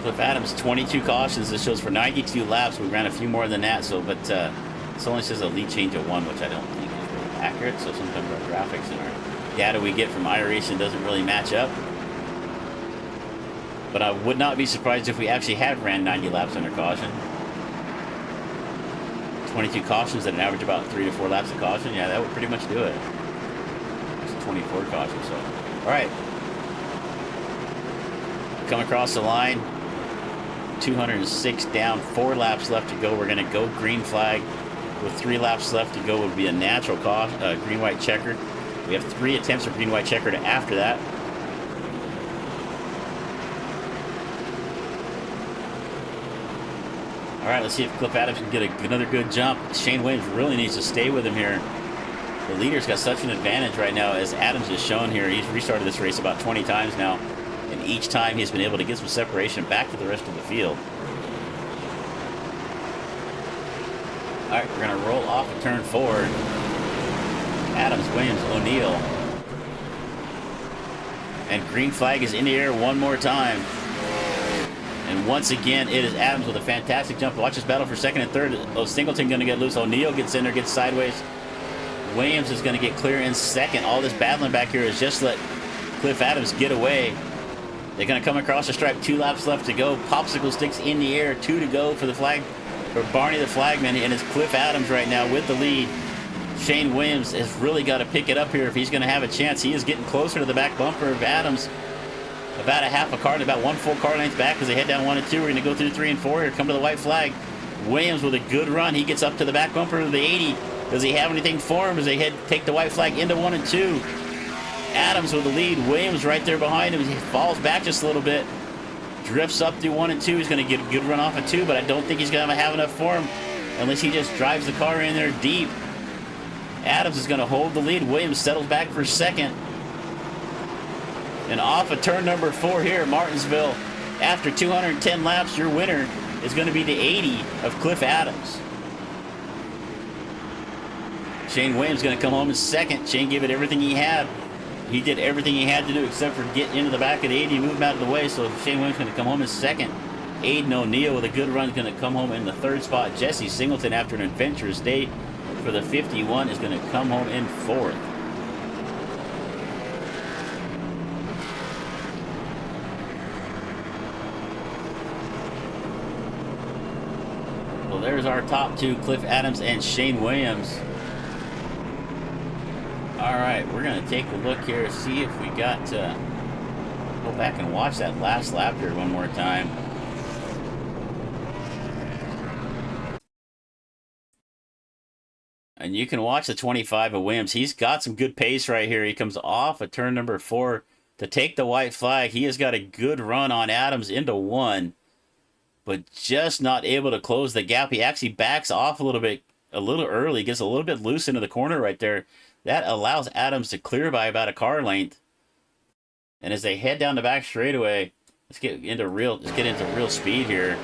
Speaker 2: Cliff Adams, 22 cautions. This shows for 92 laps. We ran a few more than that. So, but this only says a lead change of 1, which I don't think is really accurate. So sometimes our graphics and our data we get from iRacing doesn't really match up. But I would not be surprised if we actually had ran 90 laps under caution. 22 cautions at an average about 3 to 4 laps of caution. Yeah, that would pretty much do it. It's 24 cautions. So, all right. Come across the line. 206 down, 4 laps left to go. We're going to go green flag. With 3 laps left to go, would be a natural green-white checker. We have 3 attempts for green-white checker after that. All right, let's see if Cliff Adams can get another good jump. Shane Williams really needs to stay with him here. The leader's got such an advantage right now, as Adams has shown here. He's restarted this race about 20 times now, and each time he's been able to get some separation back to the rest of the field. All right, we're going to roll off and turn forward. Adams, Williams, O'Neill. And green flag is in the air one more time. And once again, it is Adams with a fantastic jump. Watch this battle for second and third. Oh, Singleton going to get loose. O'Neal gets in there, gets sideways. Williams is going to get clear in second. All this battling back here is just let Cliff Adams get away. They're going to come across the stripe. 2 laps left to go. Popsicle sticks in the air. 2 to go for the flag, for Barney the flagman. And it's Cliff Adams right now with the lead. Shane Williams has really got to pick it up here if he's going to have a chance. He is getting closer to the back bumper of Adams. About a half a car, about 1 full car length back as they head down 1 and 2. We're going to go through 3 and 4 here. Come to the white flag. Williams with a good run. He gets up to the back bumper of the 80. Does he have anything for him as they take the white flag into 1 and 2? Adams with the lead. Williams right there behind him. He falls back just a little bit. Drifts up through 1 and 2. He's going to get a good run off of 2, but I don't think he's going to have enough for him unless he just drives the car in there deep. Adams is going to hold the lead. Williams settles back for second. And off of turn number 4 here at Martinsville, after 210 laps, your winner is going to be the 80 of Cliff Adams. Shane Williams going to come home in second. Shane gave it everything he had. He did everything he had to do except for get into the back of the 80, move him out of the way. So Shane Williams going to come home in second. Aiden O'Neal with a good run is going to come home in the 3rd spot. Jesse Singleton, after an adventurous day for the 51, is going to come home in 4th. Well, there's our top 2, Cliff Adams and Shane Williams. All right, we're going to take a look here, see if we got to go back and watch that last lap here one more time. And you can watch the 25 of Williams. He's got some good pace right here. He comes off of turn number 4 to take the white flag. He has got a good run on Adams into 1, but just not able to close the gap. He actually backs off a little bit, a little early, gets a little bit loose into the corner right there. That allows Adams to clear by about a car length. And as they head down the back straightaway, let's get into real speed here.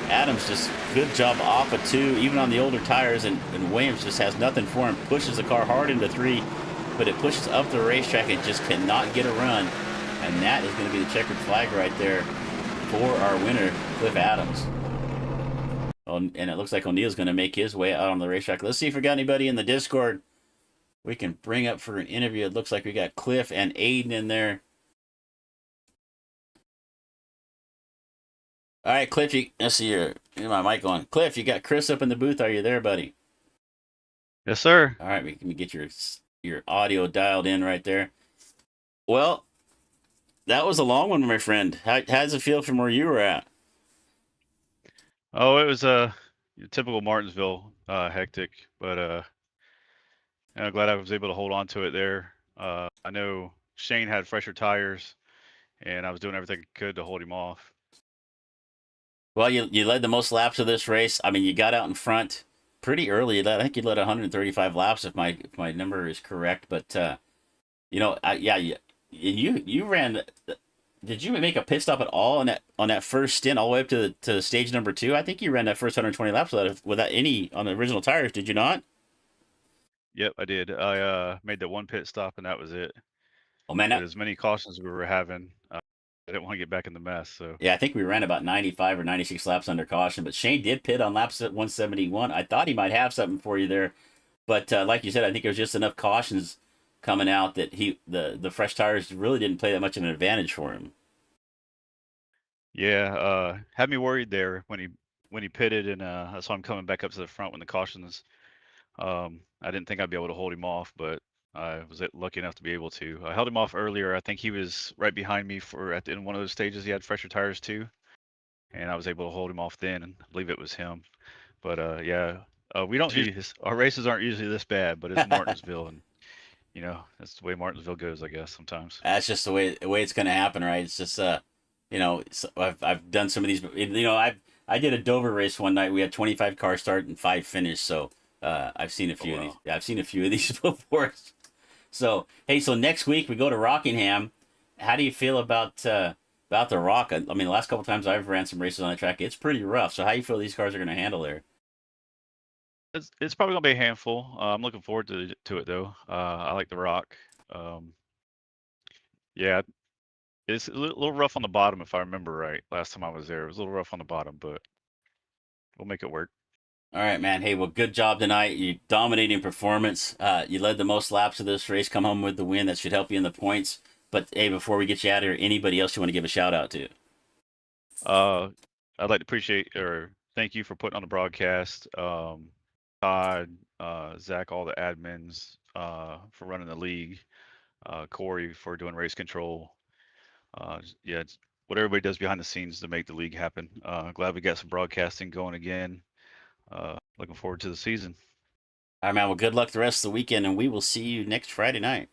Speaker 2: Adams just good job off of 2, even on the older tires, and Williams just has nothing for him. Pushes the car hard into 3, but it pushes up the racetrack and just cannot get a run. And that is going to be the checkered flag right there for our winner, Cliff Adams. Oh, and it looks like O'Neal's going to make his way out on the racetrack. Let's see if we got anybody in the Discord we can bring up for an interview. It looks like we got Cliff and Aiden in there. All right, Cliff, let's see here. Get my mic on. Cliff, you got Chris up in the booth. Are you there, buddy?
Speaker 5: Yes, sir.
Speaker 2: All right, let me get your audio dialed in right there. Well, that was a long one, my friend. How does it feel from where you were at?
Speaker 5: Oh, it was a typical Martinsville hectic, but I'm glad I was able to hold on to it there. I know Shane had fresher tires, and I was doing everything I could to hold him off.
Speaker 2: Well, you led the most laps of this race. I mean, you got out in front pretty early. I think you led 135 laps if my number is correct. But you ran. Did you make a pit stop at all on that first stint all the way up to stage number 2? I think you ran that first 120 laps without any on the original tires. Did you not?
Speaker 5: Yep, I did. I made that one pit stop, and that was it.
Speaker 2: Oh man,
Speaker 5: But as many cautions as we were having, I didn't want to get back in the mess. So
Speaker 2: yeah, I think we ran about 95 or 96 laps under caution. But Shane did pit on laps at 171. I thought he might have something for you there, but like you said, I think there was just enough cautions coming out that the fresh tires really didn't play that much of an advantage for him.
Speaker 5: yeah, had me worried there when he pitted, and I saw him coming back up to the front when the cautions. I didn't think I'd be able to hold him off, but I was lucky enough to be able to. I held him off earlier. I think he was right behind me in one of those stages. He had fresher tires too, and I was able to hold him off then, and I believe it was him. But we don't our races aren't usually this bad, but it's Martinsville, and that's the way Martinsville goes, I guess, sometimes.
Speaker 2: That's just the way it's going to happen, right? It's just I've done some of these. I did a Dover race one night. We had 25 cars start and 5 finish. So I've seen a few of these. Yeah, I've seen a few of these before. So hey, so next week we go to Rockingham. How do you feel about the Rock? I mean, the last couple times I've ran some races on the track, it's pretty rough. So how do you feel these cars are going to handle there?
Speaker 5: It's probably gonna be a handful. I'm looking forward to it though. I like the Rock. Yeah, it's a little rough on the bottom if I remember right. Last time I was there, it was a little rough on the bottom, but we'll make it work.
Speaker 2: All right, man. Hey, well, good job tonight. You dominating performance. You led the most laps of this race. Come home with the win. That should help you in the points. But hey, before we get you out of here, anybody else you want to give a shout out to?
Speaker 5: I'd like to appreciate or thank you for putting on the broadcast. Todd, Zach, all the admins for running the league. Corey for doing race control. Yeah, it's what everybody does behind the scenes to make the league happen. Glad we got some broadcasting going again. Looking forward to the season.
Speaker 2: All right, man. Well, good luck the rest of the weekend, and we will see you next Friday night.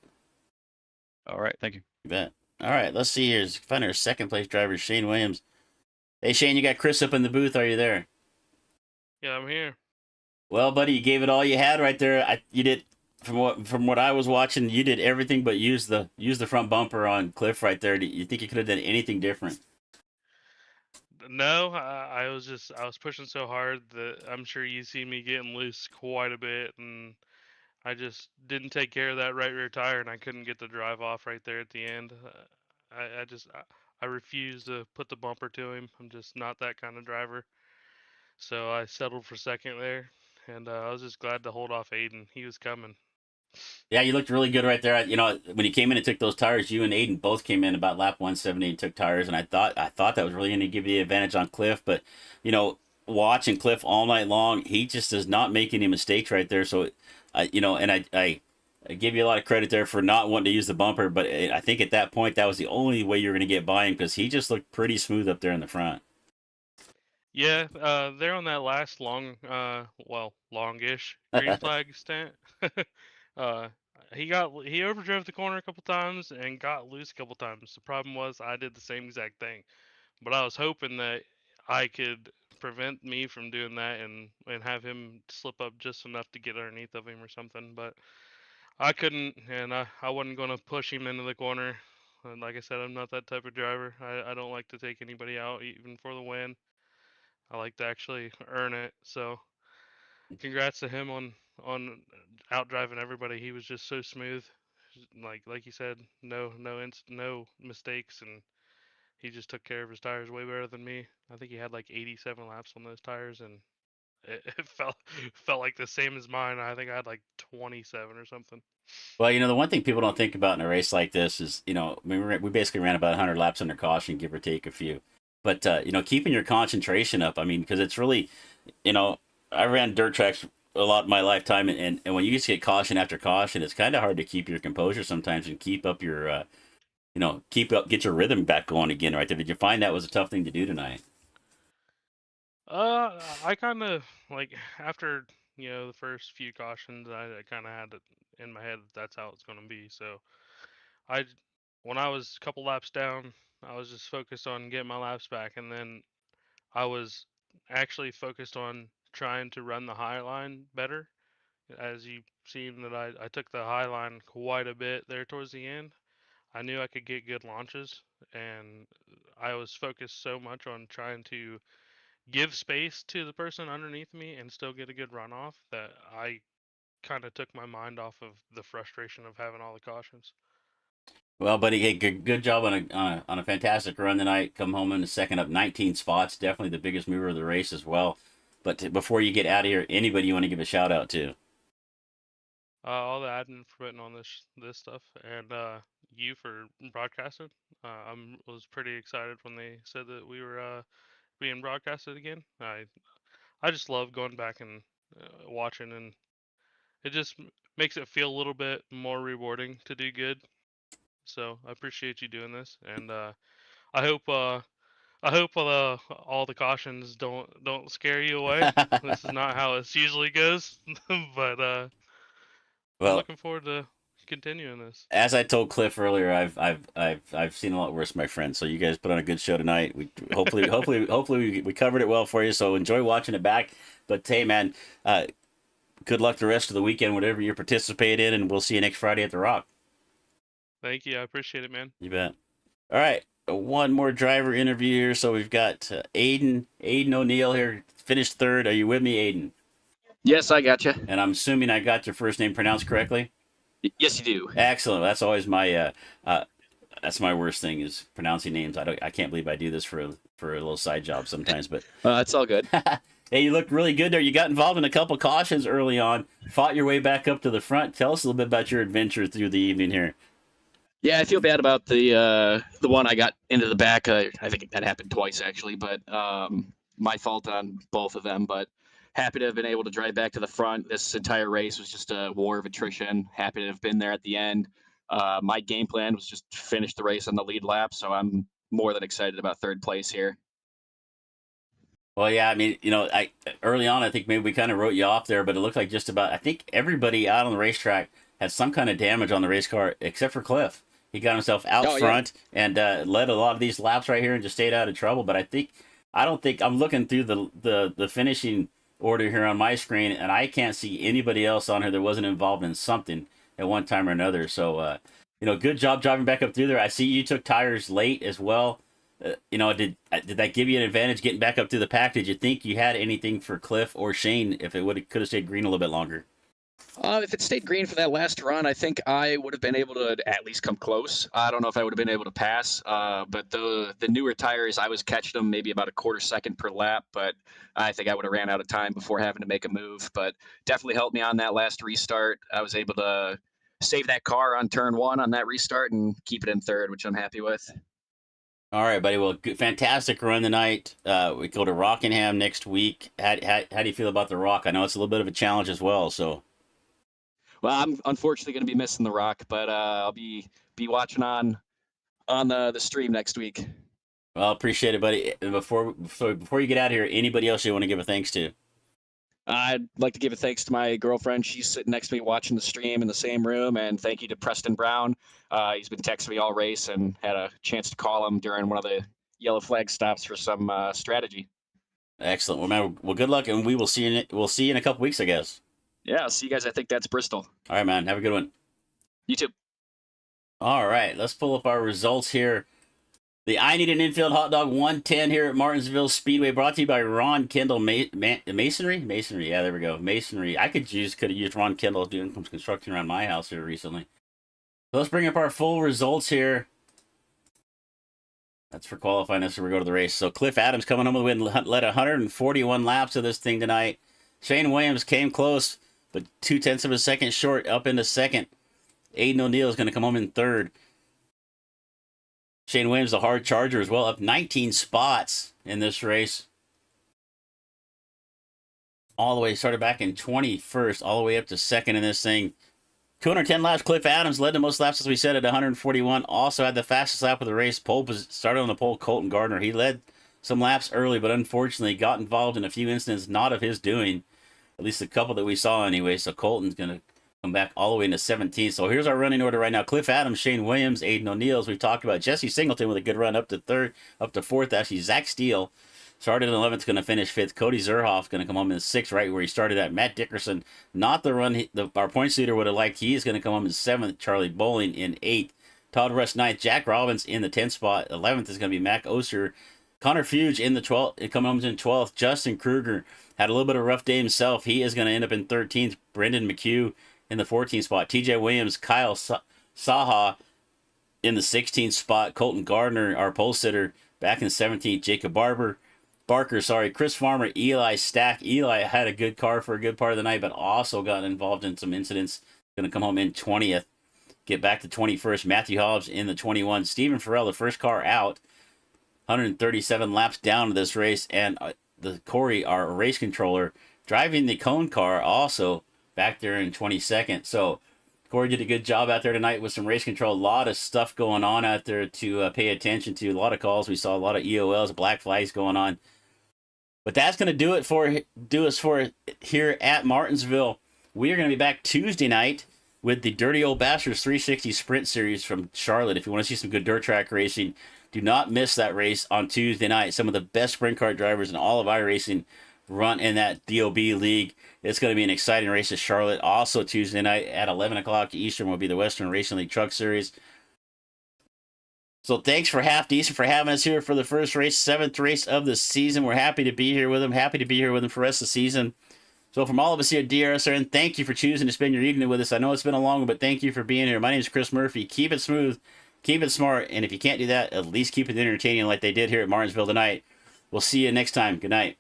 Speaker 5: All right, thank you.
Speaker 2: You bet. All right, let's see here. Find our second place driver, Shane Williams. Hey, Shane, you got Chris up in the booth. Are you there?
Speaker 6: Yeah, I'm here.
Speaker 2: Well, buddy, you gave it all you had right there. You did from what I was watching. You did everything but use the front bumper on Cliff right there. Do you think you could have done anything different?
Speaker 6: No, I was pushing so hard that I'm sure you see me getting loose quite a bit, and I just didn't take care of that right rear tire, and I couldn't get the drive off right there at the end. I refuse to put the bumper to him. I'm just not that kind of driver. So I settled for second there, and I was just glad to hold off Aiden. He was coming.
Speaker 2: Yeah, you looked really good right there. You know, when you came in and took those tires, you and Aiden both came in about lap 170 and took tires, and I thought that was really going to give you the advantage on Cliff. But you know, watching Cliff all night long, he just does not make any mistakes right there. So, you know, and I give you a lot of credit there for not wanting to use the bumper. But I think at that point, that was the only way you were going to get by him because he just looked pretty smooth up there in the front.
Speaker 6: Yeah, they're on that last longish green flag stint. uh, he overdrove the corner a couple times and got loose a couple times. The problem was I did the same exact thing, but I was hoping that I could prevent me from doing that and have him slip up just enough to get underneath of him or something. But I couldn't, and I wasn't going to push him into the corner. And like I said, I'm not that type of driver. I don't like to take anybody out, even for the win. I like to actually earn it. So congrats to him on out driving everybody. He was just so smooth. Like you said, no mistakes, and he just took care of his tires way better than me. I think he had like 87 laps on those tires, and it felt like the same as mine. I think I had like 27 or something.
Speaker 2: Well, you know, the one thing people don't think about in a race like this is, you know, we basically ran about 100 laps under caution, give or take a few. But, you know, keeping your concentration up, I mean, because it's really, you know, I ran dirt tracks a lot in my lifetime, and when you just get caution after caution, it's kind of hard to keep your composure sometimes and keep up your, you know, get your rhythm back going again right there. Did you find that was a tough thing to do tonight?
Speaker 6: I kind of like after the first few cautions, I kind of had it in my head that that's how it's going to be. So I, when I was a couple laps down, I was just focused on getting my laps back, and then I was actually focused on trying to run the high line better. As you've seen that I took the high line quite a bit there towards the end. I knew I could get good launches, and I was focused so much on trying to give space to the person underneath me and still get a good runoff that I kind of took my mind off of the frustration of having all the cautions.
Speaker 2: Well, buddy, hey, good job on a fantastic run tonight. Come home in the second up 19 spots. Definitely the biggest mover of the race as well. But before you get out of here, anybody you want to give a shout out to?
Speaker 6: All the admin for putting on this stuff, and you for broadcasting. I was pretty excited when they said that we were being broadcasted again. I just love going back and watching, and it just makes it feel a little bit more rewarding to do good. So I appreciate you doing this, and I hope all the cautions don't scare you away. This is not how it usually goes, but I'm
Speaker 2: Well,
Speaker 6: looking forward to continuing this.
Speaker 2: as I told Cliff earlier, I've seen a lot worse, my friend. So you guys put on a good show tonight. We hopefully we covered it well for you. So enjoy watching it back. But hey, man, good luck the rest of the weekend, whatever you participate in, and we'll see you next Friday at the Rock.
Speaker 6: Thank you. I appreciate it, man.
Speaker 2: You bet. All right, one more driver interview here. So we've got Aiden O'Neill here, finished third. Are you with me, Aiden?
Speaker 7: Yes, I got you.
Speaker 2: And I'm assuming I got your first name pronounced correctly.
Speaker 7: Yes, you do.
Speaker 2: Excellent. That's always my That's my worst thing is pronouncing names. I can't believe I do this for a little side job sometimes. But
Speaker 7: It's all good.
Speaker 2: hey, you looked really good there. You got involved in a couple cautions early on. Fought your way back up to the front. Tell us a little bit about your adventure through the evening here.
Speaker 7: Yeah, I feel bad about the one I got into the back. I think that happened twice actually, but my fault on both of them. But happy to have been able to drive back to the front. This entire race was just a war of attrition. Happy to have been there at the end. My game plan was just finish the race on the lead lap, so I'm more than excited about third place here.
Speaker 2: Well, yeah, I mean, I early on, I think maybe we kind of wrote you off there, but it looked like just about, I think everybody out on the racetrack had some kind of damage on the race car except for Cliff. He got himself out front and led a lot of these laps right here and just stayed out of trouble. But I don't think I'm looking through the finishing order here on my screen, and I can't see anybody else on here that wasn't involved in something at one time or another. So, good job driving back up through there. I see you took tires late as well. Did that give you an advantage getting back up to the pack? Did you think you had anything for Cliff or Shane if it could have stayed green a little bit longer?
Speaker 7: If it stayed green for that last run, I think I would have been able to at least come close. I don't know if I would have been able to pass, but the newer tires, I was catching them maybe about a quarter second per lap, but I think I would have ran out of time before having to make a move. But definitely helped me on that last restart. I was able to save that car on turn one on that restart and keep it in third, which I'm happy with.
Speaker 2: All right, buddy. Well, fantastic run tonight. We go to Rockingham next week. How do you feel about the Rock? I know it's a little bit of a challenge as well, so.
Speaker 7: Well, I'm unfortunately going to be missing the Rock, but I'll be watching on the stream next week.
Speaker 2: Well, appreciate it, buddy. Before you get out of here, anybody else you want to give a thanks to?
Speaker 7: I'd like to give a thanks to my girlfriend. She's sitting next to me watching the stream in the same room, and thank you to Preston Brown. He's been texting me all race and had a chance to call him during one of the yellow flag stops for some strategy.
Speaker 2: Excellent. Well, man, good luck, and we'll see you in a couple weeks, I guess.
Speaker 7: Yeah, I'll see you guys. I think that's Bristol.
Speaker 2: All right, man. Have a good one.
Speaker 7: You too.
Speaker 2: All right, let's pull up our results here. The I Need an Infield Hot Dog 110 here at Martinsville Speedway, brought to you by Ron Kendall Masonry. Yeah, there we go. Masonry. I could have used Ron Kendall doing some construction around my house here recently. So let's bring up our full results here. That's for qualifying us, so we go to the race. So Cliff Adams coming home with the win, led 141 laps of this thing tonight. Shane Williams came close, but 0.2 of a second short up into second. Aiden O'Neill is going to come home in third. Shane Williams, the hard charger as well, up 19 spots in this race. All the way, started back in 21st, all the way up to second in this thing. 210 laps, Cliff Adams led the most laps, as we said, at 141. Also had the fastest lap of the race. Started on the pole, Colton Gardner. He led some laps early, but unfortunately got involved in a few incidents not of his doing. At least a couple that we saw anyway. So Colton's going to come back all the way into 17th. So here's our running order right now. Cliff Adams, Shane Williams, Aiden O'Neill, as we talked about. Jesse Singleton with a good run up to fourth. Actually, Zach Steele started in 11th, going to finish 5th. Cody Zerhoff going to come home in 6th, right where he started at. Matt Dickerson, not the run our points leader would have liked. He is going to come home in 7th. Charlie Bowling in 8th. Todd Rush 9th. Jack Robbins in the 10th spot. 11th is going to be Mac Oster. Connor Fuge in the 12th, coming home in 12th. Justin Kruger had a little bit of a rough day himself. He is going to end up in 13th. Brendan McHugh in the 14th spot. TJ Williams, Kyle Saha in the 16th spot. Colton Gardner, our pole sitter, back in 17th. Jacob Barker, Chris Farmer, Eli Stack. Eli had a good car for a good part of the night, but also got involved in some incidents. Going to come home in 20th. Get back to 21st. Matthew Hobbs in the 21. Stephen Farrell, the first car out. 137 laps down to this race. And the Corey, our race controller, driving the cone car, also back there in 22nd. So Corey did a good job out there tonight with some race control. A lot of stuff going on out there to pay attention to. A lot of calls. We saw a lot of EOLs, black flags going on. But that's going to do us for here at Martinsville. We are going to be back Tuesday night with the Dirty Old Bastards 360 Sprint Series from Charlotte. If you want to see some good dirt track racing, do not miss that race on Tuesday night. Some of the best sprint car drivers in all of iRacing run in that DOB league. It's going to be an exciting race at Charlotte. Also Tuesday night at 11 o'clock Eastern will be the Western Racing League Truck Series. So thanks for Half Decent for having us here for the first race, 7th race of the season. We're happy to be here with them. Happy to be here with them for the rest of the season. So from all of us here at DRSN, thank you for choosing to spend your evening with us. I know it's been a long one, but thank you for being here. My name is Chris Murphy. Keep it smooth Keep it smart, and if you can't do that, at least keep it entertaining like they did here at Martinsville tonight. We'll see you next time. Good night.